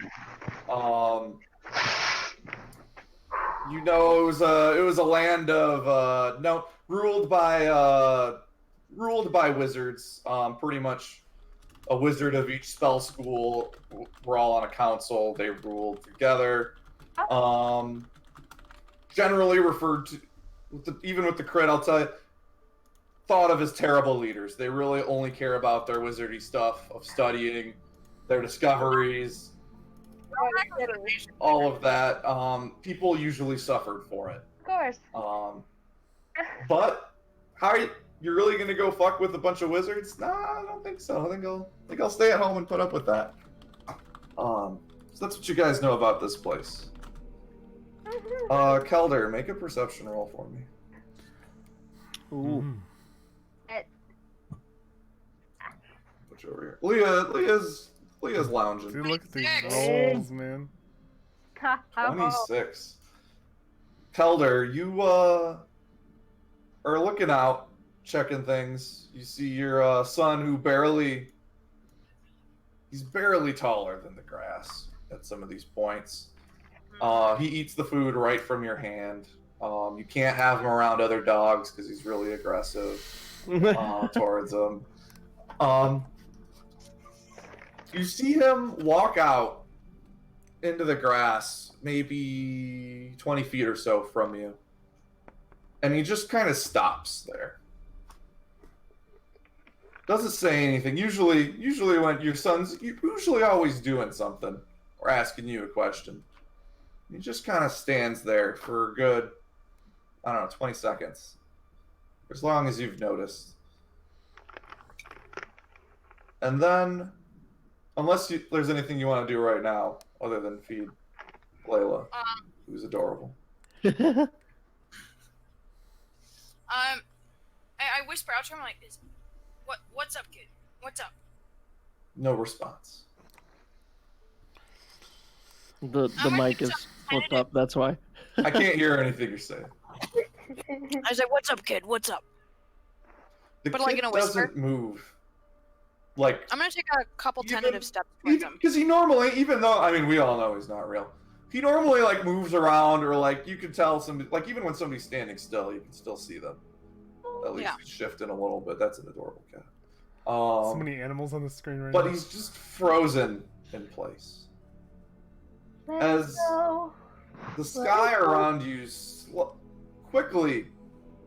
You know, it was a land of ruled by wizards. Pretty much a wizard of each spell school. We're all on a council. They ruled together. Generally referred to, even with the crit, I'll tell you, thought of as terrible leaders. They really only care about their wizardy stuff of studying, their discoveries, all of that. People usually suffered for it. Of course. But how you're really gonna go fuck with a bunch of wizards? Nah, I don't think so. I think I'll stay at home and put up with that. So that's what you guys know about this place. Kelder, make a perception roll for me. Ooh. Put you over here. Leah's lounging. Dude, look at these 26. rolls, man. 26. Kelder, you are looking out, checking things. You see your son who he's barely taller than the grass at some of these points. He eats the food right from your hand. You can't have him around other dogs because he's really aggressive towards them. You see him walk out into the grass, maybe 20 feet or so from you. And he just kind of stops there. Doesn't say anything. Usually when your son's usually always doing something or asking you a question. He just kind of stands there for a good, I don't know, 20 seconds. As long as you've noticed. And then Unless there's anything you want to do right now other than feed Layla, who's adorable. I whisper out to him like, what's up, kid? What's up? No response. The mic is flipped up. That's why. I can't hear anything you're saying. I was like, "What's up, kid? What's up?" The But, kid like, in a whisper? doesn't move. Like I'm gonna take a couple tentative steps towards him. because he normally, even though I mean we all know he's not real, he normally like moves around or like you can tell somebody like even when somebody's standing still, you can still see them. At least Yeah. shifting a little bit. That's an adorable cat. So many animals on the screen right But now. he's just frozen in place. As the sky around you quickly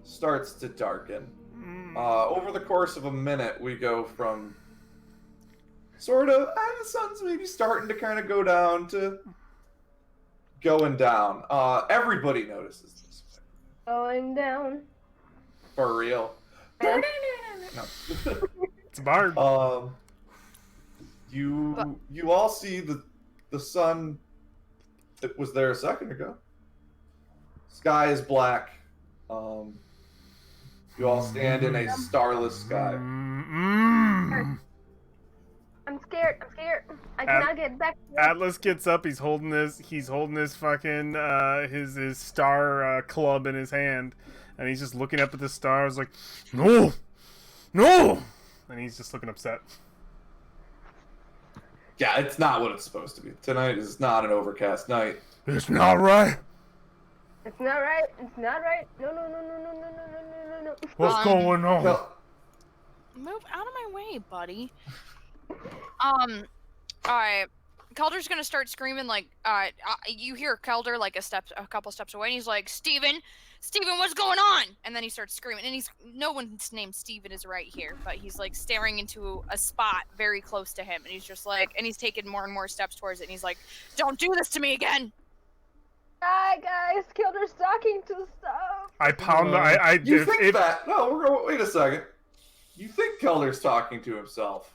starts to darken. Over the course of a minute, we go from sort of, the sun's maybe starting to kind of go down to going down. Everybody notices this. Going down. For real. No. It's a barn. You all see the sun that was there a second ago. Sky is black. You all stand in a starless sky. Mm-mm. I'm scared. I cannot get back. Atlas gets up. He's holding his fucking his star club in his hand, and he's just looking up at the stars like, no, and he's just looking upset. Yeah, it's not what it's supposed to be. Tonight is not an overcast night. It's not right. It's not right. No. What's going on? No, Move out of my way, buddy. Alright. Kelder's gonna start screaming like, you hear Kelder like a couple steps away, and he's like, Steven, what's going on? And then he starts screaming, and no one's named Steven is right here, but he's like staring into a spot very close to him, and he's just like, and he's taking more and more steps towards it, and he's like, don't do this to me again! Hi guys, Kilder's talking to stuff. I pound you think that? No, wait a second. You think Kelder's talking to himself.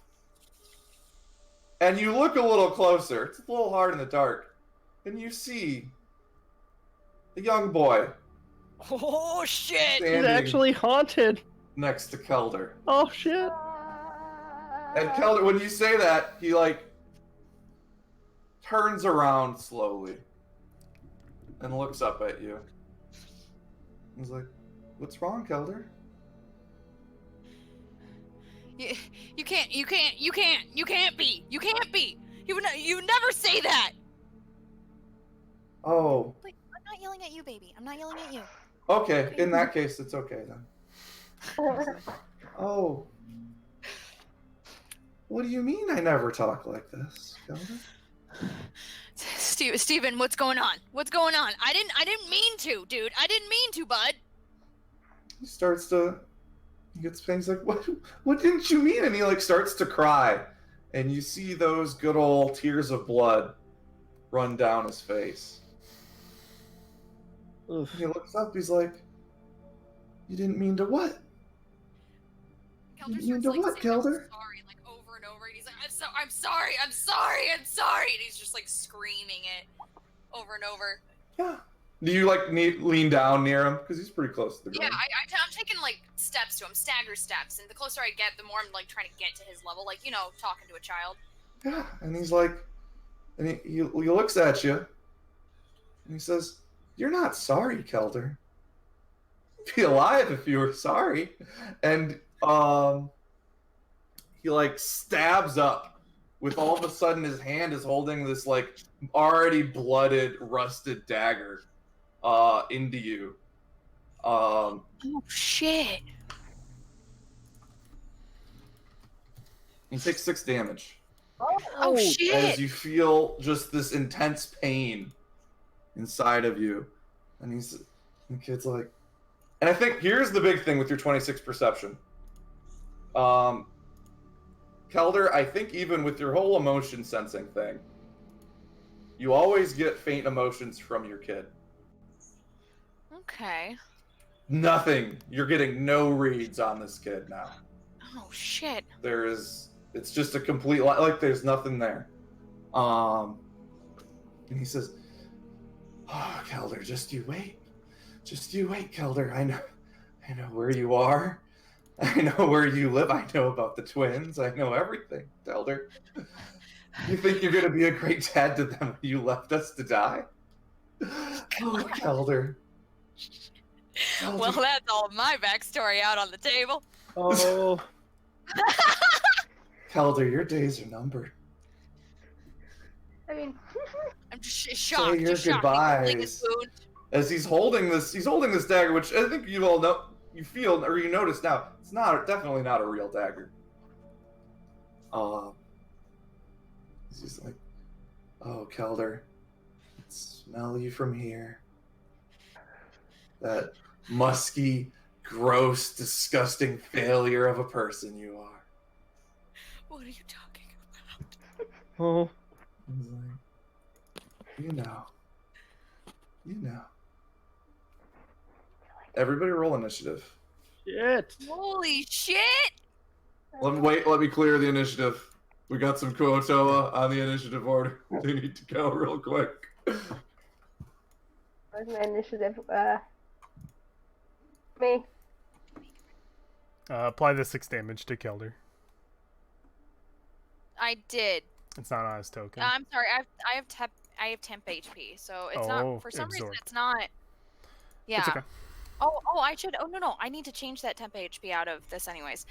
And you look a little closer. It's a little hard in the dark. And you see a young boy Oh shit! He's standing actually haunted. next to Kelder. Oh shit. And Kelder, when you say that, he like turns around slowly and looks up at you. He's like, "What's wrong, Kelder?" You can't be! You would never say that! Oh, Like, I'm not yelling at you, baby. I'm not yelling at you. okay. In that case, it's okay then. Oh. What do you mean I never talk like this, Kelder? Steven, what's going on? What's going on? I didn't mean to, dude. I didn't mean to, bud. He gets pain. He's like, what didn't you mean? And he like starts to cry. And you see those good old tears of blood run down his face. Oof. And he looks up, he's like, "You didn't mean to what?" Kelder You starts mean to like what, saying, "I'm Kelder?" sorry," like over and over. And he's like, I'm sorry. And he's just like screaming it over and over. Yeah. Do you like lean down near him? Because he's pretty close to the Yeah, ground. I'm taking like steps to him, stagger steps, and the closer I get, the more I'm like trying to get to his level, like talking to a child. Yeah. And he's like, and he looks at you, and he says, "You're not sorry, Kelder. You'd be alive if you were sorry." And he like stabs up with all of a sudden his hand is holding this like already blooded, rusted dagger into you. Oh shit! You take 6 damage Oh as shit! you feel just this intense pain inside of you. And the kid's like, and I think here's the big thing with your 26 perception. Kelder, I think even with your whole emotion sensing thing, you always get faint emotions from your kid. Okay. Nothing. You're getting no reads on this kid now. Oh shit! There is It's just a complete like there's nothing there. And he says, "Oh, Kelder, just you wait, Kelder. I know where you are. I know where you live. I know about the twins. I know everything, Kelder. You think you're gonna be a great dad to them when you left us to die? Oh, Kelder." Well, that's all of my backstory out on the table. Oh, Kelder, your days are numbered. I mean, I'm just shocked. Say your just shocked. He's holding his goodbyes. wound. As he's holding this dagger, which I think you all know, you feel or you notice now. It's definitely not a real dagger. He's just like, "Oh, Kelder, I can smell you from here. That musky, gross, disgusting failure of a person you are." What are you talking about? oh. He's like, you know. Everybody roll initiative. Shit. Holy shit! Let me clear the initiative. We got some Kuotoa on the initiative order. They need to go real quick. where's my initiative? Me. Apply the 6 damage to Kelder. I did. It's not on his token. I'm sorry. I have temp HP, so it's Oh, not. For some reason, absorb. it's not. Yeah. It's okay. Oh, I should. Oh no, I need to change that temp HP out of this anyways.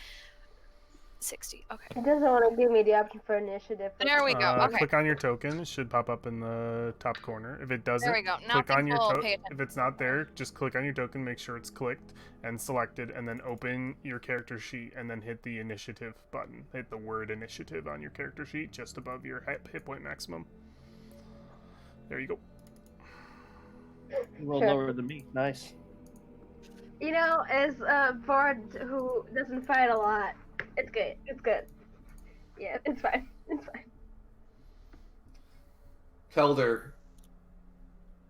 60. Okay. It doesn't want to give me the option for initiative. There we go. Okay. Click on your token. It should pop up in the top corner. If it doesn't, There we go. Now click on your people token. pay attention. If it's not there, just click on your token, make sure it's clicked and selected, and then open your character sheet, and then hit the initiative button. Hit the word initiative on your character sheet just above your hit point maximum. There you go. You rolled Sure. lower than me. Nice. You know, as a bard who doesn't fight a lot, it's good. It's good. Yeah, it's fine. It's fine. Kelder,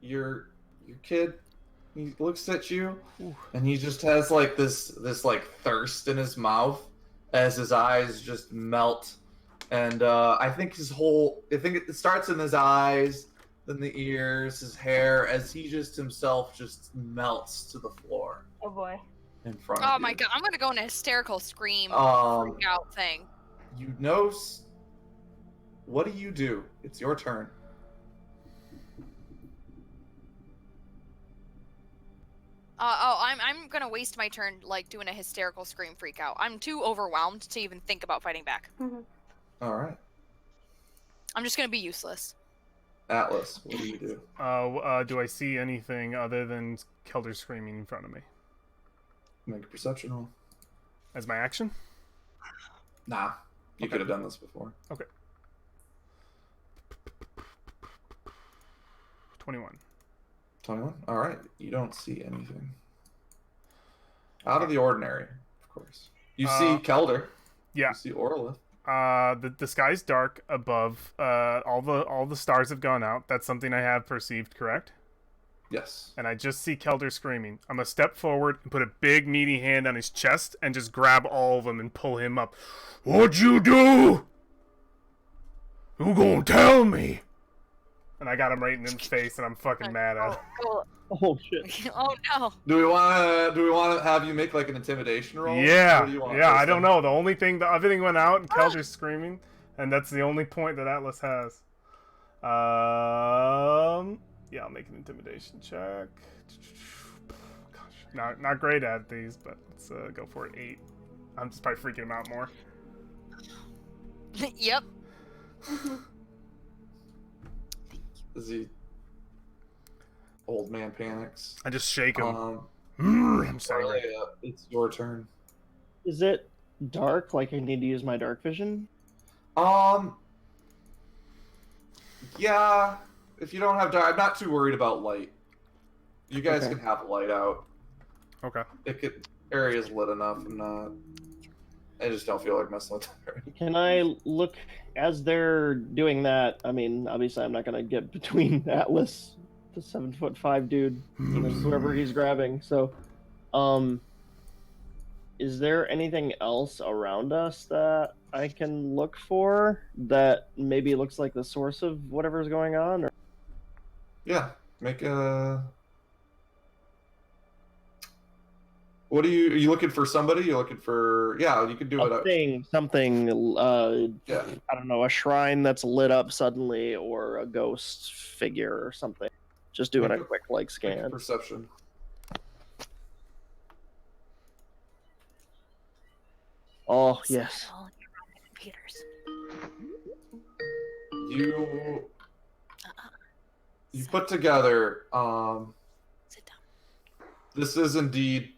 your kid, he looks at you, and he just has like this like thirst in his mouth as his eyes just melt, and I think it starts in his eyes, then the ears, his hair, as he just himself just melts to the floor Oh boy. in front of Oh you. my god, I'm gonna go in a hysterical scream freak out thing. You know, what do you do? It's your turn. I'm gonna waste my turn like doing a hysterical scream freak out. I'm too overwhelmed to even think about fighting back. All right, I'm just gonna be useless. Atlas, what do you do? Do I see anything other than Kelder screaming in front of me Make a perception roll. as my action? Nah, you Okay. could have done this before. Okay. 21. 21? All right, you don't see anything out of the ordinary, of course. You see Kelder. Yeah. You see Orlith. The sky's dark above. All the stars have gone out. That's something I have perceived, correct? Yes. And I just see Kelder screaming. I'm gonna step forward and put a big meaty hand on his chest and just grab all of them and pull him up. What'd you do? Who gonna tell me? And I got him right in his face, and I'm fucking mad at him. Oh shit. Oh no. Do we want to have you make like an intimidation roll? Yeah, Or do you want yeah. I this don't thing? know. The everything went out, and Kelder's screaming, and that's the only point that Atlas has. Yeah, I'll make an intimidation check. Gosh, not great at these, but let's go for it. 8. I'm just probably freaking him out more. Yep. Is he? Old man panics. I just shake him. Um, I'm sorry. Orlith, it's your turn. Is it dark? Like I need to use my dark vision? Yeah. If you don't have dark, I'm not too worried about light. You guys Okay. can have light out. Okay. Area's lit enough. I just don't feel like messing with it. Can I look as they're doing that? I mean, obviously, I'm not gonna get between Atlas, the 7'5" dude, and then whoever he's grabbing. So, is there anything else around us that I can look for that maybe looks like the source of whatever's going on? Or... Yeah, make a. What are you looking for? Somebody? You're looking for? Yeah, you can do it. Something. Yeah. I don't know, a shrine that's lit up suddenly, or a ghost figure or something. Just doing a quick like Make a scan. perception. Oh yes. All on your computers. You put together. Sit down. This is indeed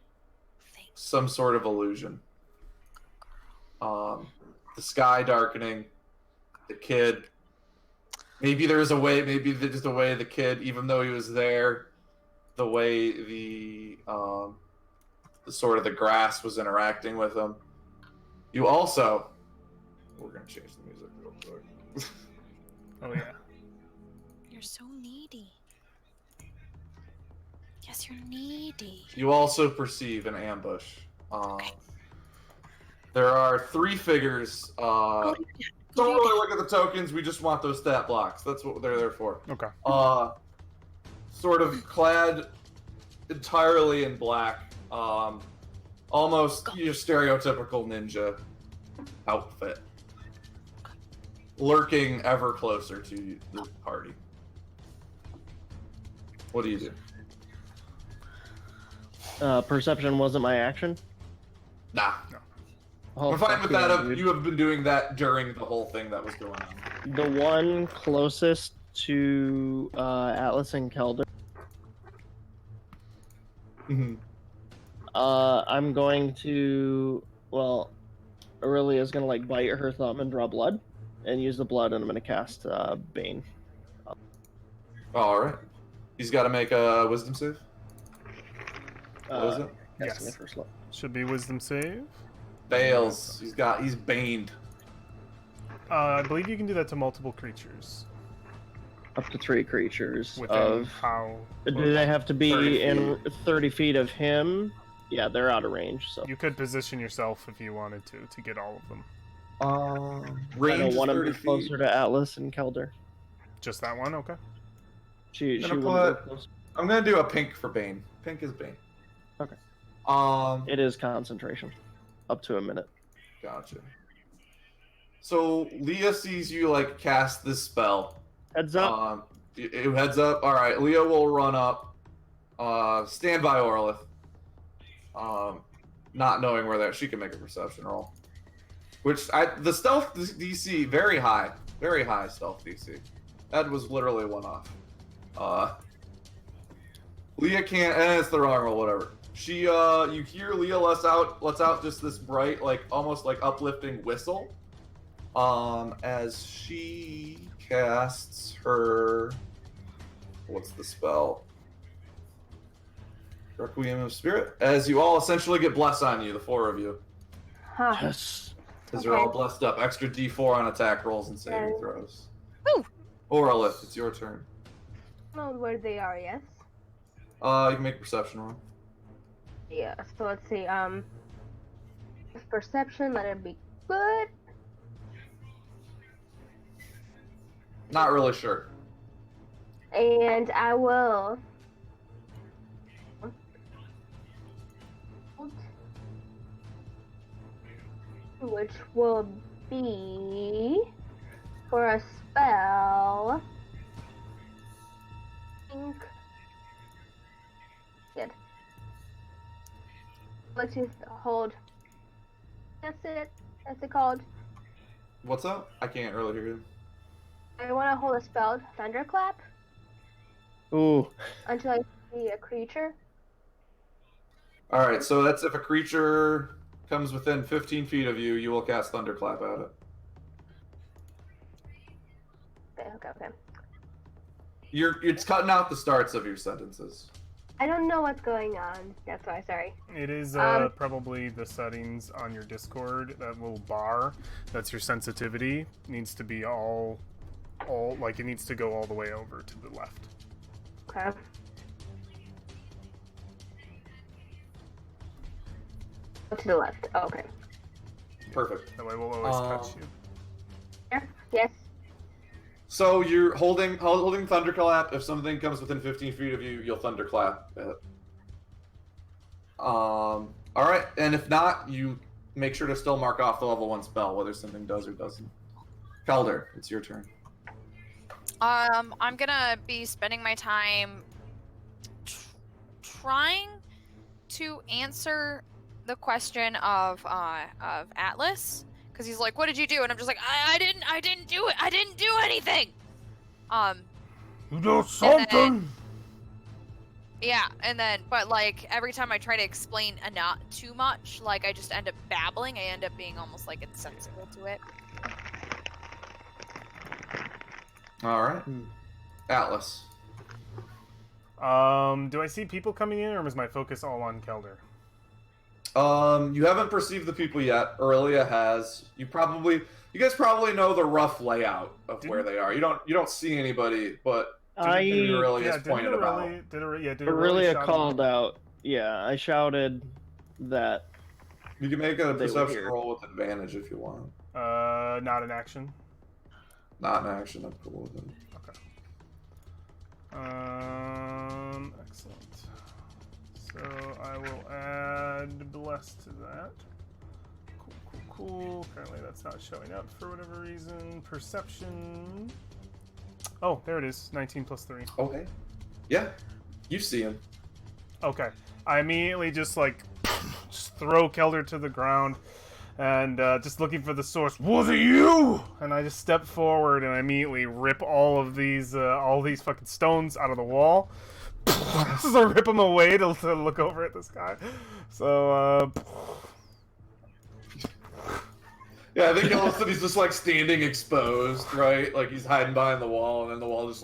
Thanks. some sort of illusion. The sky darkening, the kid. Maybe there's a way. Maybe there's a way the kid, even though he was there, the way the sort of the grass was interacting with him. You also. We're gonna change the music real quick. Oh yeah. You're so needy. Yes, you're needy. You also perceive an ambush. There are 3 figures. Don't really look at the tokens. We just want those stat blocks. That's what they're there for. Okay. Sort of clad entirely in black. Almost your stereotypical ninja outfit. Lurking ever closer to the party. What do you do? Perception wasn't my action. Nah. Oh, I'm fine fuck with yeah, that. dude. You have been doing that during the whole thing that was going on. The one closest to Atlas and Kelder. Mm-hmm. I'm going to. Well, Aurelia's gonna like bite her thumb and draw blood, and use the blood, and I'm gonna cast Bane. All right. He's got to make a wisdom save. What is it? Casting Yes. it first level. Should be wisdom save. Fails. He's baned. I believe you can do that to multiple creatures. Up to 3 creatures Within of. how? Do they have to 30 be in 30 feet of him? Yeah, they're out of range. So You could position yourself if you wanted to get all of them. I Range don't is want to 30 be closer feet. to Atlas and Kelder. Just that one? Okay. She Gonna wouldn't put- be close. I'm gonna do a pink for Bane. Pink is Bane. Okay. Um. It is concentration, up to a minute. Gotcha. So Leah sees you like cast this spell. Heads up. It heads up. All right. Leah will run up. Stand by Orlith. Not knowing where that she can make a perception roll. The stealth DC very high stealth DC. That was literally one off. Leah can't. It's the wrong roll. Whatever. She you hear Leah lets out just this bright, like almost like uplifting whistle. As she casts her. What's the spell? Requiem of Spirit. As you all essentially get blessed on you, the 4 of you. Huh. Yes. Because you're all blessed up. Extra D4 on attack rolls and saving Okay. throws. Woo! Orlith, it's your turn. I don't know where they are, yes? You can make a perception roll. Yeah, so let's see, perception, let it be good. Not really sure. And I will. Which will be for a spell. Think. Good. Let's just hold. That's it. That's it called. What's up? I can't really hear you. I want to hold a spell, Thunderclap, Ooh. until I see a creature. Alright, so that's if a creature comes within 15 feet of you, you will cast Thunderclap at it. Okay. It's cutting out the starts of your sentences. I don't know what's going on. That's why, sorry. It is probably the settings on your Discord. That little bar, that's your sensitivity, needs to be all like it needs to go all the way over to the left. Okay. To the left. Okay. Perfect. That way we'll always catch you. Yes. So you're holding Thunderclap. If something comes within 15 feet of you, you'll Thunderclap it. All right, and if not, you make sure to still mark off the level 1 spell, whether something does or doesn't. Calder, it's your turn. I'm gonna be spending my time trying to answer the question of Atlas, because he's like, "What did you do?" And I'm just like, "I didn't do it. I didn't do anything." You do something. Yeah, and then, but like every time I try to explain not too much, like I just end up babbling. I end up being almost like insensible to it. All right, Atlas. Do I see people coming in, or was my focus all on Kelder? You haven't perceived the people yet. Aurelia has. You guys probably know the rough layout of where they are. You don't see anybody, but Aurelia's pointed them out. Aurelia called out. Yeah, I shouted that. You can make a perception roll with advantage if you want. Not an action. Not an action. I'm cool with it. Okay. Excellent. So I will add bless to that. Cool. Apparently that's not showing up for whatever reason. Perception. Oh, there it is. 19 plus 3. Okay. Yeah. You see him. Okay. I immediately just throw Kelder to the ground and just looking for the source. Was it you? And I just step forward and I immediately rip all these fucking stones out of the wall. Just to rip them away to look over at this guy. So, yeah, I think all of a sudden he's just standing exposed, right? Like he's hiding behind the wall, and then the wall just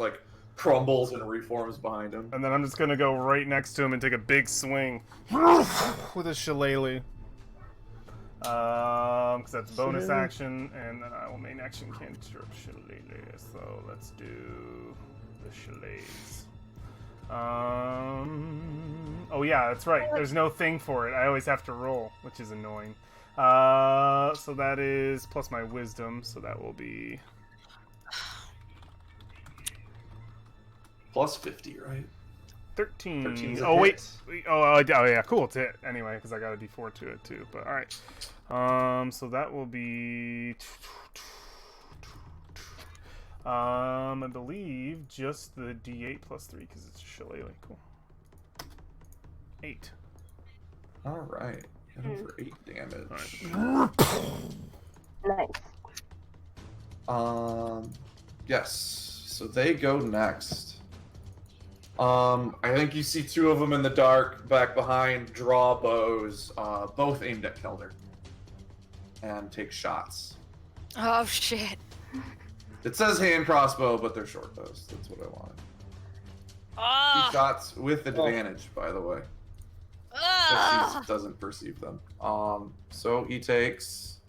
crumbles and reforms behind him. And then I'm just gonna go right next to him and take a big swing with a shillelagh. Because that's bonus action, and then I will main action cantrip shillelagh. So let's do the shillelaghs. Oh yeah, that's right. There's no thing for it. I always have to roll, which is annoying. So that is plus my wisdom, so that will be plus 50, right? 13. Oh wait. Oh yeah, cool. It's it anyway, because I got a D4 to it too. But all right. So that will be. I believe just the D8 plus 3 because it's a shillelagh. Cool. 8. All right. Hit him for 8 damage. Nice. Yes. So they go next. I think you see 2 of them in the dark, back behind, draw bows, both aimed at Kelder, and take shots. Oh shit. It says hand crossbow, but they're short bows. That's what I wanted. 2 shots with advantage, by the way. He doesn't perceive them. So he takes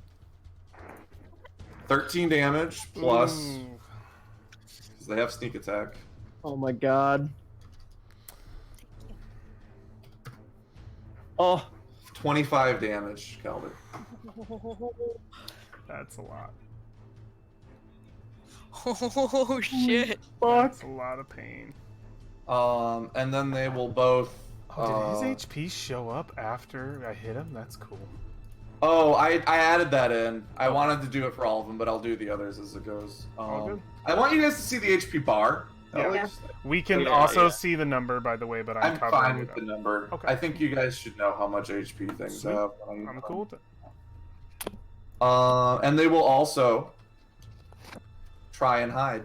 13 damage plus, because they have sneak attack. Oh my god. Oh. 25 damage, Kelder. That's a lot. Oh shit. That's a lot of pain. And then they will both. Oh, did his HP show up after I hit him? That's cool. Oh, I added that in. I wanted to do it for all of them, but I'll do the others as it goes. Good. I want you guys to see the HP bar. Yeah. We can also see the number, by the way, but I'm fine with the number. Okay. I think you guys should know how much HP things have. I'm cool with it. And they will also try and hide.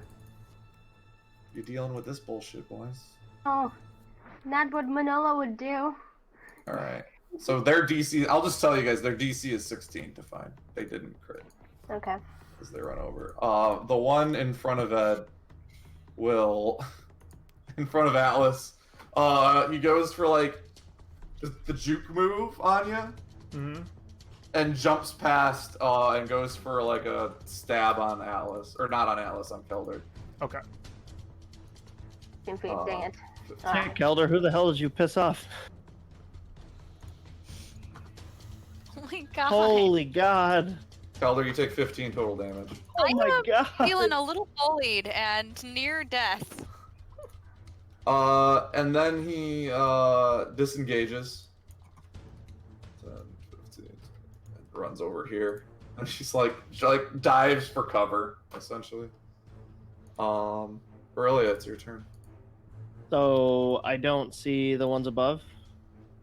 You're dealing with this bullshit, boys. Oh, not what Manolo would do. All right. So their DC, I'll just tell you guys, their DC is 16 to find. They didn't crit. Okay. Because they run over. The one in front of Ed will, in front of Atlas, he goes for the juke move on you. And jumps past and goes for a stab on Atlas. Or not on Atlas, on Kelder. Okay. Dang it. Hey, Kelder, who the hell did you piss off? Oh my God. Holy God. Calder, you take 15 total damage. Oh I my am God. feeling a little bullied and near death. And then he disengages. 10, 15, and runs over here. And she dives for cover, essentially. Aurelia, it's your turn. So I don't see the ones above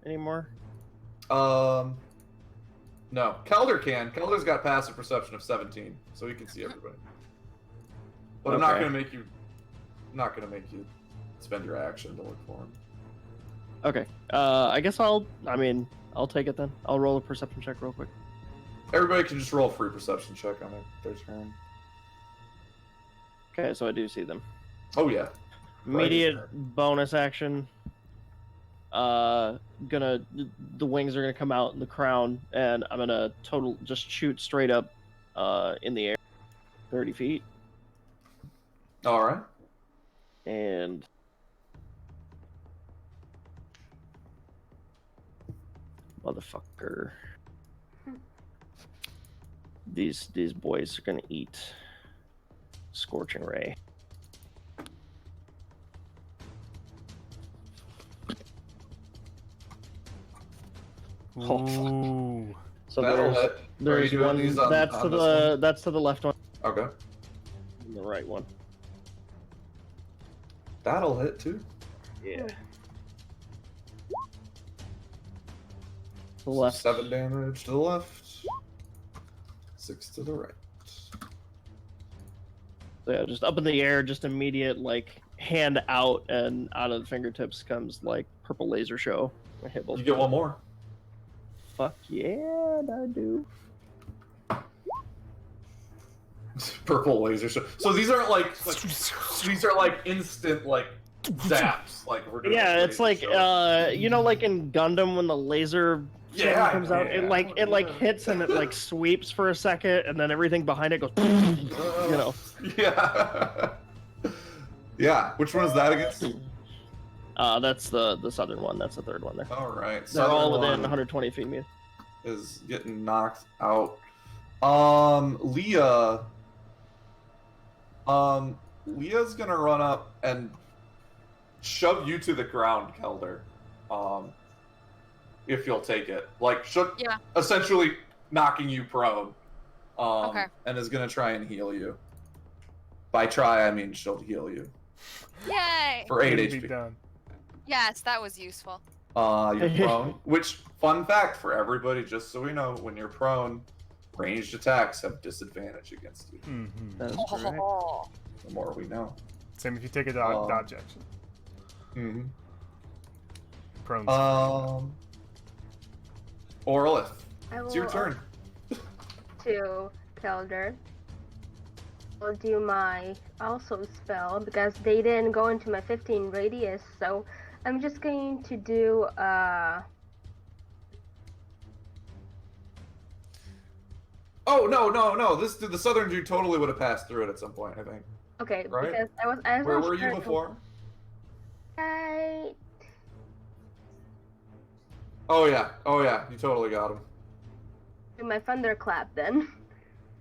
anymore. No. Calder can. Calder's got passive perception of 17, so he can see everybody. But I'm not Okay. gonna make you spend your action to look for him. Okay. I guess I'll take it then. I'll roll a perception check real quick. Everybody can just roll a free perception check on their turn. Okay, so I do see them. Oh yeah. Immediate bonus action. The wings are gonna come out in the crown, and I'm gonna just shoot straight up, in the air, 30 feet, All right. and motherfucker. These boys are gonna eat scorching ray. Oh, fuck. Ooh. So That'll hit. Are you there's doing one these on- that's on to this the one? that's to the left one, Okay. and the right one. That'll hit too. Yeah. The left. 7 damage to the left. 6 to the right. So yeah, just up in the air, just immediate hand out, and out of the fingertips comes purple laser show. I hit both. You get one more. Fuck yeah, I do. Purple laser show. So these aren't these are instant zaps. We're doing Yeah, it's laser show. in Gundam when the laser Yeah, comes out, yeah. it hits and it sweeps for a second, and then everything behind it goes. You know. Yeah. Yeah. Which one is that against? That's the southern one. That's the third one there. All right. They're all Southern within one 120 feet of me. is getting knocked out. Leah. Leah's gonna run up and shove you to the ground, Kelder. If you'll take it, Yeah. essentially knocking you prone. Okay. And is gonna try and heal you. By try, I mean she'll heal you Yay! for 8 Couldn't be HP. done. Yes, that was useful. You're prone. Which, fun fact for everybody, just so we know, when you're prone, ranged attacks have disadvantage against you. Mm-hmm. That is correct. Oh. The more we know. Same if you take a dodge action. Mm-hmm. Prone. Orlith, I it's your will turn. to Kelder. I'll do my also spell because they didn't go into my 15 radius, so I'm just going to do Oh no! The southern dude totally would have passed through it at some point, I think. okay, Right. because I was Where not were you sure. before? I Oh yeah, you totally got him. do my thunderclap then.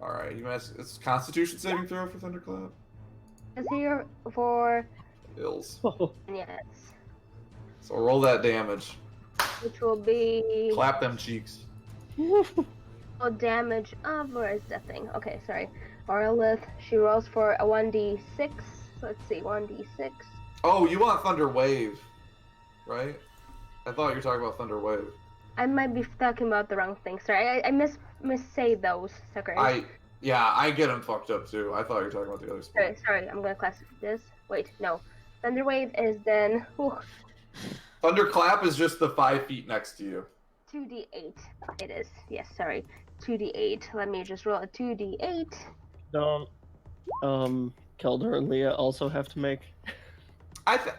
All right, you mess. It's Constitution saving throw for Thunderclap. Is here for Ills. yes, So roll that damage. which will be Clap them cheeks. damage of where is that thing? Okay, sorry. Orlith, she rolls for a 1d6. Let's see, 1d6. Oh, you want Thunder Wave, right? I thought you were talking about Thunder Wave. I might be talking about the wrong thing. Sorry, I missay those suckers. I get them fucked up too. I thought you were talking about the other spell. Sorry, I'm gonna classify this. Wait, no. Thunderwave is then Thunderclap is just the 5 feet next to you. 2d8. It is. Yes, sorry. 2d8. Let me just roll a 2d8. Don't Kelder and Leah also have to make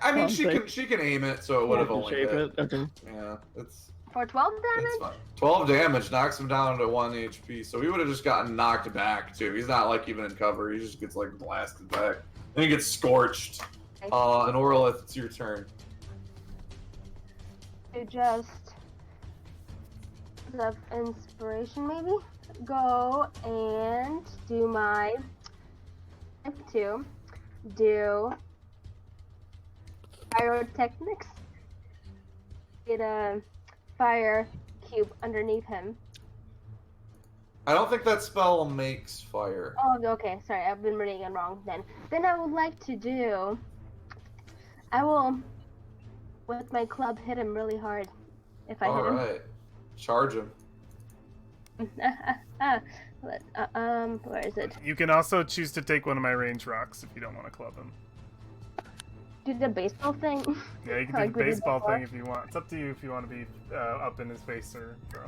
I mean, she can aim it, so it would have to only shape hit. it? Okay. Yeah, it's For 12 damage? fine. 12 damage knocks him down to 1 HP. So he would have just gotten knocked back too. He's not even in cover. He just gets blasted back. Then he gets scorched. Okay. And Orlith, it's your turn. To just of inspiration, maybe go and do my to do pyrotechnics. Get a fire cube underneath him. I don't think that spell makes fire. Oh, okay. Sorry, I've been reading it wrong then. Then I would like to do. I will, with my club, hit him really hard. If I hit him. Alright. Charge him. Where is it? You can also choose to take one of my range rocks if you don't want to club him. Do the baseball thing. Yeah, you can Like do the we did baseball before. thing if you want. It's up to you if you want to be up in his face or throw.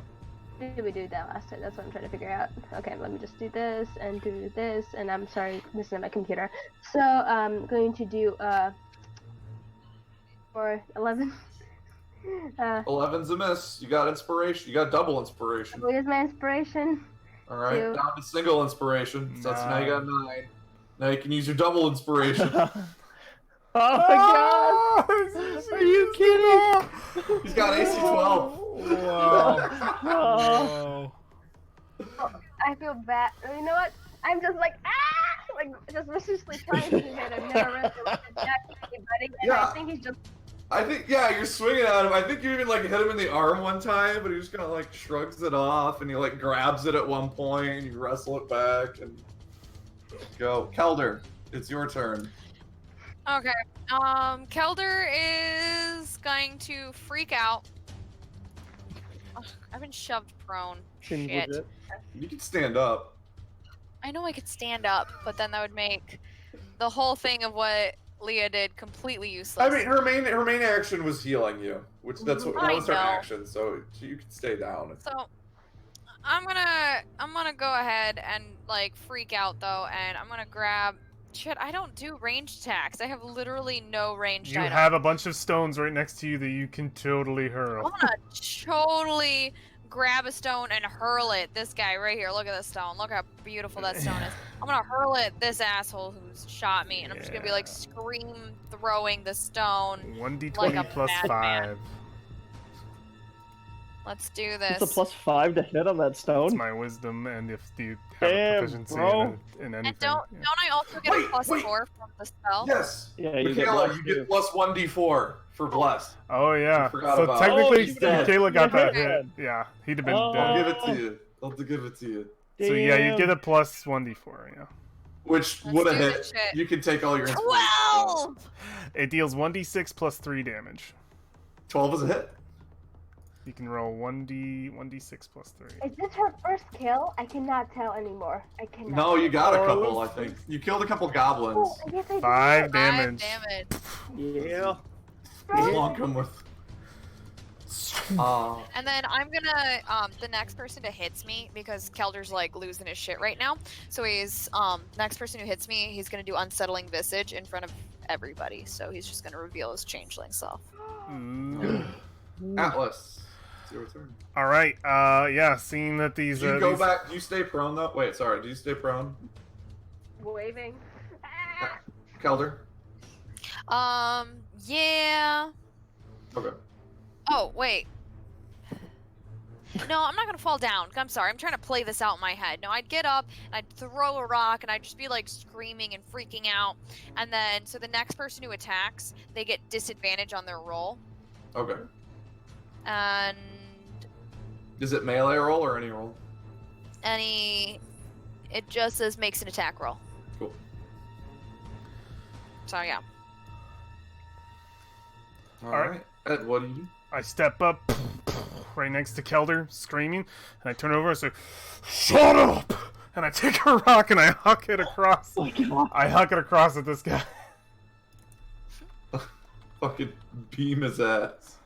Did we do that last time? That's what I'm trying to figure out. Okay, let me just do this and do this, and I'm sorry, this is on my computer. So I'm going to do for 11. 11's a miss. You got inspiration. You got double inspiration. Where's my inspiration? Alright, Two. down to single inspiration. So that's now you got 9. Now you can use your double inspiration. Oh my god! Are you kidding? He's got AC 12. Wow. I feel bad. You know what? I'm just like like just viciously trying to hit him. Never really attacked anybody, and Yeah. I think he's just. I think, yeah, you're swinging at him. I think you even, like, hit him in the arm one time, but he just kind of, like, shrugs it off, and he, like, grabs it at one point, and you wrestle it back, and go. Kelder, it's your turn. Okay. Kelder is going to freak out. Ugh, I've been shoved prone. Seems Shit. legit. You can stand up. I know I could stand up, but then that would make the whole thing of what Leah did completely useless. I mean, her main action was healing you, which that's what I was her know. action, so you can stay down. So I'm gonna go ahead and like freak out though, and I'm gonna grab. Shit, I don't do ranged attacks. I have literally no ranged You items. have a bunch of stones right next to you that you can totally hurl. I'm gonna totally grab a stone and hurl it. This guy right here. Look at this stone. Look how beautiful that stone is. I'm gonna hurl it. This asshole who's shot me, and I'm just gonna be like scream throwing the stone. 1d20 Like a plus madman. 5. Let's do this. It's a +5 to hit on that It's stone. my wisdom, and if you have a Damn, proficiency bro. in anything. And don't I also get Wait, a +4 from the spell? Yes! Yeah, you get Michaela, blessed you get too. plus 1d4 for bless. Oh yeah. I forgot So about- technically, Oh, you did. Michaela got You that did. hit. Yeah, he'd have been Oh. I'll dead. give it to you. I'll give it to you. So yeah, you Damn. get a plus 1d4. Yeah. Which Let's would have do hit. this shit. You can take all your inspiration. 12! It deals 1d6 plus 3 damage. 12 is a hit. You can roll 1d6 plus 3. Is this her first kill? I cannot tell anymore. I cannot. No, you got a Oh, couple, I think. You killed a couple goblins. Oh, I guess I did. 5 5 damage. damage. Yeah. Long come with. And then I'm gonna, the next person who hits me, because Kelder's like losing his shit right now. So he's, next person who hits me, he's gonna do Unsettling Visage in front of everybody. So he's just gonna reveal his changeling self. Mm. Atlas, it's your turn. All right. Yeah. Seeing that these. Do you go these- back? Do you stay prone though? Wait, sorry. Do you stay prone, Waving. Ah! Kelder? Yeah. Okay. Oh, wait. No, I'm not gonna fall down. I'm sorry. I'm trying to play this out in my head. No, I'd get up and I'd throw a rock and I'd just be like screaming and freaking out. And then, so the next person who attacks, they get disadvantage on their roll. Okay. And Is it melee roll or any roll? it just says makes an attack roll. Cool. So yeah. All right. right. Ed, what do you do? I step up right next to Kelder, screaming, and I turn over and say, "Shut up!" And I take a rock and I huck it across. Oh my god. I huck it across at this guy. Fucking beam his ass.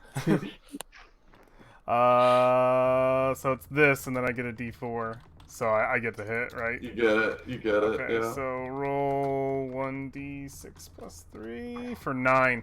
So it's this, and then I get a D4. So I get the hit, right? You get it. You get it. Okay, Yeah. so roll 1d6 plus 3 for 9.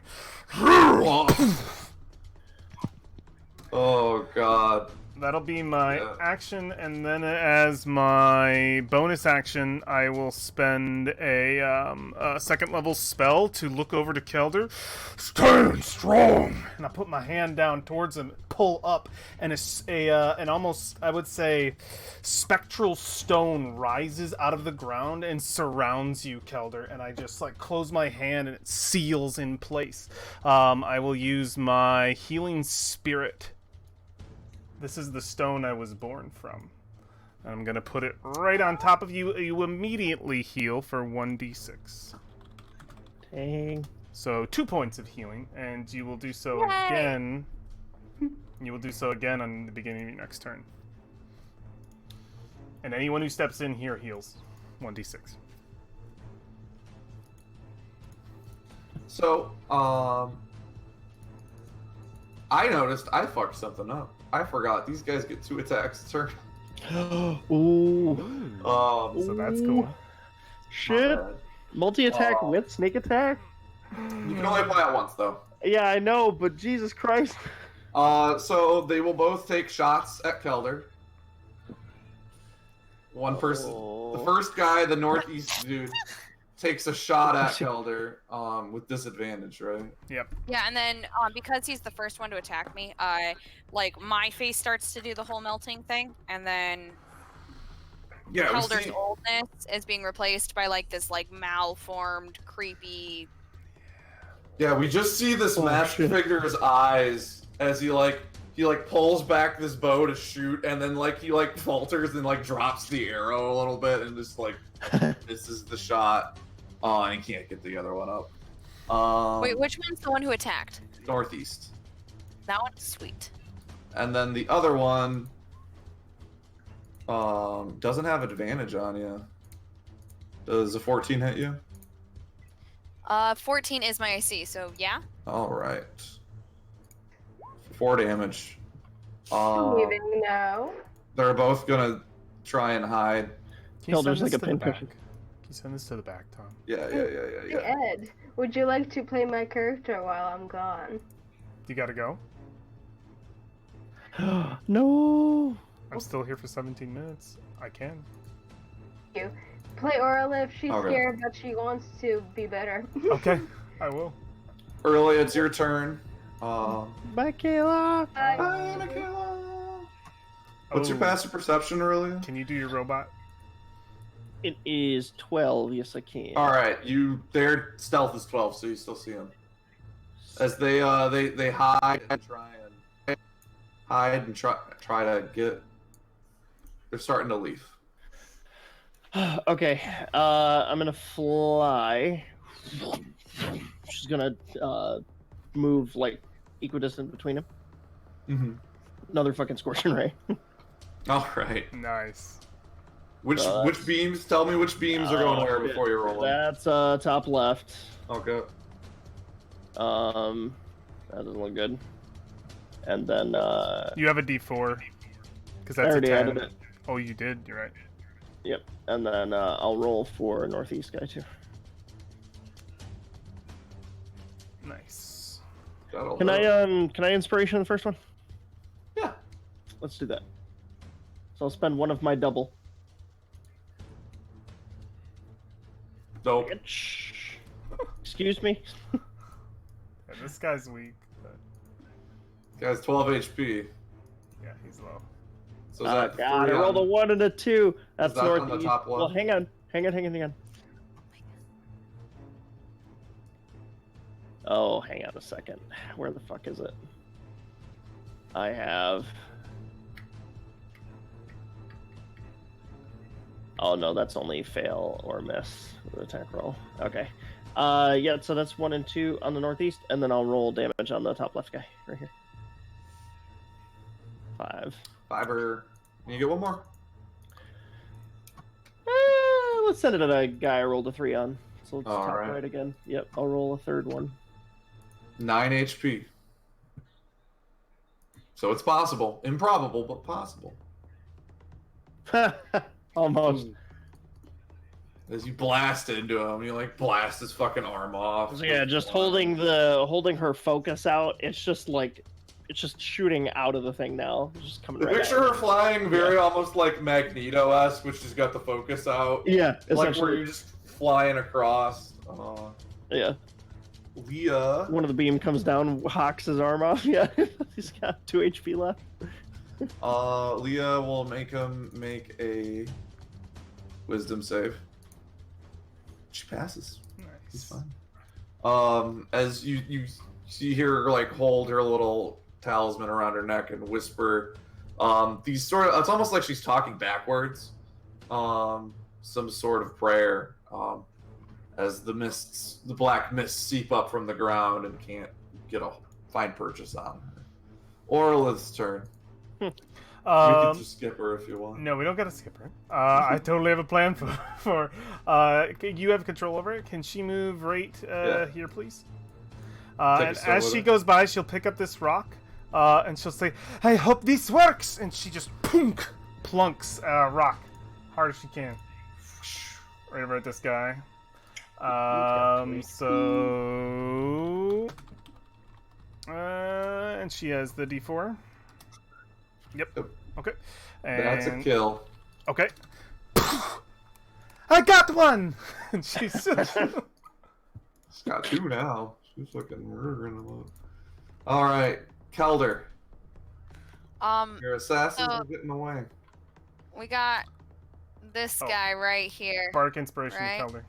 Oh god. that'll be my Yeah. action, and then as my bonus action, I will spend a second level spell to look over to Kelder. Stand strong! And I put my hand down towards him, pull up, and an almost, I would say, spectral stone rises out of the ground and surrounds you, Kelder. And I just like close my hand and it seals in place. I will use my healing spirit. This is the stone I was born from. I'm gonna put it right on top of you. You immediately heal for 1d6. Dang. So 2 points of healing, and you will do so Yay! again. You will do so again on the beginning of your next turn. And anyone who steps in here heals 1d6. So, I noticed I fucked something up. I forgot these guys get 2 attacks a turn. Ooh. So that's cool. Shit. My bad. Multi-attack Oh. with sneak attack? You can only apply it once though. Yeah, I know, but Jesus Christ. So they will both take shots at Kelder. One person. The first guy, the northeast dude, takes a shot at Kelder with disadvantage, right? Yep. Yeah, and then because he's the first one to attack me, like my face starts to do the whole melting thing, and then Yeah, we Kelder's see- oldness is being replaced by like this like malformed, creepy. Yeah, we just see this Oh, masked shit. figure's eyes as he pulls back this bow to shoot, and then he falters and drops the arrow a little bit and just misses the shot. Oh, and he can't get the other one up. Wait, which one's the one who attacked? Northeast. That one's sweet. And then the other one doesn't have advantage on you. Does a 14 hit you? 14 is my AC, so yeah. All right. 4 damage. Leaving now. They're both gonna try and hide. Can you Kelder's send like this a to the back? pincushion. Can you send this to the back, Tom? Yeah. Hey, Ed, would you like to play my character while I'm gone? You gotta go? No. I'm still here for 17 minutes. I can. Play Orla if she's Okay. scared, but she wants to be better. Okay, I will. Early, it's your turn. Bye, Kayla. Hi, Michaela. What's your Oh, passive perception, Aurelia? Can you do your robot? It is 12. Yes, I can. All right, their stealth is 12, so you still see them. As they hide and try to get. They're starting to leave. Okay. I'm gonna fly. She's gonna move equidistant between them. Mm-hmm. Another fucking scorching ray. All right. Nice. Which beams? Tell me which beams are going where before you roll them. That's top left. Okay. That doesn't look good. And then You have a D4. Because I that's a already 10. added it. Oh, you did? You're right. Yep. And then I'll roll for northeast guy too. Nice. That'll Can do. Can I inspiration the first one? Yeah. Let's do that. So I'll spend one of my double. Dope. Excuse me. Yeah, this guy's weak, but Guy's 12 HP. yeah, he's low. So is that God, I 3 rolled a on- 1 and a 2. That's that on the northeast. top Well, left? hang on. Oh, hang on a second. Where the fuck is it? I have. Oh no, that's only fail or miss with attack roll. Okay. Yeah, so that's 1 and 2 on the northeast, and then I'll roll damage on the top left guy right here. 5. Fiber. Can you get one more? Let's send it at a guy I rolled a 3 on. So let's top Alright. right again. Yep, I'll roll a third one. 9 HP. So it's possible. Improbable, but possible. Almost. As you blast into him, you blast his fucking arm off. So yeah, just holding her focus out. It's just it's just shooting out of the thing now. It's just coming right Picture at her flying very almost like Magneto-esque, which has got the focus out. it. Yeah, Like where essentially. you're just flying across. Yeah. Leah. One of the beam comes down, hawks his arm off. Yeah, he's got 2 HP left. Leah will make him make a wisdom save. She passes. He's Nice. fine. As you see her like hold her little talisman around her neck and whisper, these sort of, it's almost like she's talking backwards, some sort of prayer, as the black mists seep up from the ground and can't get a fine purchase on her. Orla's turn. We can just skip her if you want. No, we don't gotta skip her. I totally have a plan for you have control over it. Can she move right here, please? And step as with she her. goes by, she'll pick up this rock, and she'll say, "I hope this works." And she just plunks a rock hard as she can, right over at this guy. And she has the D4. Yep. Okay. And That's a kill. okay. I got one. And she's She's got 2 now. She's fucking murdering them up. Alright, Kelder. Your assassins so- are getting away. We got this Oh. guy right here. Bardic Inspiration Right. Kelder.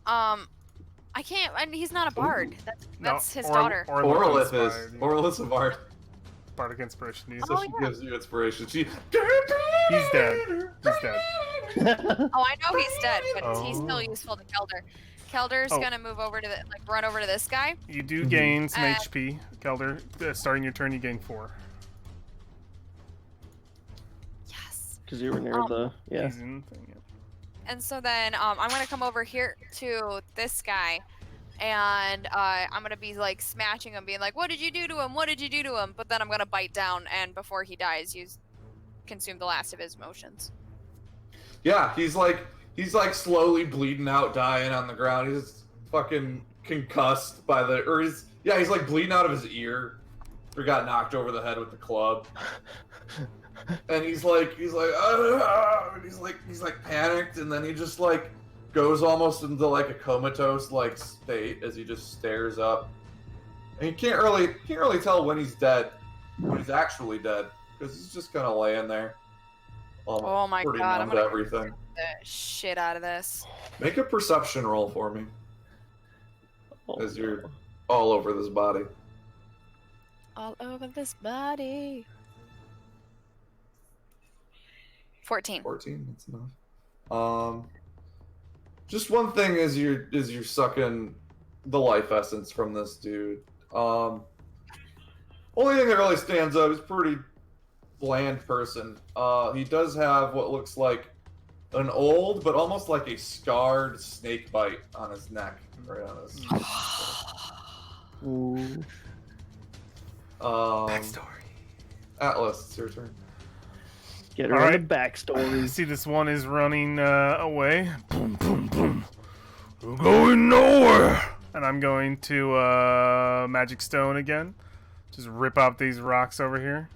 I can't. And he's not a bard. That's his Or- daughter. Orlith is. inspired, yeah. Orlith's a bard, Bardic Inspiration. He's, so Oh, she yeah. gives you inspiration. He's dead. He's dead. Oh, I know he's dead, but he's Oh. still useful to Kelder. Kelder's Oh. gonna move over to run over to this guy. You do gain some Uh, HP, Kelder. Starting your turn, you gain 4. Yes. Because you were near the He's in thing, yeah. And so then I'm gonna come over here to this guy, and I'm gonna be like smashing him, being like, "What did you do to him? What did you do to him?" But then I'm gonna bite down, and before he dies, consume the last of his motions. Yeah, he's like slowly bleeding out, dying on the ground. He's fucking concussed by he's like bleeding out of his ear. Or got knocked over the head with the club. And he's like, "Ah," and he's like panicked, and then he just like goes almost into like a comatose like state as he just stares up. And you can't really tell when he's dead, when he's actually dead, because he's just kind of laying there. Oh my pretty God, I'm numb to gonna- everything. The shit out of this. Make a perception roll for me Oh, as you're all over this body. All over this body. 14. 14, that's enough. Just one thing as you're sucking the life essence from this dude. Only thing that really stands out is pretty bland person. He does have what looks like an old but almost like a scarred snake bite on his neck, right on his. Ooh. Backstory. Atlas, it's your turn. Get her All in right. the You backstory. see this one is running away. Boom, boom, boom. We're going nowhere. And I'm going to Magic Stone again. Just rip out these rocks over here.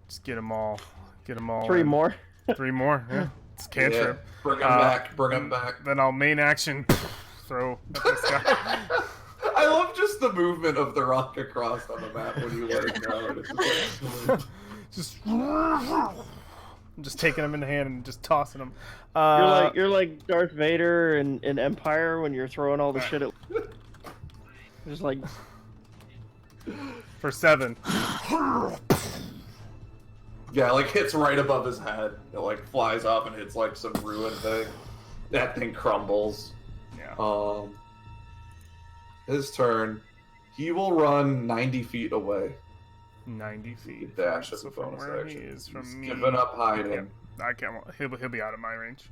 Just get them all. Get them all. 3 in. more. 3 more. Yeah. It's cantrip. Yeah, bring him Uh, back. Bring him back. Then I'll main action throw at this guy. I love just the movement of the rock across on the map when you let it go. It's just like, just I'm just taking them in the hand and just tossing them. You're like Darth Vader in Empire when you're throwing all the shit at. Just like for 7. yeah, like hits right above his head. It like flies off and hits like some ruined thing. That thing crumbles. Yeah. His turn. He will run 90 feet away. 90 feet. Dash as So a from bonus where action. he is He's from me. giving up hiding. Yeah, I can't. He'll be out of my range.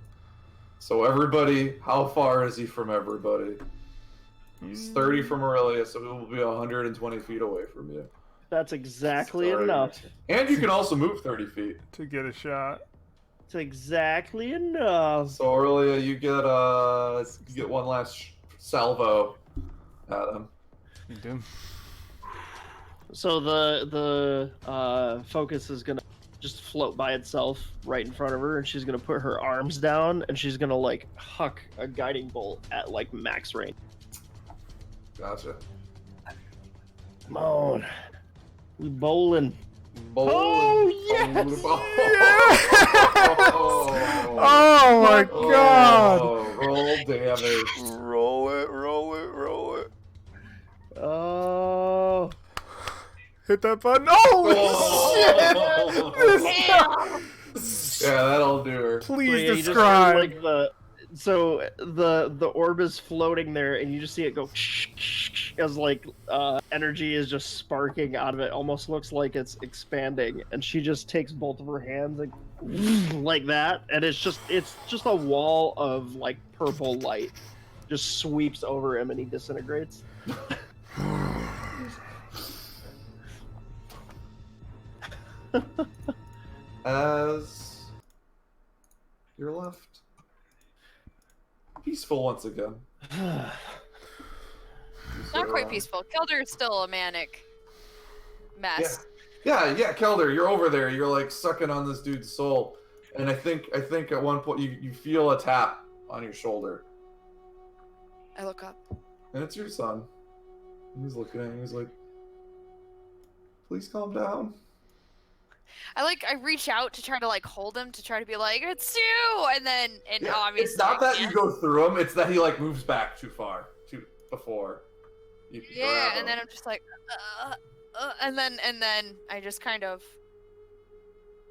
So everybody, how far is he from everybody? He's 30 from Aurelia, so he will be 120 feet away from you. that's exactly Sorry. enough. And you can also move 30 feet. To get a shot. It's exactly enough. So Aurelia, you get one last salvo at him. You do. So the focus is gonna just float by itself right in front of her, and she's gonna put her arms down, and she's gonna like huck a guiding bolt at like max range. Gotcha. Come on, we bowling. Oh yes! Oh my god! Roll damage. Roll it, roll it, roll it. Oh, Hit that button. Oh, shit! Yeah, that'll do her. Please so, yeah, you just hear, describe. like the orb is floating there, and you just see it go as like energy is just sparking out of it. Almost looks like it's expanding, and she just takes both of her hands like that, and it's just a wall of like purple light just sweeps over him, and he disintegrates. As you're left peaceful once again. Not quite peaceful. Kelder is still a manic mess. Yeah, Kelder, you're over there. You're like sucking on this dude's soul, and I think at one point you feel a tap on your shoulder, I look up. and it's your son. And he's looking at you. He's like, "Please calm down." I reach out to try to like hold him to try to be like, it's you, and Yeah, obviously it's not I that you can't. go through him. It's that he like moves back too far, before. You can Yeah, grab and him. then I'm just like, and then I just kind of,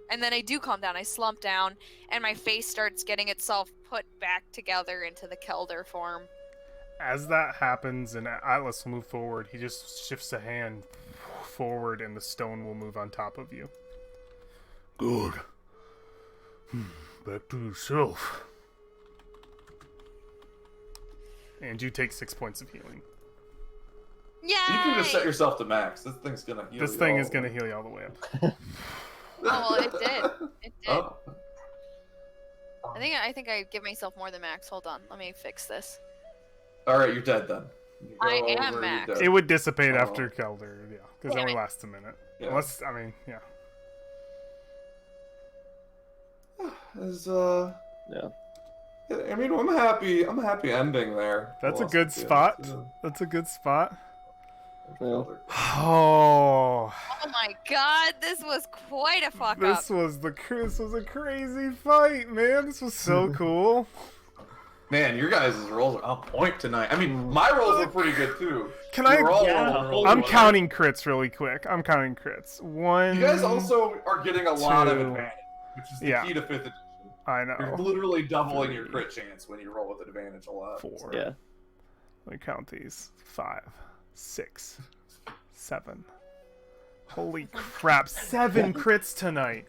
and then I do calm down. I slump down, and my face starts getting itself put back together into the Kelder form. As that happens and Atlas will move forward, he just shifts a hand forward and the stone will move on top of you. Good. Back to yourself. And you take 6 points of healing. Yay! You can just set yourself to max. This thing's gonna heal. This you thing all is the going to way. heal you all the way up. Oh, well, it did. It did. Oh. I think I give myself more than max. Hold on, let me fix this. All right, you're dead then. You go I am over, you're max. dead. It would dissipate Oh. after Kelder, yeah. Because it Damn only it. lasts a minute. Yeah. Unless, I mean, yeah. Yeah. I mean, I'm happy. I'm happy ending there. That's a Lost good it, yeah. spot. Yeah. That's a good spot. Yeah. Oh, Oh my god, this was quite a fuck up. this was a crazy fight, man. This was so cool. Man, your guys' rolls are on point tonight. I mean, my rolls were pretty good too. Can We were all Yeah. rolling I'm well. counting crits really quick. I'm counting crits. One. You guys also are getting a lot of two. advantage, which is the Yeah. key to 5th edition. I You're know. literally doubling your crit chance when you roll with advantage a lot. 4. Yeah. Let me count these. 5, 6, 7. Holy crap! 7 crits tonight.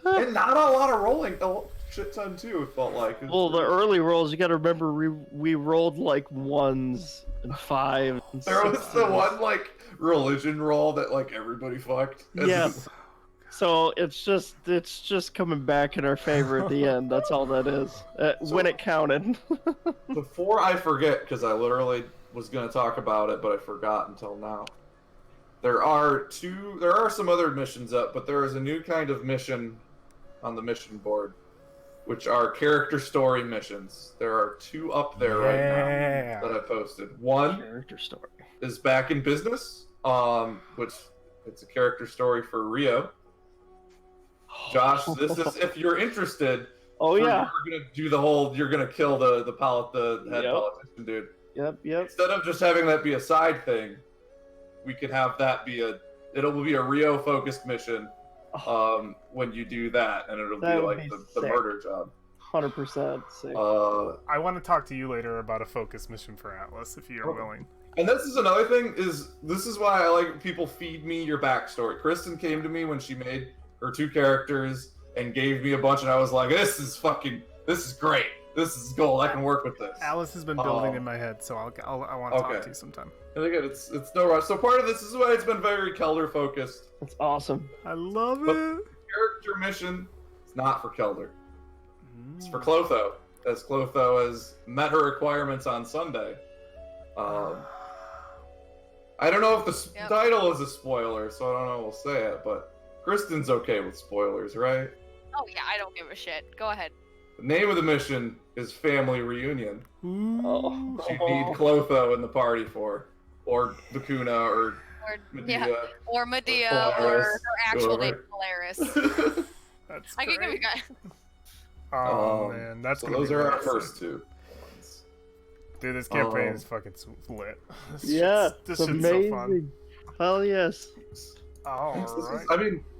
And not a lot of rolling. A shit ton too. It felt like. Well, the early rolls, you got to remember we rolled like 1s and 5s. And There was the 6s. one like religion roll that like everybody fucked. And Yeah. So it's just coming back in our favor at the end. That's all that is. When it counted. Before I forget, because I literally was going to talk about it, but I forgot until now. There are some other missions up, but there is a new kind of mission on the mission board, which are character story missions. There are 2 up there right Yeah. now that I posted. One Character story. is Back in Business, which it's a character story for Rio. Josh, this is if you're interested. Oh yeah. You're gonna do the whole. You're gonna kill the head Yep. politician dude. Yep. Instead of just having that be a side thing, we could have that be it'll be a Rio focused mission. When you do that, and it'll That be would like be the sick. murder job. 100% sick. I want to talk to you later about a focus mission for Atlas, if you're Okay. willing. And this is another thing. This is why I like people feed me your backstory. Kristen came to me when she made her 2 characters and gave me a bunch, and I was like, this is great. This is gold. I can work with this. Alice has been building in my head, so I want to Okay. talk to you sometime. And again, it's no rush. So part of this is why it's been very Kelder focused. That's awesome. I love But- it. Character mission, it's not for Kelder. It's Mm. for Clotho, as Clotho has met her requirements on Sunday. I don't know if the Yep. title is a spoiler, so I don't know if we'll say it, but Kristen's okay with spoilers, right? Oh yeah, I don't give a shit. Go ahead. The name of the mission is Family Reunion. Oh. You need Clotho in the party for, or Vicuna, or Or Medea. yeah, or Medea, or Polaris, her actual name whoever. Polaris. That's I can give you great. guys. Oh man, that's so gonna those be are our lit. first two. Dude, this campaign is fucking lit. This Yeah, shit's- this it's shit's so fun. amazing. Hell yes. Alright.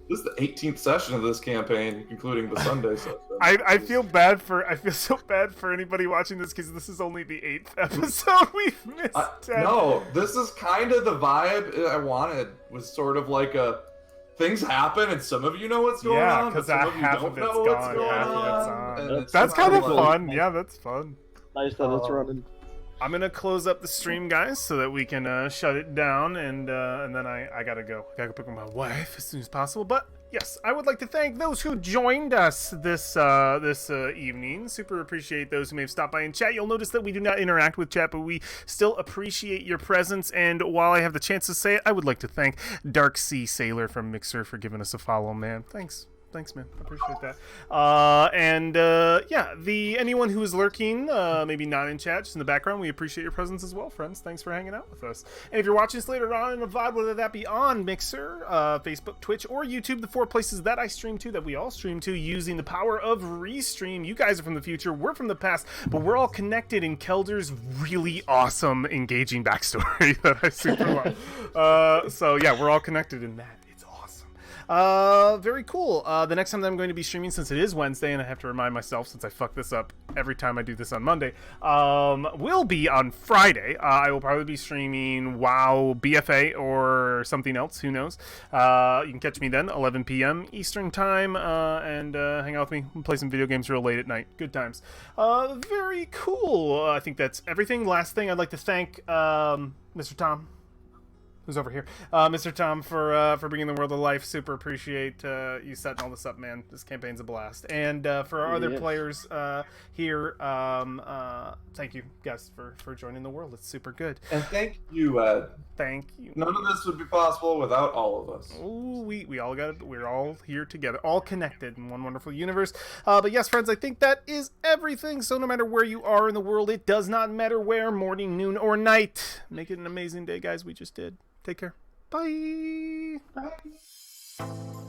This is the 18th session of this campaign, including the Sunday session. I feel so bad for anybody watching this because this is only the 8th episode we've missed. No, this is kind of the vibe I wanted. Was sort of like a things happen and some of you know what's going Yeah, on, 'cause but some of you half don't of it's know what's gone, going half of it's on. on. and it's That's kind kind of like- fun. Yeah, that's fun. Nice that it's running. I'm gonna close up the stream, guys, so that we can shut it down, and then I gotta go. I gotta pick up my wife as soon as possible. But yes, I would like to thank those who joined us this evening. Super appreciate those who may have stopped by in chat. You'll notice that we do not interact with chat, but we still appreciate your presence. And while I have the chance to say it, I would like to thank Dark Sea Sailor from Mixer for giving us a follow, man. Thanks, man. I appreciate that. Yeah, anyone who is lurking, maybe not in chat, just in the background, we appreciate your presence as well, friends. Thanks for hanging out with us. And if you're watching this later on in a VOD, whether that be on Mixer, Facebook, Twitch, or YouTube, the 4 places that I stream to, that we all stream to, using the power of Restream. You guys are from the future, we're from the past, but we're all connected in Kelder's really awesome, engaging backstory that I super love. So yeah, we're all connected in that. Very cool. The next time that I'm going to be streaming, since it is Wednesday, and I have to remind myself since I fuck this up every time I do this on Monday, will be on Friday. I will probably be streaming WoW BFA or something else, who knows. You can catch me then, 11 p.m. Eastern time, and hang out with me and play some video games real late at night. Good times. Very cool. I think that's everything. Last thing, I'd like to thank Mr. Tom, who's over here, Mr. Tom, for bringing the world to life. Super appreciate you setting all this up, man. This campaign's a blast. And for our other players here, thank you guys for joining the world. It's super good. And thank you, Ed. Thank you. None of this would be possible without all of us. Ooh, we're all here together, all connected in one wonderful universe. But yes, friends, I think that is everything. So no matter where you are in the world, it does not matter where, morning, noon, or night. Make it an amazing day, guys. We just did. Take care. Bye. Bye.